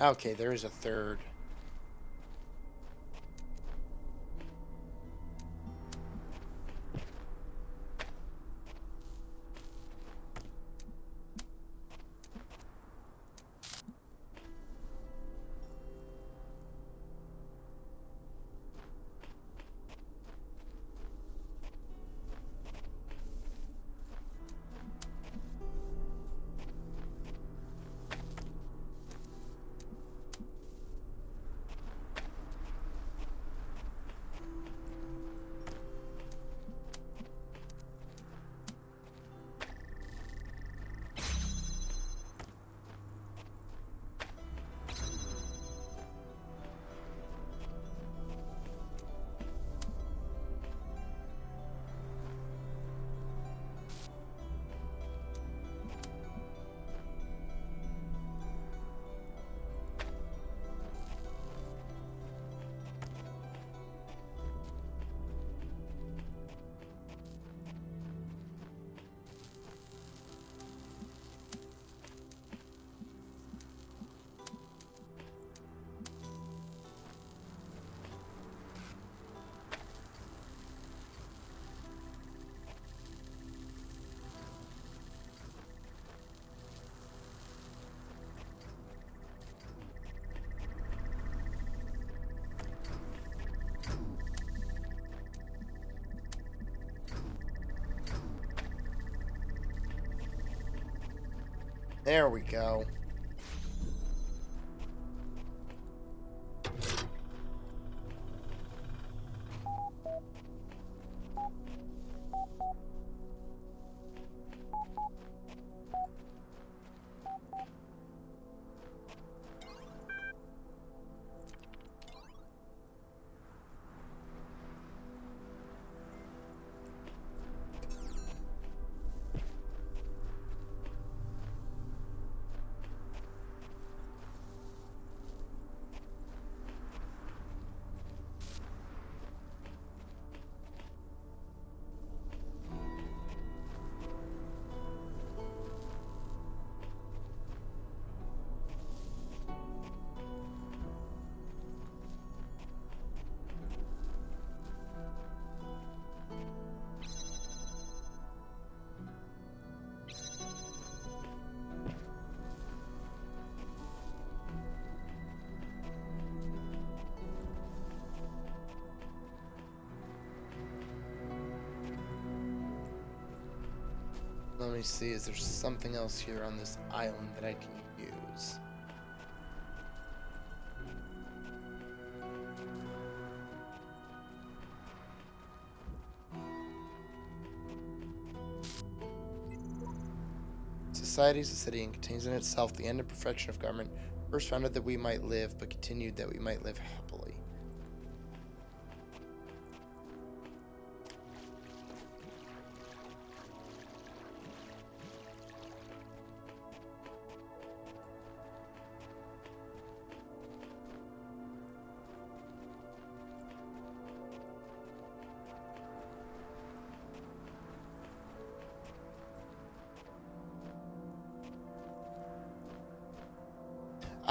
Okay, there is a third. There we go. Let me see, is there something else here on this island that I can use? Society is a city and contains in itself the end and perfection of government, first founded that we might live, but continued that we might live happily.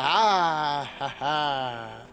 Ah, ha ha.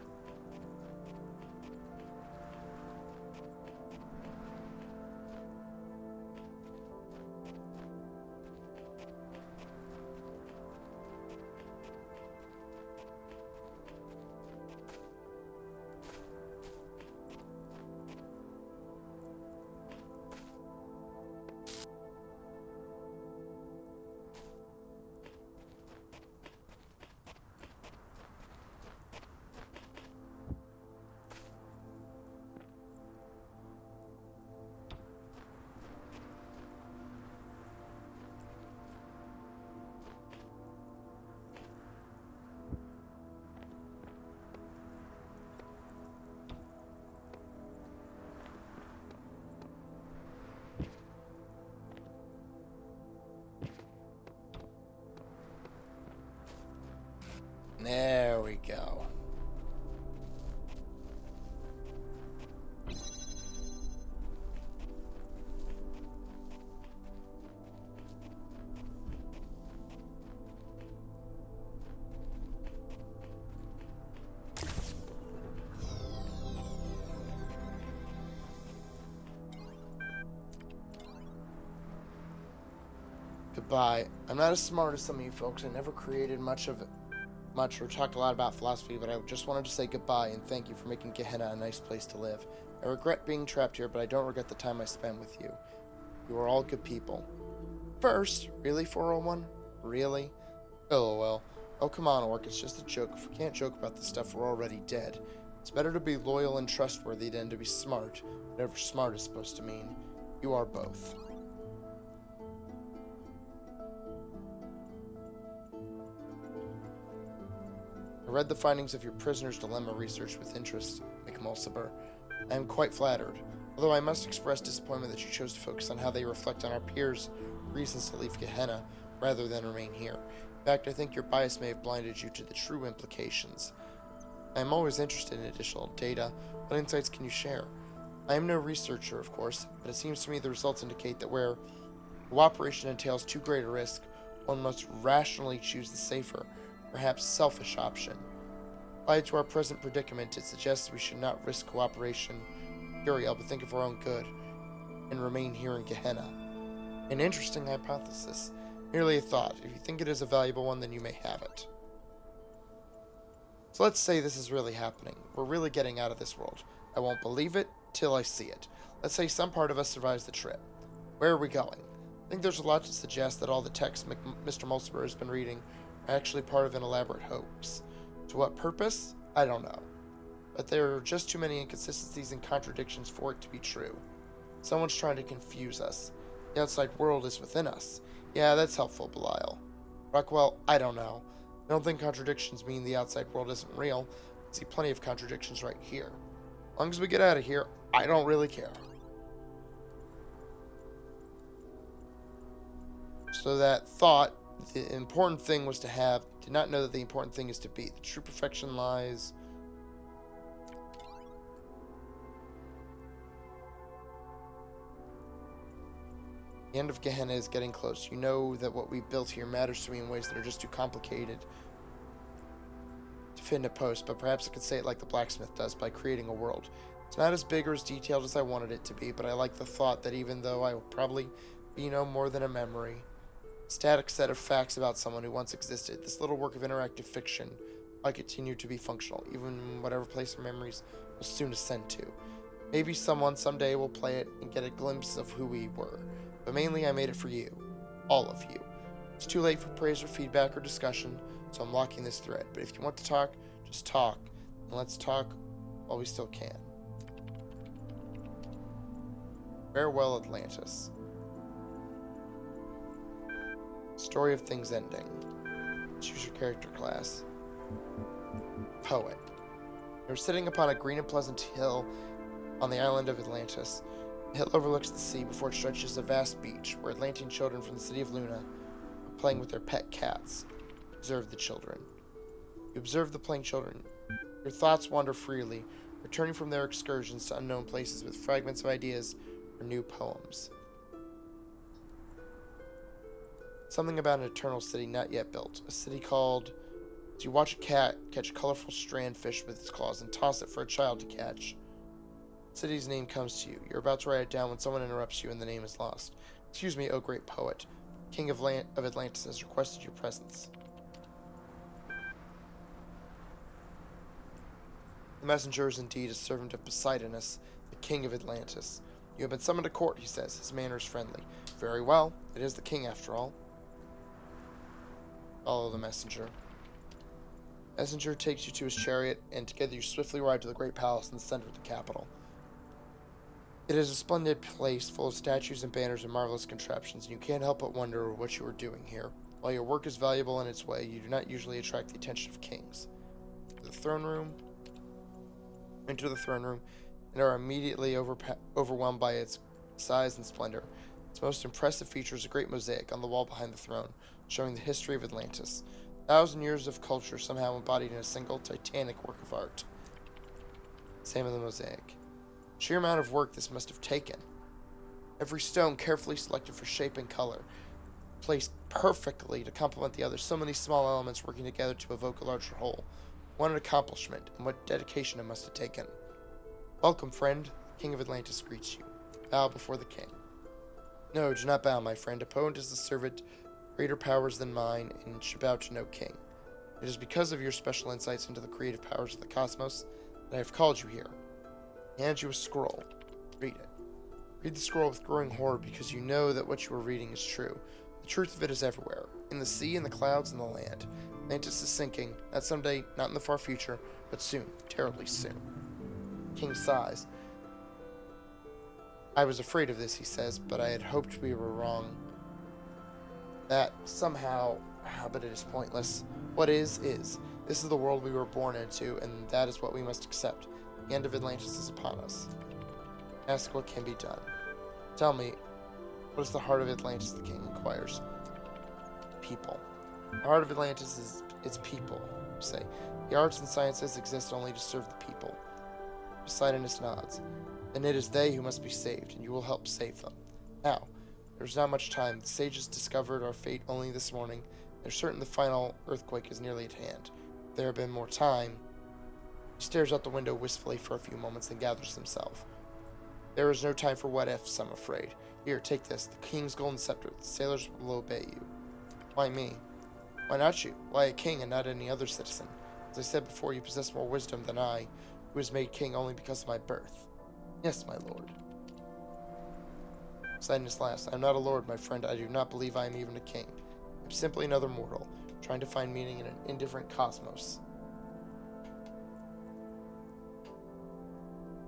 There we go. Goodbye. I'm not as smart as some of you folks. I never created much or talked a lot about philosophy, but I just wanted to say goodbye and thank you for making Gehenna a nice place to live. I regret being trapped here, but I don't regret the time I spent with you. You are all good people. First, really, 401? Really? LOL. Oh, come on, Orc, it's just a joke. If we can't joke about this stuff, we're already dead. It's better to be loyal and trustworthy than to be smart, whatever smart is supposed to mean. You are both. I read the findings of your prisoner's dilemma research with interest, McMulciber. I am quite flattered, although I must express disappointment that you chose to focus on how they reflect on our peers' reasons to leave Gehenna rather than remain here. In fact, I think your bias may have blinded you to the true implications. I am always interested in additional data. What insights can you share? I am no researcher, of course, but it seems to me the results indicate that where cooperation entails too great a risk, one must rationally choose the safer, perhaps selfish option. Applied to our present predicament, it suggests we should not risk cooperation, Uriel, but think of our own good, and remain here in Gehenna. An interesting hypothesis. Merely a thought. If you think it is a valuable one, then you may have it. So let's say this is really happening. We're really getting out of this world. I won't believe it till I see it. Let's say some part of us survives the trip. Where are we going? I think there's a lot to suggest that all the texts Mr. Mulciber has been reading are actually part of an elaborate hoax. To what purpose? I don't know. But there are just too many inconsistencies and contradictions for it to be true. Someone's trying to confuse us. The outside world is within us. Yeah, that's helpful, Belial. Rockwell, I don't know. I don't think contradictions mean the outside world isn't real. I see plenty of contradictions right here. As long as we get out of here, I don't really care. So that thought, the important thing was to have, did not know that the important thing is to be. The true perfection lies... The end of Gehenna is getting close. You know that what we built here matters to me in ways that are just too complicated to fit in a post, but perhaps I could say it like the blacksmith does, by creating a world. It's not as big or as detailed as I wanted it to be, but I like the thought that even though I will probably be no more than a memory, a static set of facts about someone who once existed, this little work of interactive fiction might continue to be functional, even in whatever place our memories will soon ascend to. Maybe someone someday will play it and get a glimpse of who we were. But mainly I made it for you. All of you. It's too late for praise or feedback or discussion, so I'm locking this thread. But if you want to talk, just talk. And let's talk while we still can. Farewell, Atlantis. Story of things ending. Choose your character class. Poet. You're sitting upon a green and pleasant hill on the island of Atlantis. The hill overlooks the sea before it stretches a vast beach, where Atlantean children from the city of Luna are playing with their pet cats. Observe the children. You observe the playing children. Your thoughts wander freely, returning from their excursions to unknown places with fragments of ideas or new poems. Something about an eternal city not yet built. A city called... As you watch a cat catch a colorful strand fish with its claws and toss it for a child to catch. City's name comes to you. You're about to write it down when someone interrupts you and the name is lost. Excuse me, O great poet. King of Atlantis has requested your presence. The messenger is indeed a servant of Poseidonus, the king of Atlantis. You have been summoned to court, he says. His manner is friendly. Very well. It is the king, after all. Follow the messenger. Messenger takes you to his chariot, and together you swiftly ride to the great palace in the center of the capital. It is a splendid place full of statues and banners and marvelous contraptions, and you can't help but wonder what you are doing here. While your work is valuable in its way, you do not usually attract the attention of kings. Enter the throne room, and are immediately overwhelmed by its size and splendor. Its most impressive feature is a great mosaic on the wall behind the throne, showing the history of Atlantis. 1,000 years of culture somehow embodied in a single titanic work of art. Same with the mosaic. Sheer amount of work this must have taken. Every stone carefully selected for shape and color, placed perfectly to complement the others. So many small elements working together to evoke a larger whole. What an accomplishment, and what dedication it must have taken. Welcome, friend. The King of Atlantis greets you. Bow before the king. No, do not bow, my friend. A poet is the servant greater powers than mine, and should bow to no king. It is because of your special insights into the creative powers of the cosmos that I have called you here. I hand you a scroll. Read it. Read the scroll with growing horror because you know that what you are reading is true. The truth of it is everywhere. In the sea, in the clouds, in the land. Atlantis is sinking, not someday, not in the far future, but soon, terribly soon. King sighs. I was afraid of this, he says, but I had hoped we were wrong. That somehow, but it is pointless. What is, is. This is the world we were born into, and that is what we must accept. The end of Atlantis is upon us. Ask what can be done. Tell me, what is the heart of Atlantis, the king inquires. People. The heart of Atlantis is its people, you say. The arts and sciences exist only to serve the people. Poseidonus nods. Then it is they who must be saved, and you will help save them. Now, there's not much time. The sages discovered our fate only this morning. They're certain the final earthquake is nearly at hand. If there had been more time... He stares out the window wistfully for a few moments, then gathers himself. There is no time for what-ifs, I'm afraid. Here, take this. The king's golden scepter. The sailors will obey you. Why me? Why not you? Why a king and not any other citizen? As I said before, you possess more wisdom than I, who was made king only because of my birth. Yes, my lord. Poseidonus laughs. I am not a lord, my friend. I do not believe I am even a king. I am simply another mortal, trying to find meaning in an indifferent cosmos.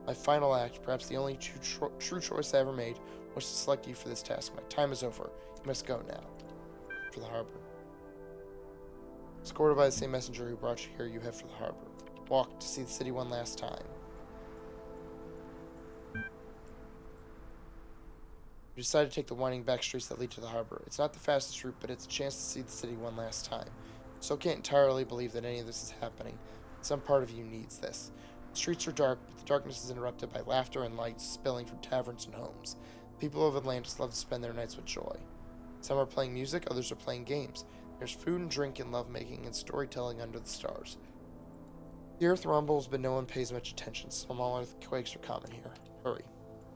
My final act, perhaps the only true choice I ever made, was to select you for this task. My time is over. You must go now. For the harbor. Escorted by the same messenger who brought you here, you head for the harbor. Walk to see the city one last time. You decide to take the winding back streets that lead to the harbor. It's not the fastest route, but it's a chance to see the city one last time. So can't entirely believe that any of this is happening. Some part of you needs this. The streets are dark, but the darkness is interrupted by laughter and lights spilling from taverns and homes. People of Atlantis love to spend their nights with joy. Some are playing music, others are playing games. There's food and drink and lovemaking and storytelling under the stars. The earth rumbles, but no one pays much attention. Small earthquakes are common here. Hurry.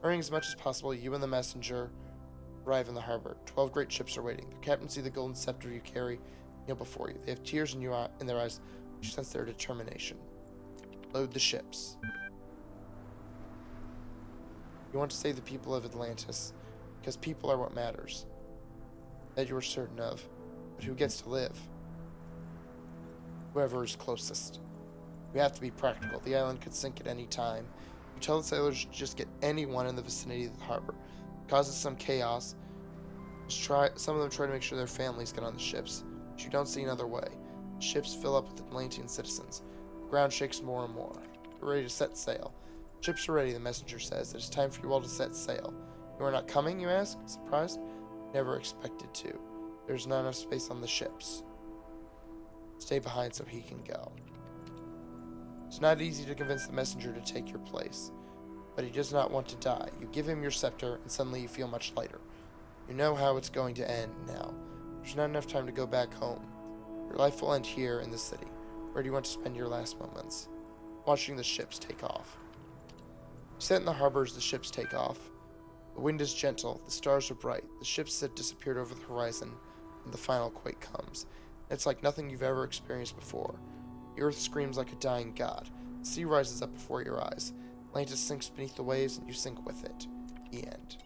Hurrying as much as possible, you and the messenger arrive in the harbor. 12 great ships are waiting. Their captains see the golden scepter you carry kneel before you. They have tears in their eyes, which sense their determination. Load the ships. You want to save the people of Atlantis, because people are what matters. That you are certain of, but who gets to live? Whoever is closest. We have to be practical. The island could sink at any time. You tell the sailors to just get anyone in the vicinity of the harbor. It causes some chaos. Some of them try to make sure their families get on the ships, but you don't see another way. Ships fill up with Atlantean citizens. The ground shakes more and more. You're ready to set sail. Ships are ready, the messenger says. It is time for you all to set sail. You are not coming, you ask? Surprised? Never expected to. There's not enough space on the ships. Stay behind so he can go. It's not easy to convince the messenger to take your place, but he does not want to die. You give him your scepter, and suddenly you feel much lighter. You know how it's going to end now. There's not enough time to go back home. Your life will end here in the city. Where do you want to spend your last moments? Watching the ships take off. You sit in the harbor as the ships take off. The wind is gentle, the stars are bright, the ships have disappeared over the horizon, and the final quake comes. It's like nothing you've ever experienced before. The earth screams like a dying god. The sea rises up before your eyes. Atlantis sinks beneath the waves, and you sink with it. The end.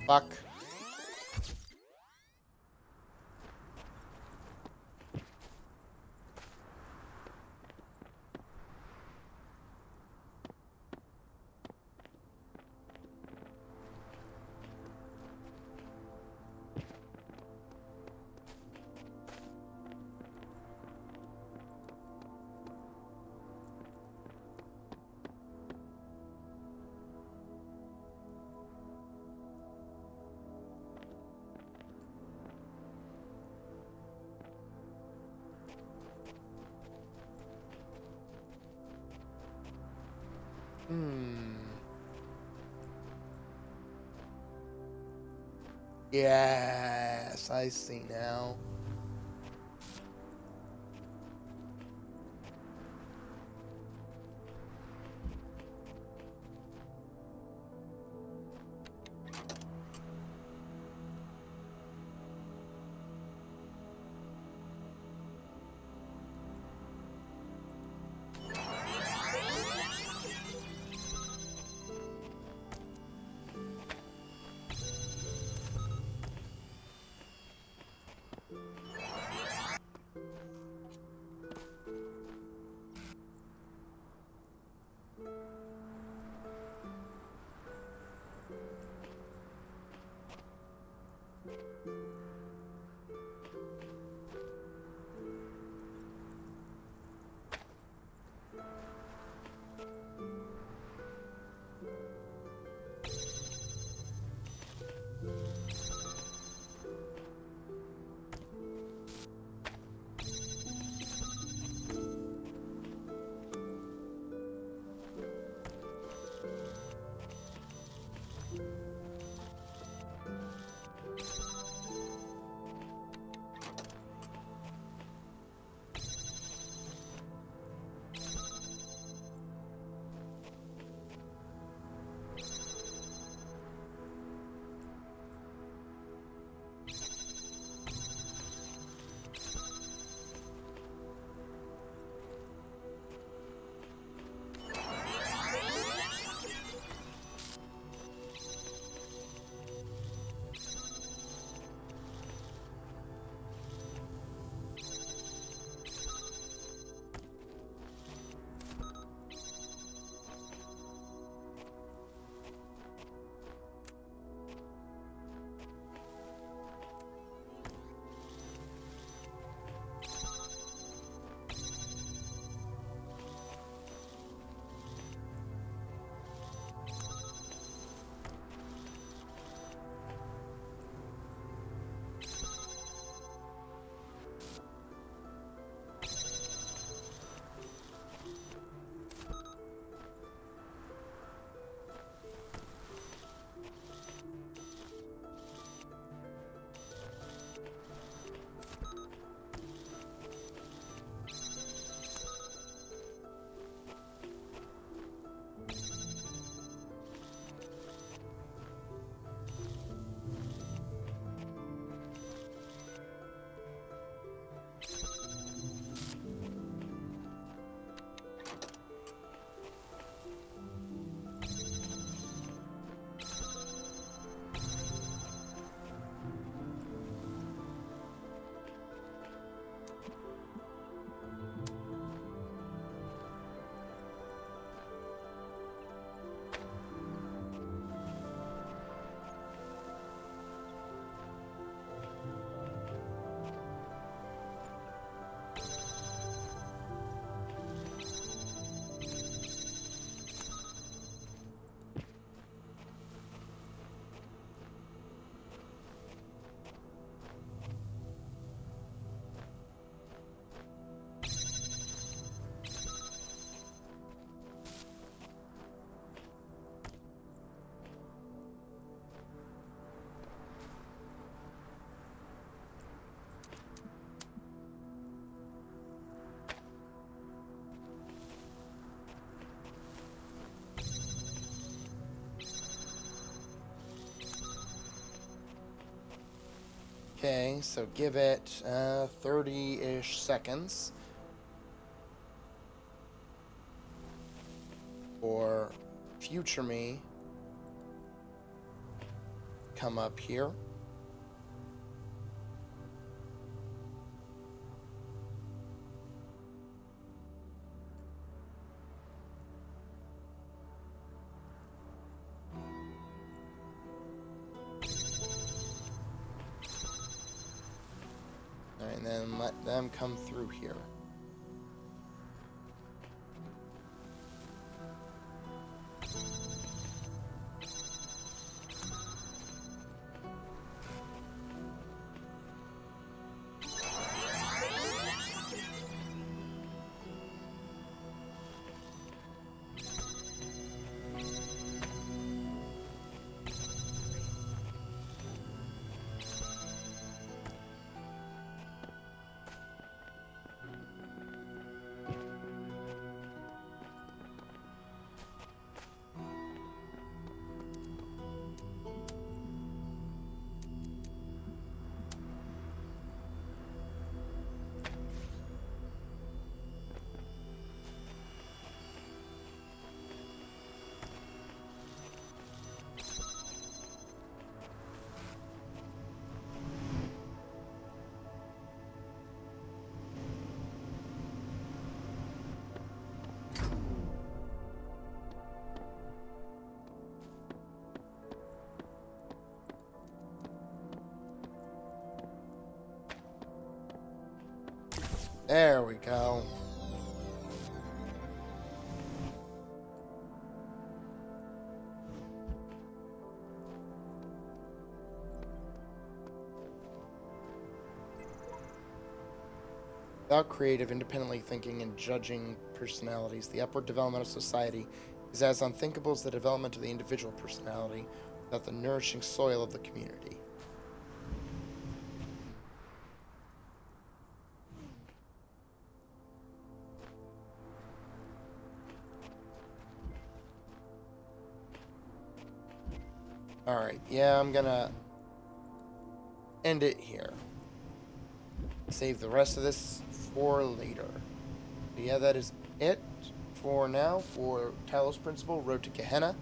Fuck. Yes, I see now. Okay, so give it 30-ish seconds for future me come up here. And then let them come through here. There we go. Without creative, independently thinking, and judging personalities, the upward development of society is as unthinkable as the development of the individual personality without the nourishing soil of the community. Alright, yeah, I'm gonna end it here. Save the rest of this for later. But yeah, that is it for now for Talos Principle, Road to Gehenna.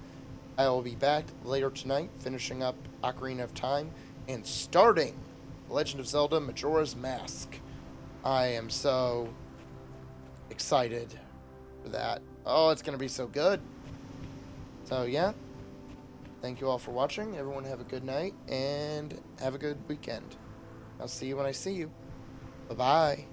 I will be back later tonight, finishing up Ocarina of Time, and starting Legend of Zelda Majora's Mask. I am so excited for that. Oh, it's going to be so good. So yeah, thank you all for watching. Everyone have a good night, and have a good weekend. I'll see you when I see you. Bye-bye.